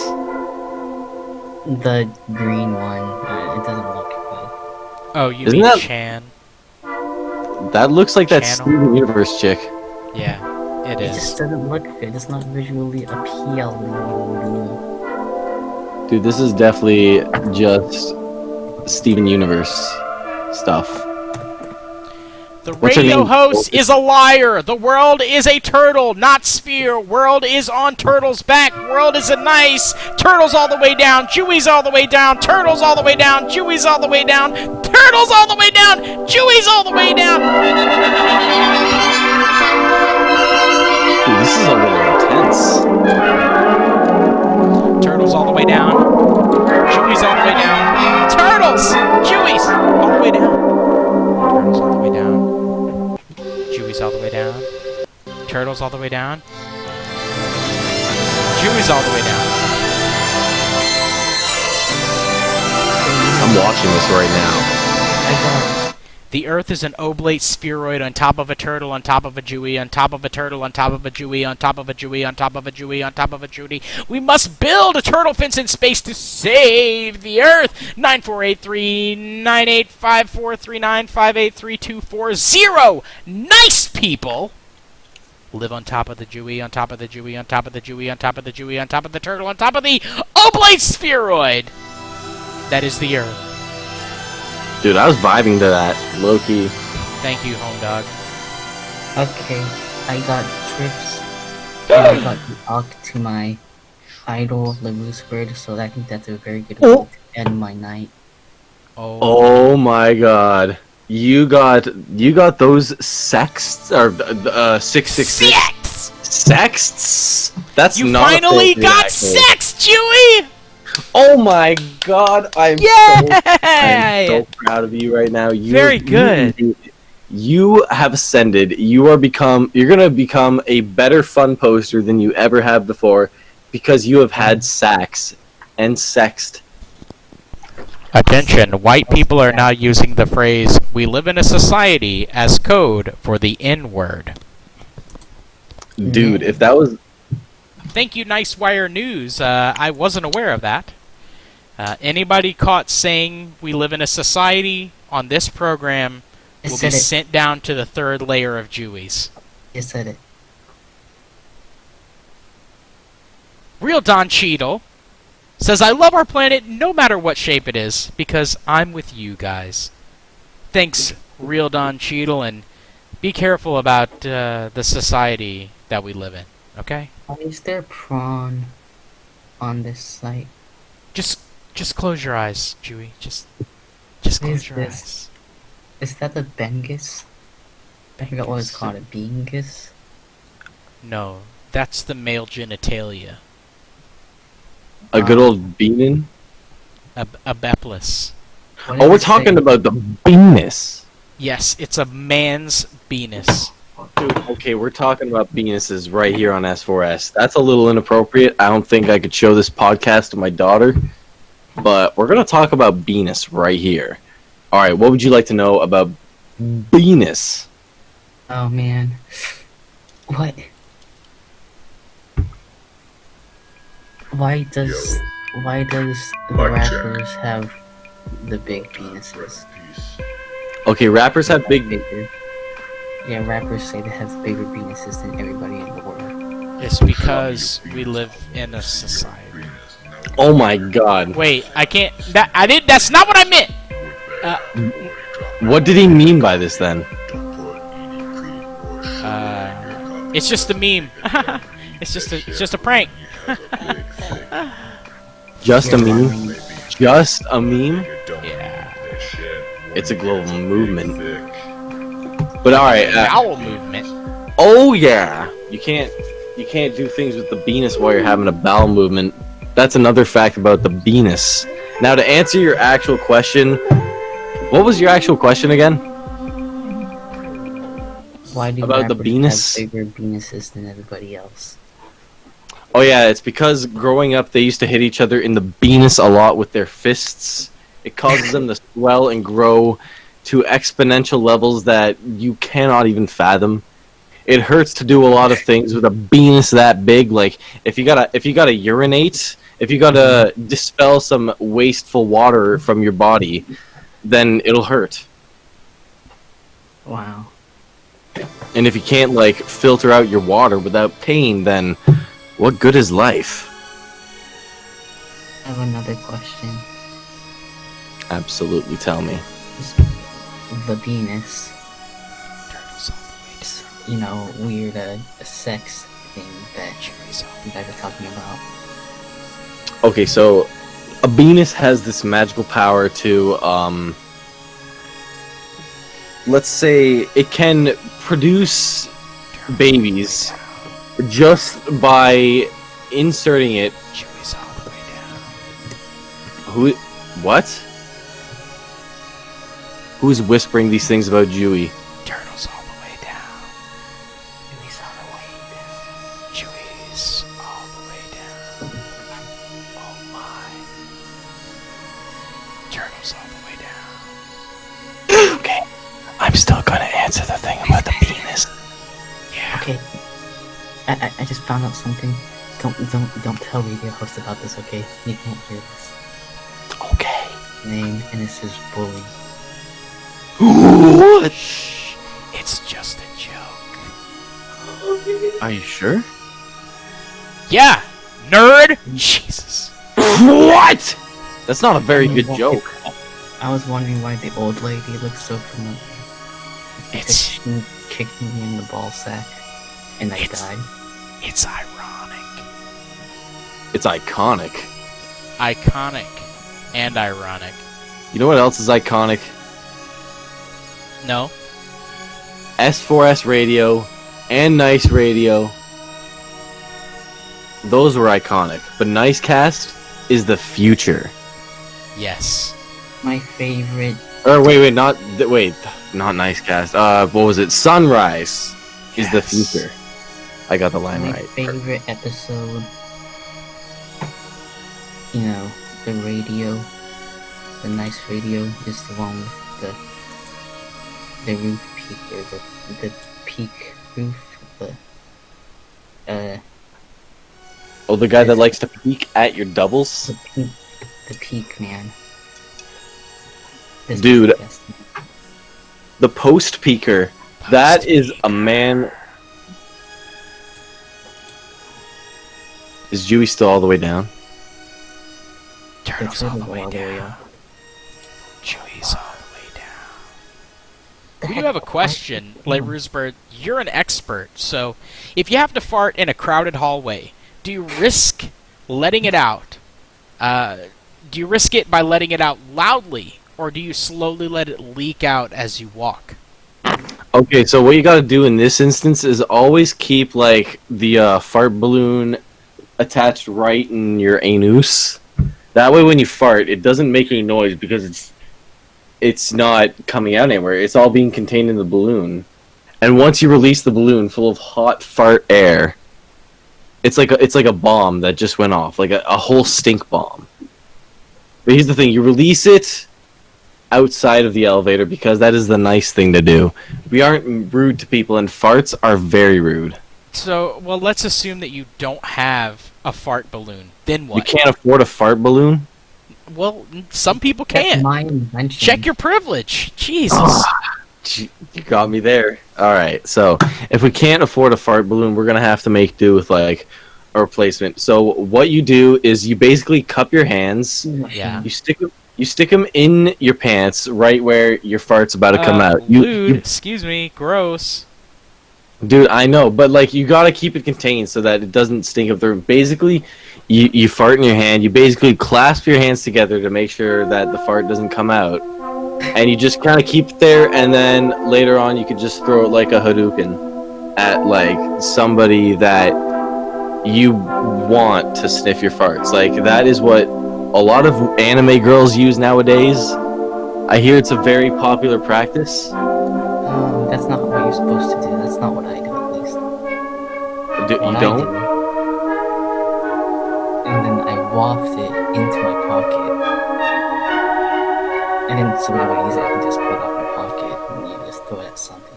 S10: The green one, it doesn't look good.
S7: Oh, you
S8: Isn't
S7: mean
S8: that-
S7: Chan?
S8: That looks like that
S7: Channel?
S8: Steven Universe chick.
S7: Yeah, it
S10: It
S7: is.
S10: just doesn't look good. It's not visually appealing.
S8: Dude, this is definitely just Steven Universe stuff.
S7: The
S8: What's her
S7: radio
S8: name?
S7: host is a liar. The world is a turtle, not sphere. World is on turtle's back. World is a nice. Turtles all the way down. Jewies all the way down. Turtles all the way down. Jewies all the way down. Turtles all the way down. Jewies all the way down.
S8: Dude, this is a little intense.
S7: Turtles all the way down. Jewies all the way down. Turtles! Jewies all the way down. Turtles all the way down. Jewies all the way down. Turtles all the way down. Jewies all the way down.
S8: I'm watching this right now.
S10: I got
S7: The Earth is an oblate spheroid on top of a turtle, on top of a Jewy, on top of a turtle, on top of a Jewy, on top of a Jewy, on top of a Jewy, on top of a Jewy. We must build a turtle fence in space to save the Earth. 9483-985439583240. Nice people live on top of the Jewy, on top of the Jewy, on top of the Jewy, on top of the Jewy, on top of the turtle, on top of the oblate spheroid. That is the Earth.
S8: Dude, I was vibing to that, low-key.
S7: Thank you, home dog.
S10: okay. I got trips. And I got to talk to my idol, the Roosebird, so I think that's a very good way to end my night.
S8: Oh my god. You got those sexts or 666 Sexts? That's
S7: You
S8: not a
S7: finally
S8: thing,
S7: got
S8: actually.
S7: sex, Chewie!
S8: Oh my god, I'm
S7: Yay!
S8: so proud of you right now.
S7: Very good.
S8: You have ascended. You're gonna become a better fun poster than you ever have before because you have had sex and sexed.
S7: Attention, white people are now using the phrase, "we live in a society," as code for the N-word.
S8: Dude, if that was...
S7: Thank you, Nice Wire News. I wasn't aware of that. Anybody caught saying "we live in a society" on this program will be sent down to the third layer of Jewies.
S10: You said it.
S7: Real Don Cheadle says, "I love our planet no matter what shape it is, because I'm with you guys." Thanks, Real Don Cheadle, and be careful about the society that we live in, okay?
S10: Why is there prawn on this site?
S7: Just close your eyes, Chewie. Just
S10: What
S7: close
S10: is
S7: your
S10: this?
S7: eyes.
S10: Is that a Bengus? I forgot what it's called, a Bengus?
S7: No, that's the male genitalia.
S8: A good old Benin?
S7: A Beplis.
S8: Oh, we're talking about the penis.
S7: Yes, it's a man's penis.
S8: Dude, okay, we're talking about penises right here on S4S. That's a little inappropriate. I don't think I could show this podcast to my daughter. But we're going to talk about Benis right here. Alright, what would you like to know about Benis?
S10: Oh man. What? Why does the rappers have the big penises?
S8: Okay, rappers have big...
S10: Yeah, rappers say they have bigger penises than everybody in the world.
S7: It's because we live in a society.
S8: Oh my god.
S7: Wait, I can't... That's not what I meant!
S8: What did he mean by this then?
S7: It's just a meme. It's just a prank.
S8: Just a meme? Just a meme?
S7: Yeah.
S8: It's a global movement. But alright,
S7: bowel movement.
S8: Oh yeah! You can't do things with the penis while you're having a bowel movement. That's another fact about the penis. Now to answer your actual question, what was your actual question again?
S10: Why do
S8: about the
S10: rappers
S8: penis?
S10: have bigger penises than everybody else?
S8: Oh yeah, it's because growing up they used to hit each other in the penis a lot with their fists. It causes them to swell and grow to exponential levels that you cannot even fathom. It hurts to do a lot of things with a penis that big. Like if you gotta urinate, if you gotta dispel some wasteful water from your body, then it'll hurt.
S10: Wow.
S8: And if you can't like filter out your water without pain, then what good is life?
S10: I have another question.
S8: Absolutely, tell me.
S10: The penis. You know, weird sex thing that you guys are talking about.
S8: Okay, so a penis has this magical power to, let's say it can produce babies just by inserting it. What? Who's whispering these things about Jewy?
S7: Turtles all the way down. Chewy's all the way down. Chewy's all the way down. Oh my. Turtles all the way down.
S5: Okay, I'm still gonna answer the thing about the penis.
S7: Yeah.
S10: Okay. I just found out something. Don't tell radio host about this, okay? He won't hear this.
S5: Okay.
S10: Name, and it says Bully.
S5: What?
S7: It's just a joke.
S8: Are you sure?
S7: Yeah, nerd. Jesus.
S8: What? That's not a very good joke.
S10: I was wondering why the old lady looks so familiar.
S7: It's
S10: She kicked me in the ball sack, and I died.
S7: It's ironic.
S8: It's iconic.
S7: Iconic and ironic.
S8: You know what else is iconic?
S7: No.
S8: S4S radio and Nice Radio those were iconic. But Nicecast is the future.
S7: Yes.
S10: My favorite.
S8: Or not Nicecast. What was it? Sunrise is the future. I got the line
S10: My
S8: right.
S10: favorite episode. You know, the radio, the nice radio is the one with the roof peak, or the peak roof,
S8: The guy that likes to peek at your doubles?
S10: the peak man. This
S8: Dude,
S10: was the best.
S8: the post peaker. That is a man. Is Dewey still all the way down?
S7: Turtle's all the way down. Chewy's all the way down. We do have a question, Leroosbird. You're an expert, so if you have to fart in a crowded hallway, do you risk letting it out? Do you risk it by letting it out loudly, or do you slowly let it leak out as you walk?
S8: Okay, so what you gotta do in this instance is always keep, like, the fart balloon attached right in your anus. That way when you fart, it doesn't make any noise because it's not coming out anywhere. It's all being contained in the balloon. And once you release the balloon full of hot fart air, it's like a bomb that just went off, like a whole stink bomb. But here's the thing, you release it outside of the elevator because that is the nice thing to do. We aren't rude to people, and farts are very rude.
S7: So, well, let's assume that you don't have a fart balloon. Then what?
S8: You can't afford a fart balloon?
S7: Well, some people
S10: That's
S7: can.
S10: my invention.
S7: Check your privilege. Jesus.
S8: You got me there. Alright, so if we can't afford a fart balloon, we're going to have to make do with, like, a replacement. So what you do is you basically cup your hands.
S7: Yeah.
S8: You stick them in your pants right where your fart's about to come out.
S7: Lewd, excuse me, gross.
S8: Dude, I know, but like you gotta keep it contained so that it doesn't stink up there. Basically, you fart in your hand. You basically clasp your hands together to make sure that the fart doesn't come out, and you just kind of keep it there. And then later on, you could just throw it like a Hadouken at like somebody that you want to sniff your farts. Like that is what a lot of anime girls use nowadays. I hear it's a very popular practice.
S10: That's not what you're supposed to do. That's not what I do, at least.
S8: You don't?
S10: And then I waft it into my pocket. And then so that way I can just pull it out of my pocket and you just throw it at something.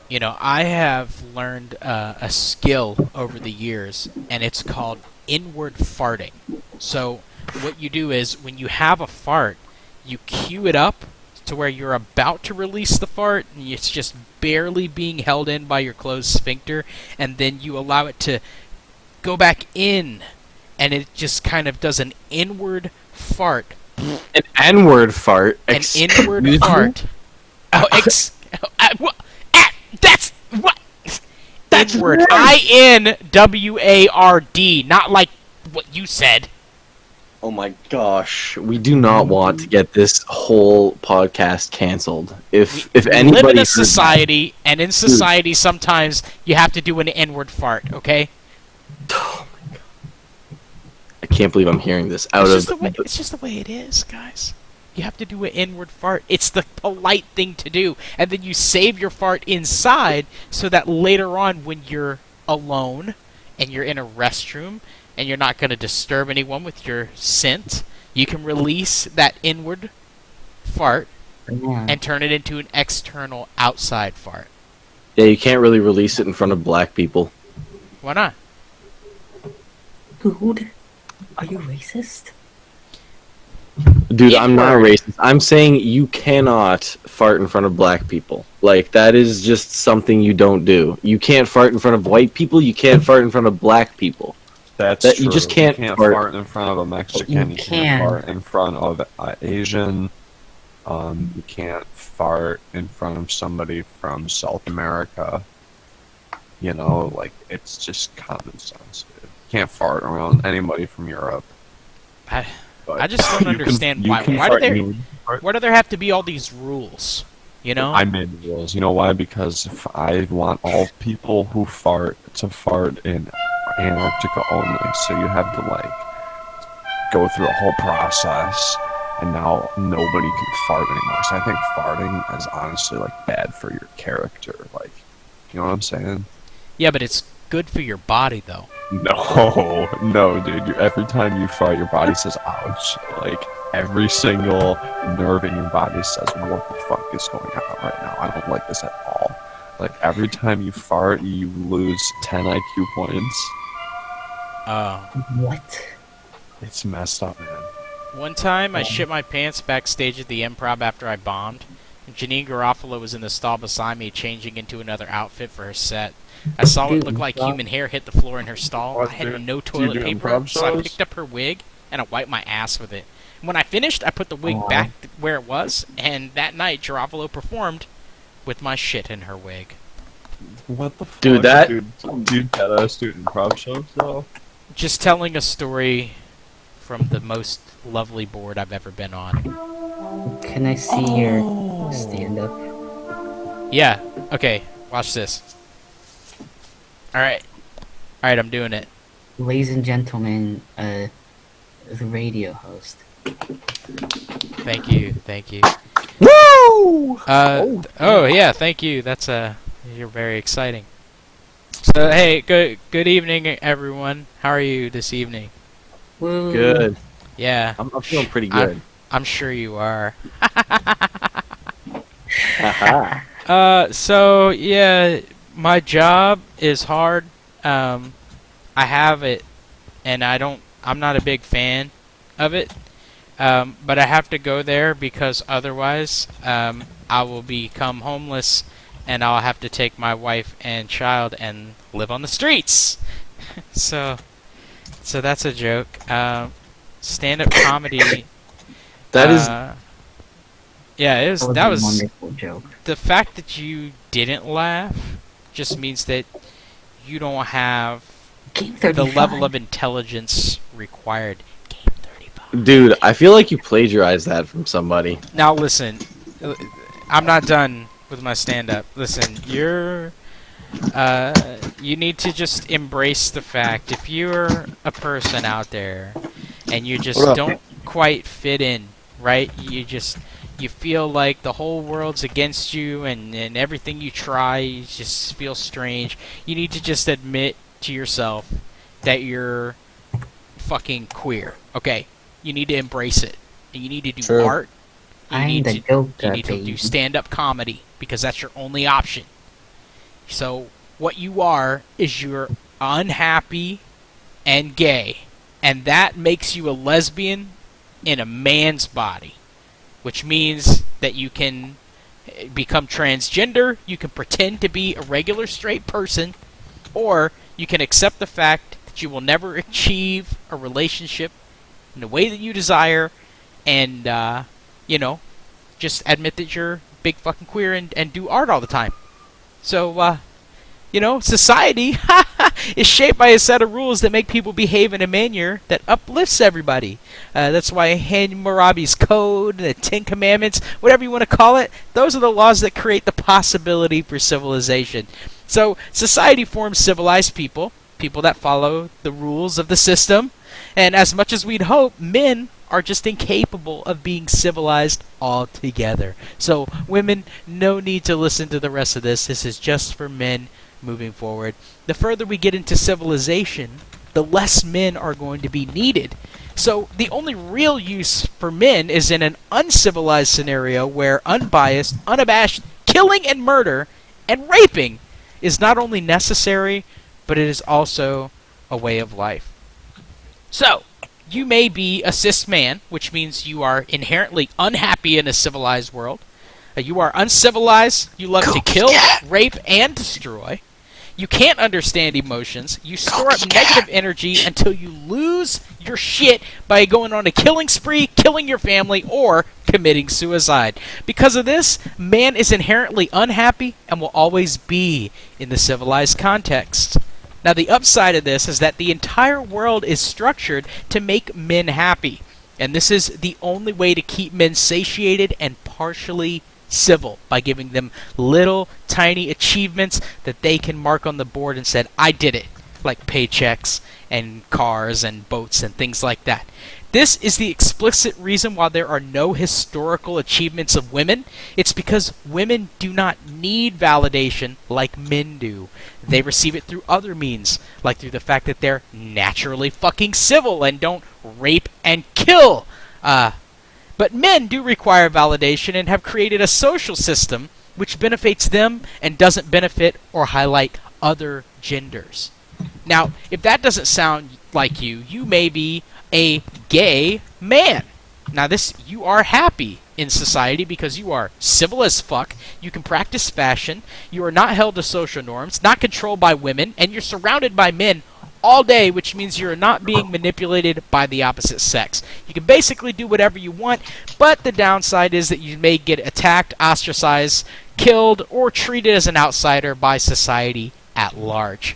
S7: You know, I have learned a skill over the years, and it's called inward farting. So what you do is when you have a fart, you cue it up to where you're about to release the fart, and it's just barely being held in by your closed sphincter, and then you allow it to go back in, and it just kind of does an inward fart.
S8: An N-word fart?
S7: An inward fart. That's what? That's inward. INWARD, not like what you said.
S8: Oh my gosh, we do not want to get this whole podcast canceled. If anybody
S7: live in a society, and in society sometimes you have to do an inward fart, okay?
S8: Oh my god. I can't believe I'm hearing this
S7: It's just the way it is, guys. You have to do an inward fart. It's the polite thing to do. And then you save your fart inside so that later on when you're alone and you're in a restroom and you're not going to disturb anyone with your scent, you can release that inward fart and turn it into an external outside fart.
S8: Yeah, you can't really release it in front of black people.
S7: Why not?
S10: Dude, are you racist?
S8: Dude, I'm not racist. I'm saying you cannot fart in front of black people. Like, that is just something you don't do. You can't fart in front of white people, you can't fart in front of black people.
S6: That's
S8: true.
S6: You just can't fart in front of a Mexican.
S10: You
S6: can't fart in front of Asian. You can't fart in front of somebody from South America. You know, like, it's just common sense. You can't fart around anybody from Europe.
S7: I just don't understand why. Why do there have to be all these rules? You know?
S6: I made the rules. You know why? Because if I want all people who fart to fart in Antarctica only, so you have to like go through a whole process, and now nobody can fart anymore. So I think farting is honestly like bad for your character. Like, you know what I'm saying?
S7: Yeah, but it's good for your body, though.
S6: No, dude. Every time you fart, your body says "ouch." Like every single nerve in your body says, "What the fuck is going on right now? I don't like this at all." Like every time you fart, you lose 10 IQ points.
S10: What?
S6: It's messed up, man.
S7: One time, I shit my pants backstage at the Improv after I bombed. And Janine Garofalo was in the stall beside me, changing into another outfit for her set. I saw what looked like human hair hit the floor in her stall. I had no toilet paper, so I picked up her wig and I wiped my ass with it. And when I finished, I put the wig back where it was, and that night, Garofalo performed with my shit in her wig.
S6: What the fuck?
S8: Dude, that...
S6: Dude, badass dude improv shows, though.
S7: Just telling a story from the most lovely board I've ever been on.
S10: Can I see your stand-up?
S7: Yeah, okay, watch this. Alright, I'm doing it.
S10: Ladies and gentlemen, the radio host.
S7: Thank you.
S8: Woo!
S7: Oh yeah, thank you. That's you're very exciting. So hey, good evening, everyone. How are you this evening?
S10: Woo.
S8: Good.
S7: Yeah,
S8: I'm feeling pretty good.
S7: I'm sure you are.
S8: Haha.
S7: So yeah, my job is hard. I have it, and I'm not a big fan of it. But I have to go there because otherwise, I will become homeless, and I'll have to take my wife and child and live on the streets. So that's a joke. Stand-up comedy.
S8: That is...
S7: Yeah, that was
S10: a wonderful joke.
S7: The fact that you didn't laugh just means that you don't have the level of intelligence required. Game 35.
S8: Dude, I feel like you plagiarized that from somebody.
S7: Now listen, I'm not done with my stand-up. Listen, you need to just embrace the fact, if you're a person out there and you just don't quite fit in, right? You feel like the whole world's against you, and everything you try, you just feel strange. You need to just admit to yourself that you're fucking queer, okay? You need to embrace it. And you need to do art. You need to do stand-up comedy, because that's your only option. So, what you are is you're unhappy and gay, and that makes you a lesbian in a man's body. Which means that you can become transgender, you can pretend to be a regular straight person, or you can accept the fact that you will never achieve a relationship in the way that you desire, and, just admit that you're big fucking queer and do art all the time. So, society is shaped by a set of rules that make people behave in a manner that uplifts everybody. That's why Hammurabi's Code, the Ten Commandments, whatever you want to call it, those are the laws that create the possibility for civilization. So society forms civilized people that follow the rules of the system, and as much as we'd hope, men are just incapable of being civilized altogether. So women, no need to listen to the rest of this. This is just for men moving forward. The further we get into civilization, the less men are going to be needed. So the only real use for men is in an uncivilized scenario where unbiased, unabashed killing and murder and raping is not only necessary, but it is also a way of life. So, you may be a cis man, which means you are inherently unhappy in a civilized world. You are uncivilized, you love to kill, rape, and destroy. You can't understand emotions. You store up negative energy until you lose your shit by going on a killing spree, killing your family, or committing suicide. Because of this, man is inherently unhappy and will always be in the civilized context. Now, the upside of this is that the entire world is structured to make men happy. And this is the only way to keep men satiated and partially civil, by giving them little tiny achievements that they can mark on the board and said, I did it. like paychecks and cars and boats and things like that. This is the explicit reason why there are no historical achievements of women. It's because women do not need validation like men do. They receive it through other means, like through the fact that they're naturally fucking civil and don't rape and kill. But men do require validation and have created a social system which benefits them and doesn't benefit or highlight other genders. Now, if that doesn't sound like you may be a gay man. Now you are happy in society because you are civil as fuck, you can practice fashion, you are not held to social norms, not controlled by women, and you're surrounded by men all day, which means you're not being manipulated by the opposite sex. You can basically do whatever you want, but the downside is that you may get attacked, ostracized, killed, or treated as an outsider by society at large.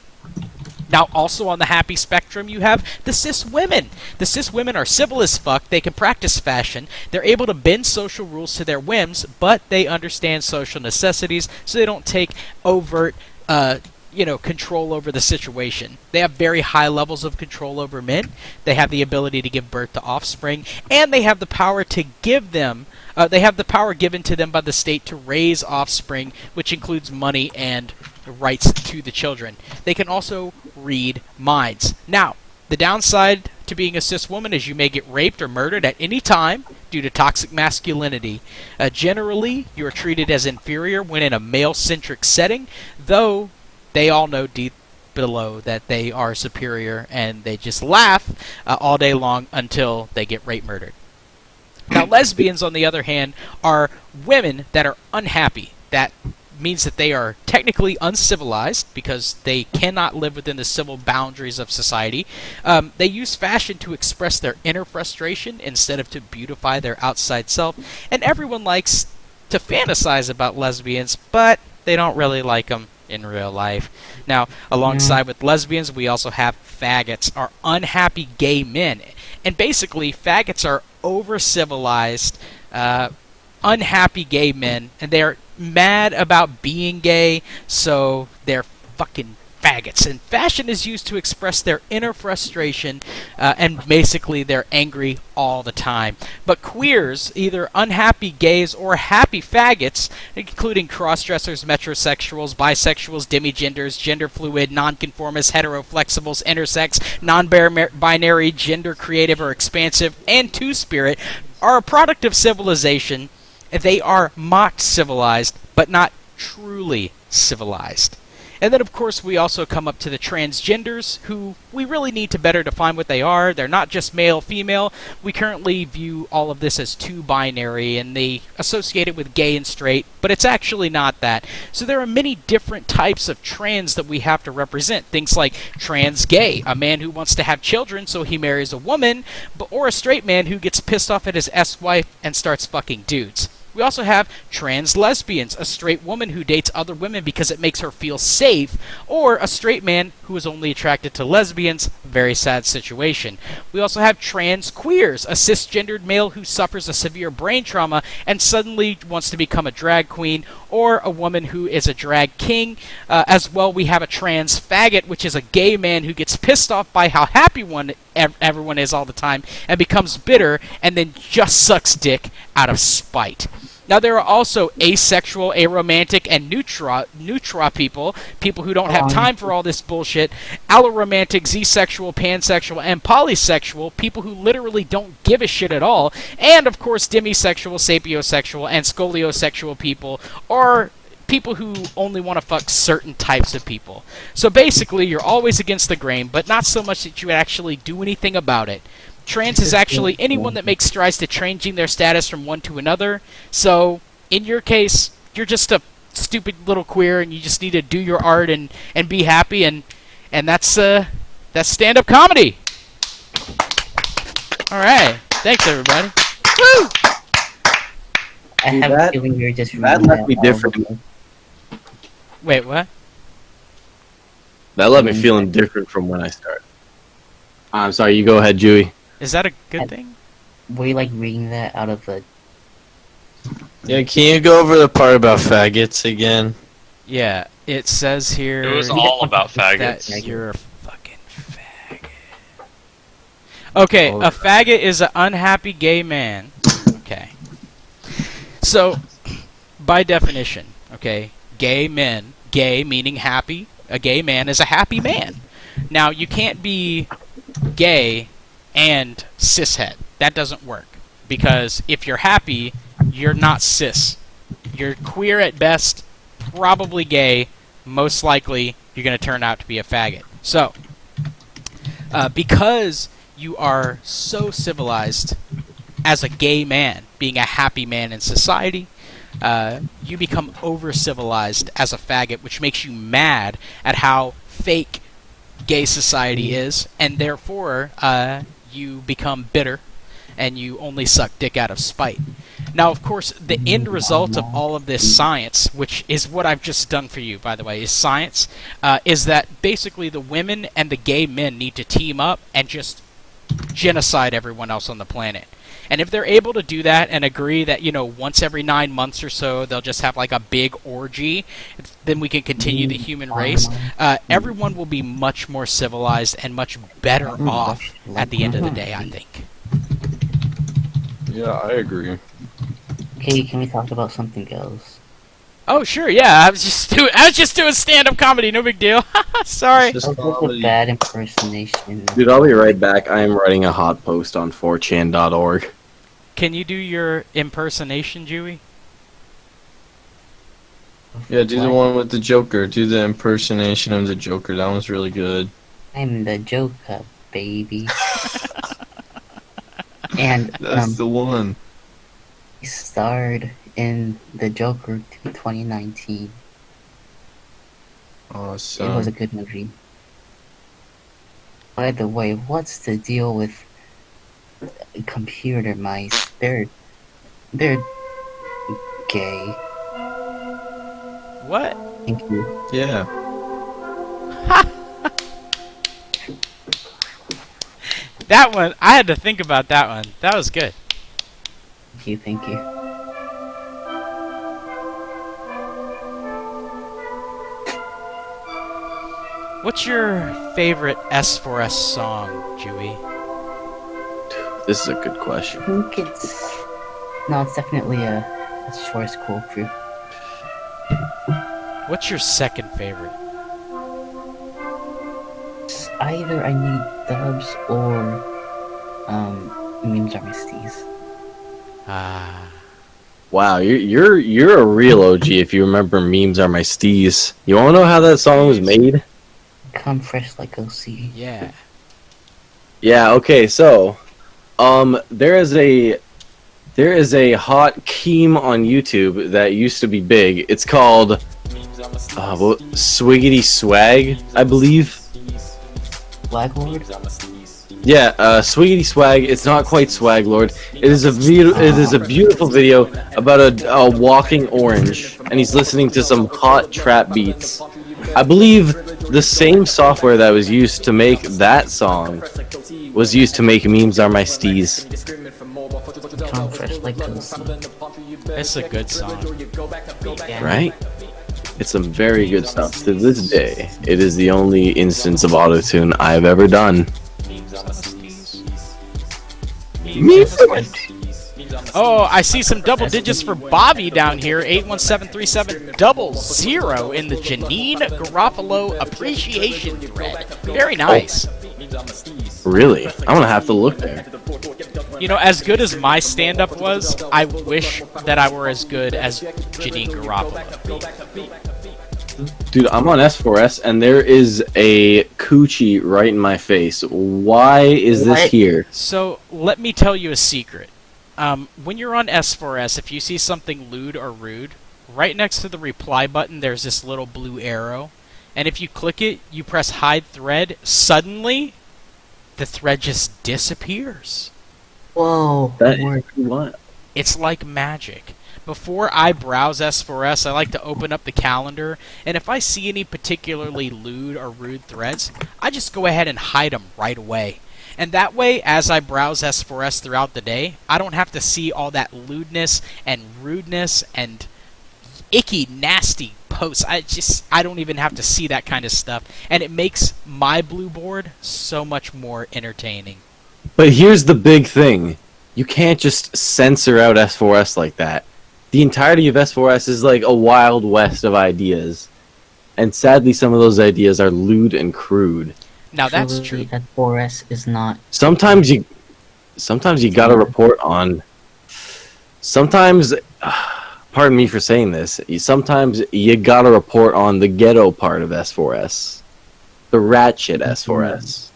S7: Now, also on the happy spectrum, you have the cis women. The cis women are civil as fuck. They can practice fashion. They're able to bend social rules to their whims, but they understand social necessities, so they don't take overt, control over the situation. They have very high levels of control over men. They have the ability to give birth to offspring, and they have the power to give them. They have the power given to them by the state to raise offspring, which includes money and rights to the children. They can also read minds. Now, the downside to being a cis woman is you may get raped or murdered at any time due to toxic masculinity. Generally, you are treated as inferior when in a male-centric setting, though they all know deep below that they are superior, and they just laugh all day long until they get rape murdered. Now, lesbians, on the other hand, are women that are unhappy. That means that they are technically uncivilized because they cannot live within the civil boundaries of society. They use fashion to express their inner frustration instead of to beautify their outside self. And everyone likes to fantasize about lesbians, but they don't really like them in real life. Now, alongside with lesbians, we also have faggots, are unhappy gay men. And basically, faggots are over-civilized, unhappy gay men, and they're mad about being gay, so they're fucking faggots. And fashion is used to express their inner frustration, and basically they're angry all the time. But queers, either unhappy gays or happy faggots, including cross-dressers, metrosexuals, bisexuals, demigenders, gender fluid, nonconformists, heteroflexibles, intersex, non-binary, gender creative or expansive, and two-spirit, are a product of civilization. They are mocked civilized, but not truly civilized. And then, of course, we also come up to the transgenders, who we really need to better define what they are. They're not just male-female. We currently view all of this as too binary, and they associate it with gay and straight, but it's actually not that. So there are many different types of trans that we have to represent. Things like trans gay, a man who wants to have children, so he marries a woman, or a straight man who gets pissed off at his ex-wife and starts fucking dudes. We also have trans lesbians, a straight woman who dates other women because it makes her feel safe, or a straight man who is only attracted to lesbians. Very sad situation. We also have trans queers, a cisgendered male who suffers a severe brain trauma and suddenly wants to become a drag queen, or a woman who is a drag king. As well, we have a trans faggot, which is a gay man who gets pissed off by how happy everyone is all the time and becomes bitter and then just sucks dick out of spite. Now, there are also asexual, aromantic, and neutra people who don't have time for all this bullshit, alloromantic, z-sexual, pansexual, and polysexual, people who literally don't give a shit at all, and, of course, demisexual, sapiosexual, and scoliosexual people, or people who only want to fuck certain types of people. So basically, you're always against the grain, but not so much that you would actually do anything about it. Trans is actually anyone that makes strides to changing their status from one to another. So, in your case, you're just a stupid little queer, and you just need to do your art and be happy, and that's stand-up comedy. All right, thanks everybody. Woo!
S10: I have a feeling you're just
S8: that left me different.
S7: Wait, what?
S8: That left me feeling different from when I started. I'm sorry, you go ahead, Dewey.
S7: Is that a good thing?
S10: Were you like reading that out of a...
S12: Yeah, can you go over the part about faggots again?
S7: Yeah, it says here...
S13: It was all about faggots.
S7: That you're a fucking Okay, a faggot is an unhappy gay man. Okay. So, by definition, okay, gay men, gay meaning happy, a gay man is a happy man. Now, you can't be gay and cishet. That doesn't work. Because if you're happy, you're not cis. You're queer at best, probably gay, most likely you're going to turn out to be a faggot. So, because you are so civilized as a gay man, being a happy man in society, you become over-civilized as a faggot, which makes you mad at how fake gay society is, and therefore you become bitter, and you only suck dick out of spite. Now, of course, the end result of all of this science, which is what I've just done for you, by the way, is science, is that basically the women and the gay men need to team up and just genocide everyone else on the planet. And if they're able to do that and agree that, you know, once every 9 months or so they'll just have like a big orgy, then we can continue the human race, everyone will be much more civilized and much better off at the end of the day, I think.
S12: Yeah, I agree.
S10: Okay, can we talk about something else?
S7: Oh sure, yeah. I was just doing stand-up comedy. No big deal. Sorry.
S10: That was a bad impersonation.
S8: Dude, I'll be right back. I am writing a hot post on 4chan.org.
S7: Can you do your impersonation, Jewy?
S12: Yeah, do the one with the Joker. Do the impersonation of the Joker. That one's really good.
S10: I'm the Joker, baby. And
S12: That's the one.
S10: he starred in the Joker 2019.
S12: Awesome.
S10: It was a good movie. By the way, what's the deal with computer mice? They're gay.
S7: What?
S10: Thank you.
S12: Yeah.
S7: That one, I had to think about that one. That was good.
S10: Thank you.
S7: What's your favorite S4S song, Jewy?
S8: This is a good question.
S10: I think it's definitely a Shores Cool Crew.
S7: What's your second favorite?
S10: It's either I Need Dubs or Memes Are My Steez.
S8: Wow, you're a real OG if you remember Memes Are My Steez. You wanna know how that song was made?
S10: Come fresh like OC.
S7: Yeah.
S8: Yeah, okay, so there is a hot keem on YouTube that used to be big. It's called Swiggity Swag, I believe.
S10: Flag Lord?
S8: Yeah, Swiggity Swag. It's not quite Swag Lord. It is a beautiful video about a walking orange, and he's listening to some hot trap beats. I believe the same software that was used to make that song was used to make Memes Are My Steez.
S10: Come fresh like OC.
S7: It's a good song.
S8: Right? It's some very good stuff. To this day, it is the only instance of autotune I've ever done.
S7: Oh, I see some double digits for Bobby down here. 8173700 in the Janine Garofalo appreciation thread. Very nice.
S8: Really? I'm gonna have to look there.
S7: You know, as good as my stand-up was, I wish that I were as good as Janine Garofalo.
S8: Dude, I'm on S4S and there is a coochie right in my face. Why is this here?
S7: So, let me tell you a secret. When you're on S4S, if you see something lewd or rude, right next to the reply button there's this little blue arrow. And if you click it, you press hide thread, suddenly, the thread just disappears.
S10: Whoa.
S8: What?
S7: It's like magic. Before I browse S4S, I like to open up the calendar, and if I see any particularly lewd or rude threads, I just go ahead and hide them right away. And that way, as I browse S4S throughout the day, I don't have to see all that lewdness and rudeness and icky, nasty posts. I don't even have to see that kind of stuff, and it makes my blue board so much more entertaining.
S8: But here's the big thing. You can't just censor out S4S like that. The entirety of S4S is like a wild west of ideas. And sadly, some of those ideas are lewd and crude.
S7: Now that's
S10: Truly,
S7: true.
S10: S4S is not.
S8: Sometimes you gotta report on. Sometimes, pardon me for saying this. Sometimes you gotta report on the ghetto part of S4S, the ratchet S4S.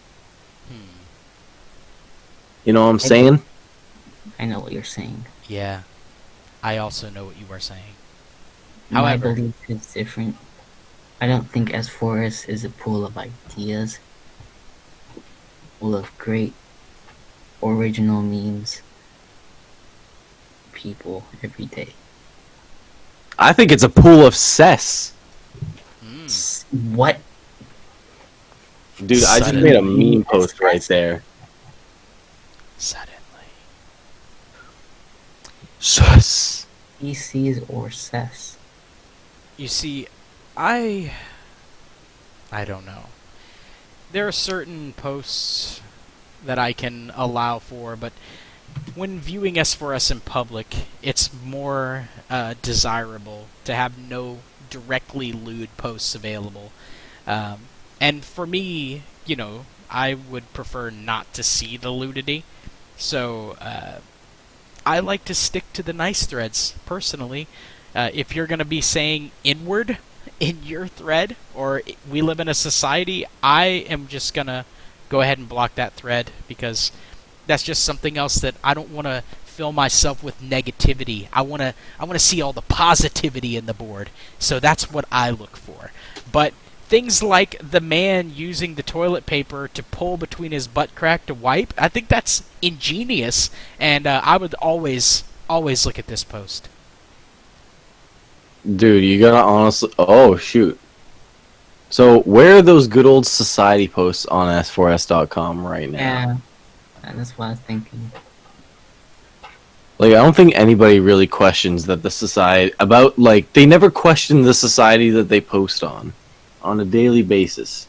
S8: You know what I'm saying?
S10: I know what you're saying.
S7: Yeah, I also know what you are saying.
S10: My
S7: However,
S10: belief is different. I don't think S4S is a pool of ideas, full of great original memes, people every day.
S8: I think it's a pool of cess.
S10: What?
S8: Dude, I just made a meme post right there.
S7: Suddenly.
S8: Sus.
S10: PCs or cess?
S7: You see, I don't know. There are certain posts that I can allow for, but when viewing S4S in public, it's more desirable to have no directly lewd posts available. And for me, you know, I would prefer not to see the lewdity. So I like to stick to the nice threads, personally. If you're going to be saying inward in your thread, or we live in a society, I am just going to go ahead and block that thread, because that's just something else that I don't want to fill myself with negativity. I want to see all the positivity in the board. So that's what I look for. But things like the man using the toilet paper to pull between his butt crack to wipe, I think that's ingenious, and I would always look at this post.
S8: Dude, you gotta honestly... Oh, shoot. So, where are those good old society posts on S4S.com right now?
S10: Yeah, that's what I was thinking.
S8: Like, I don't think anybody really questions that the society... About, like, they never question the society that they post on a daily basis.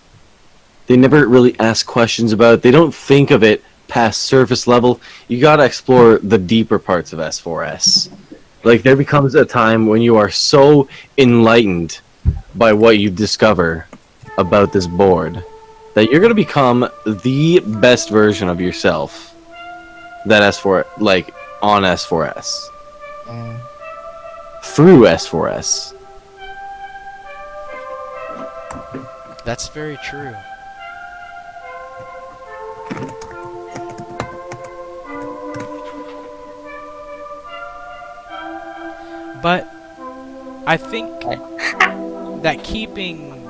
S8: They never really ask questions about it. They don't think of it past surface level. You gotta explore the deeper parts of S4S. Like, there becomes a time when you are so enlightened by what you discover about this board that you're gonna become the best version of yourself that S4, like, on S4S. Through S4S.
S7: That's very true. But I think that keeping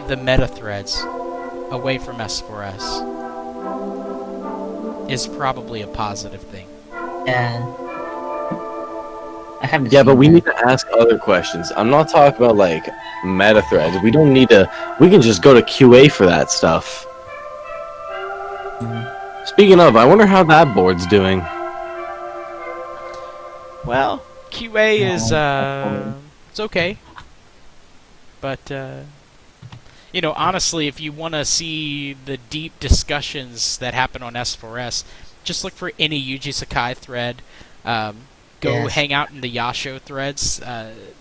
S7: the meta threads away from S4S is probably a positive thing.
S10: Yeah. I haven't
S8: Yeah,
S10: seen
S8: but we
S10: that.
S8: need to ask other questions. I'm not talking about, like, meta threads. We don't need to... We can just go to QA for that stuff. Speaking of, I wonder how that board's doing.
S7: Well, QA is, it's okay. But, you know, honestly, if you want to see the deep discussions that happen on S4S, just look for any Yuji Sakai thread. Go hang out in the Yasho threads.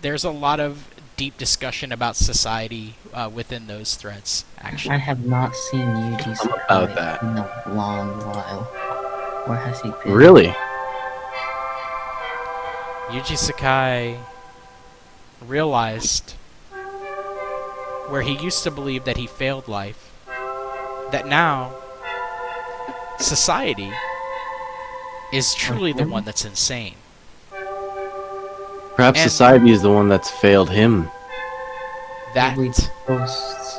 S7: There's a lot of deep discussion about society within those threads, actually.
S10: I have not seen Yuji Sakai
S8: about that?
S10: in a long while. Where has he been?
S8: Really?
S7: Yuji Sakai realized where he used to believe that he failed life, that now society is truly the one that's insane.
S8: Perhaps
S7: And-
S8: society is the one that's failed him.
S7: That
S10: He posts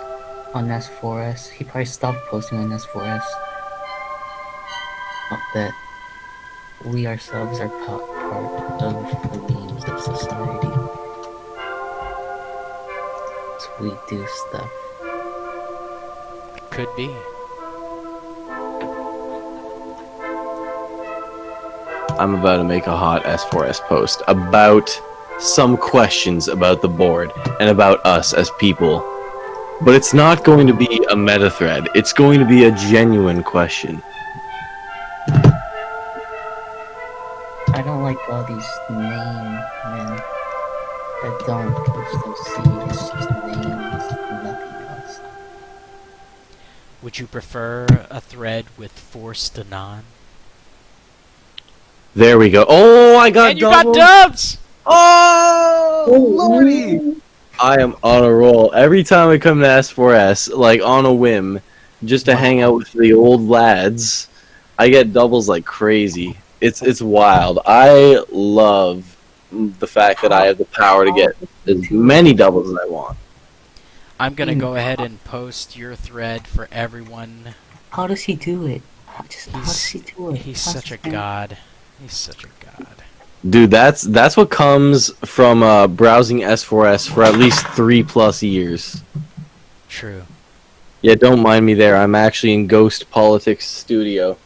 S10: on S4S. He probably stopped posting on S4S. Not that we ourselves are part of the memes of society. So we do stuff.
S7: could be.
S8: I'm about to make a hot S4S post about some questions about the board and about us as people. But it's not going to be a meta thread. It's going to be a genuine question.
S10: like all these name men that don't post those serious, just names, nothing else.
S7: Would you prefer a thread with forced anon?
S8: There we go. Oh, I got
S7: And you got
S8: double.
S7: dubs!
S8: Oh, lordy! I am on a roll. Every time I come to S4S, like on a whim, just to hang out with the old lads, I get doubles like crazy. It's wild. I love the fact that I have the power to get as many doubles as I want.
S7: I'm gonna go ahead and post your thread for everyone.
S10: How does he do it? How does he do it?
S7: He's such a god. He's such a god.
S8: Dude, that's what comes from browsing S4S for at least 3+ years.
S7: True.
S8: Yeah, don't mind me there. I'm actually in Ghost Politics Studio.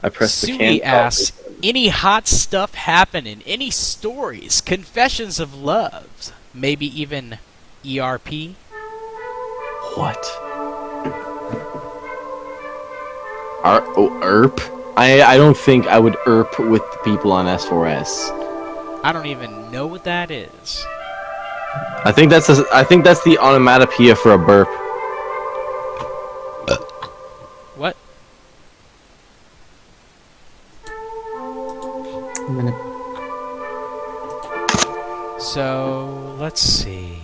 S8: I pressed the
S7: Sui
S8: can.
S7: asks, any hot stuff happening? Any stories? Confessions of love? Maybe even ERP?
S8: What? ERP? I don't think I would ERP with the people on S4S.
S7: I don't even know what that is.
S8: I think that's the onomatopoeia for a burp.
S7: What?
S10: I'm gonna...
S7: So, let's see.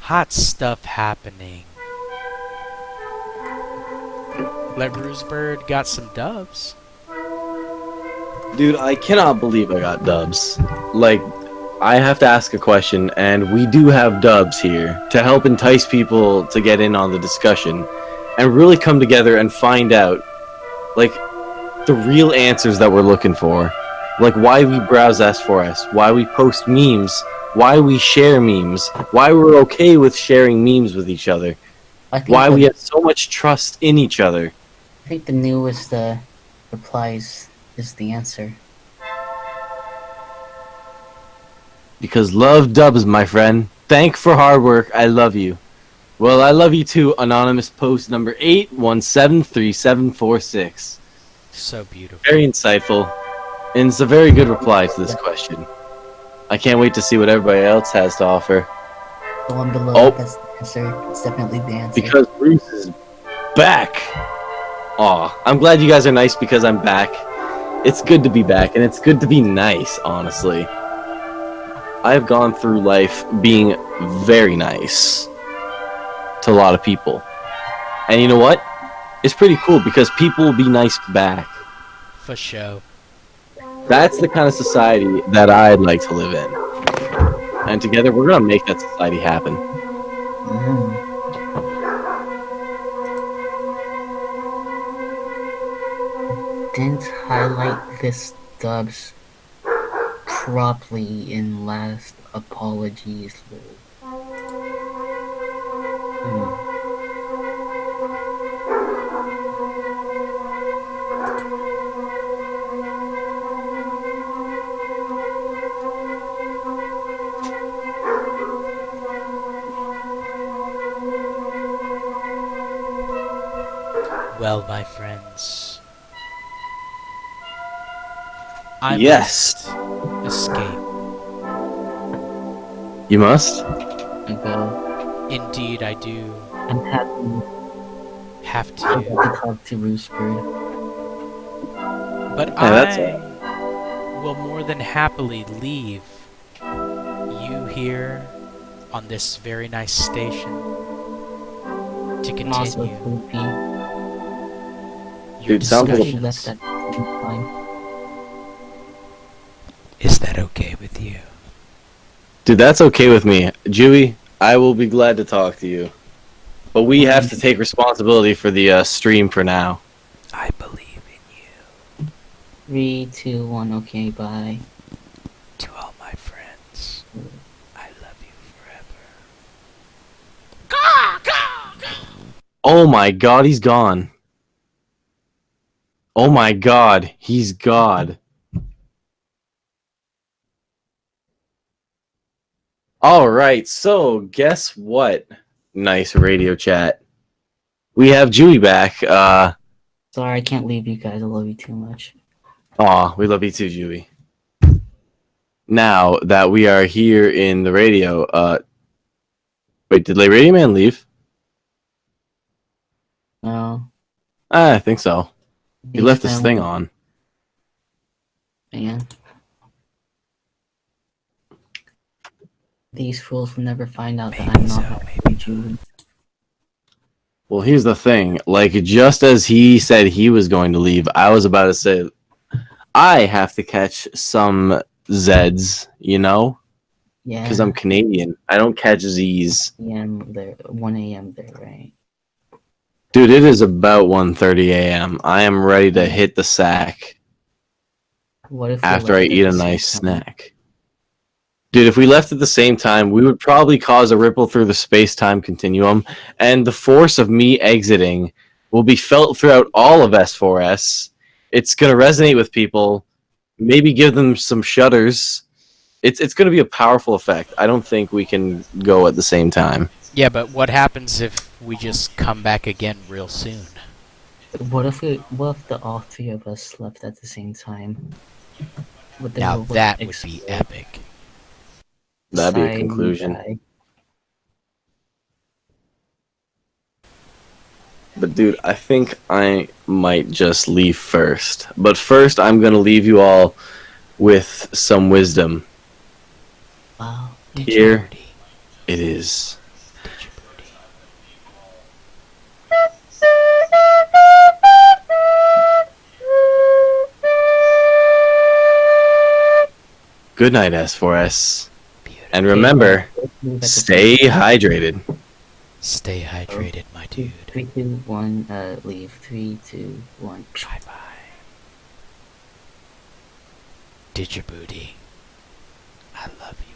S7: Hot stuff happening. Let Roosebird got some dubs.
S8: Dude, I cannot believe I got dubs. Like, I have to ask a question, and we do have dubs here to help entice people to get in on the discussion and really come together and find out, like, the real answers that we're looking for. Like, why we browse S4S, why we post memes, why we share memes, why we're okay with sharing memes with each other, why we have so much trust in each other.
S10: I think the newest replies is the answer.
S8: Because love dubs, my friend. Thank for hard work. I love you. Well, I love you too, anonymous post number 8173746.
S7: So beautiful.
S8: Very insightful. And it's a very good reply to this question. I can't wait to see what everybody else has to offer.
S10: The one below,
S8: Oh.
S10: that's the answer. It's definitely the answer.
S8: Because Bruce is back. Aw, I'm glad you guys are nice because I'm back. It's good to be back, and it's good to be nice, honestly. I have gone through life being very nice to a lot of people. And you know what? It's pretty cool because people will be nice back.
S7: For show.
S8: That's the kind of society that I'd like to live in. And together we're gonna make that society happen.
S10: Didn't highlight this dubs properly in last apologies.
S7: Well, my friends, I
S8: Yes.
S7: must escape.
S8: You must?
S7: Indeed, I do.
S10: I'm happy.
S7: Have
S10: I have
S7: to.
S10: to talk to Roosebird.
S7: But
S8: Yeah, that's
S7: I will more than happily leave you here on this very nice station to
S10: I'm also
S7: continue
S10: sleepy.
S7: your
S8: Dude, sounds like-
S10: She left
S7: discussions.
S10: at the time.
S7: Is that okay with you?
S8: Dude, that's okay with me. Jewy, I will be glad to talk to you. But we have to take responsibility for the stream for now.
S7: I believe in you.
S10: 3, 2, 1, okay, bye.
S7: To all my friends, I love you forever.
S8: Oh my god, he's gone. Oh my god, he's God. Alright, so guess what? Nice radio chat. we have Julie back.
S10: Sorry, I can't leave you guys. I love you too much.
S8: Aw, we love you too, Julie. Now that we are here in the radio, wait, did Radio Man leave?
S10: No,
S8: I think so. He
S10: he's
S8: left his thing
S10: family.
S8: on.
S10: Man. These fools will never find out that I'm not happy, Julie.
S8: Well, here's the thing. Like, just as he said he was going to leave, I was about to say, I have to catch some Zeds, you know?
S10: Yeah.
S8: Because I'm Canadian. I don't catch Z's.
S10: PM there, 1 a.m. there, right?
S8: Dude, it is about 1:30 a.m. I am ready to hit the sack
S10: What if we
S8: after I
S10: left at
S8: eat a
S10: the same
S8: nice
S10: time?
S8: snack. Dude, if we left at the same time, we would probably cause a ripple through the space-time continuum, and the force of me exiting will be felt throughout all of S4S. It's going to resonate with people, maybe give them some shudders. It's going to be a powerful effect. I don't think we can go at the same time.
S7: Yeah, but what happens if we just come back again real soon?
S10: What if all three of us left at the same time? Would the
S7: Now
S10: world
S7: that would be
S10: explode?
S7: epic.
S8: That'd be a
S10: Sigh,
S8: conclusion.
S10: die.
S8: But dude, I think I might just leave first. But first, I'm going to leave you all with some wisdom.
S10: Wow.
S8: Here it is. Good night, S4S. And remember, stay hydrated.
S7: Stay hydrated, my dude.
S10: 3, 2, 1, leave. 3, 2, 1.
S7: Bye-bye. Did your booty. I love you.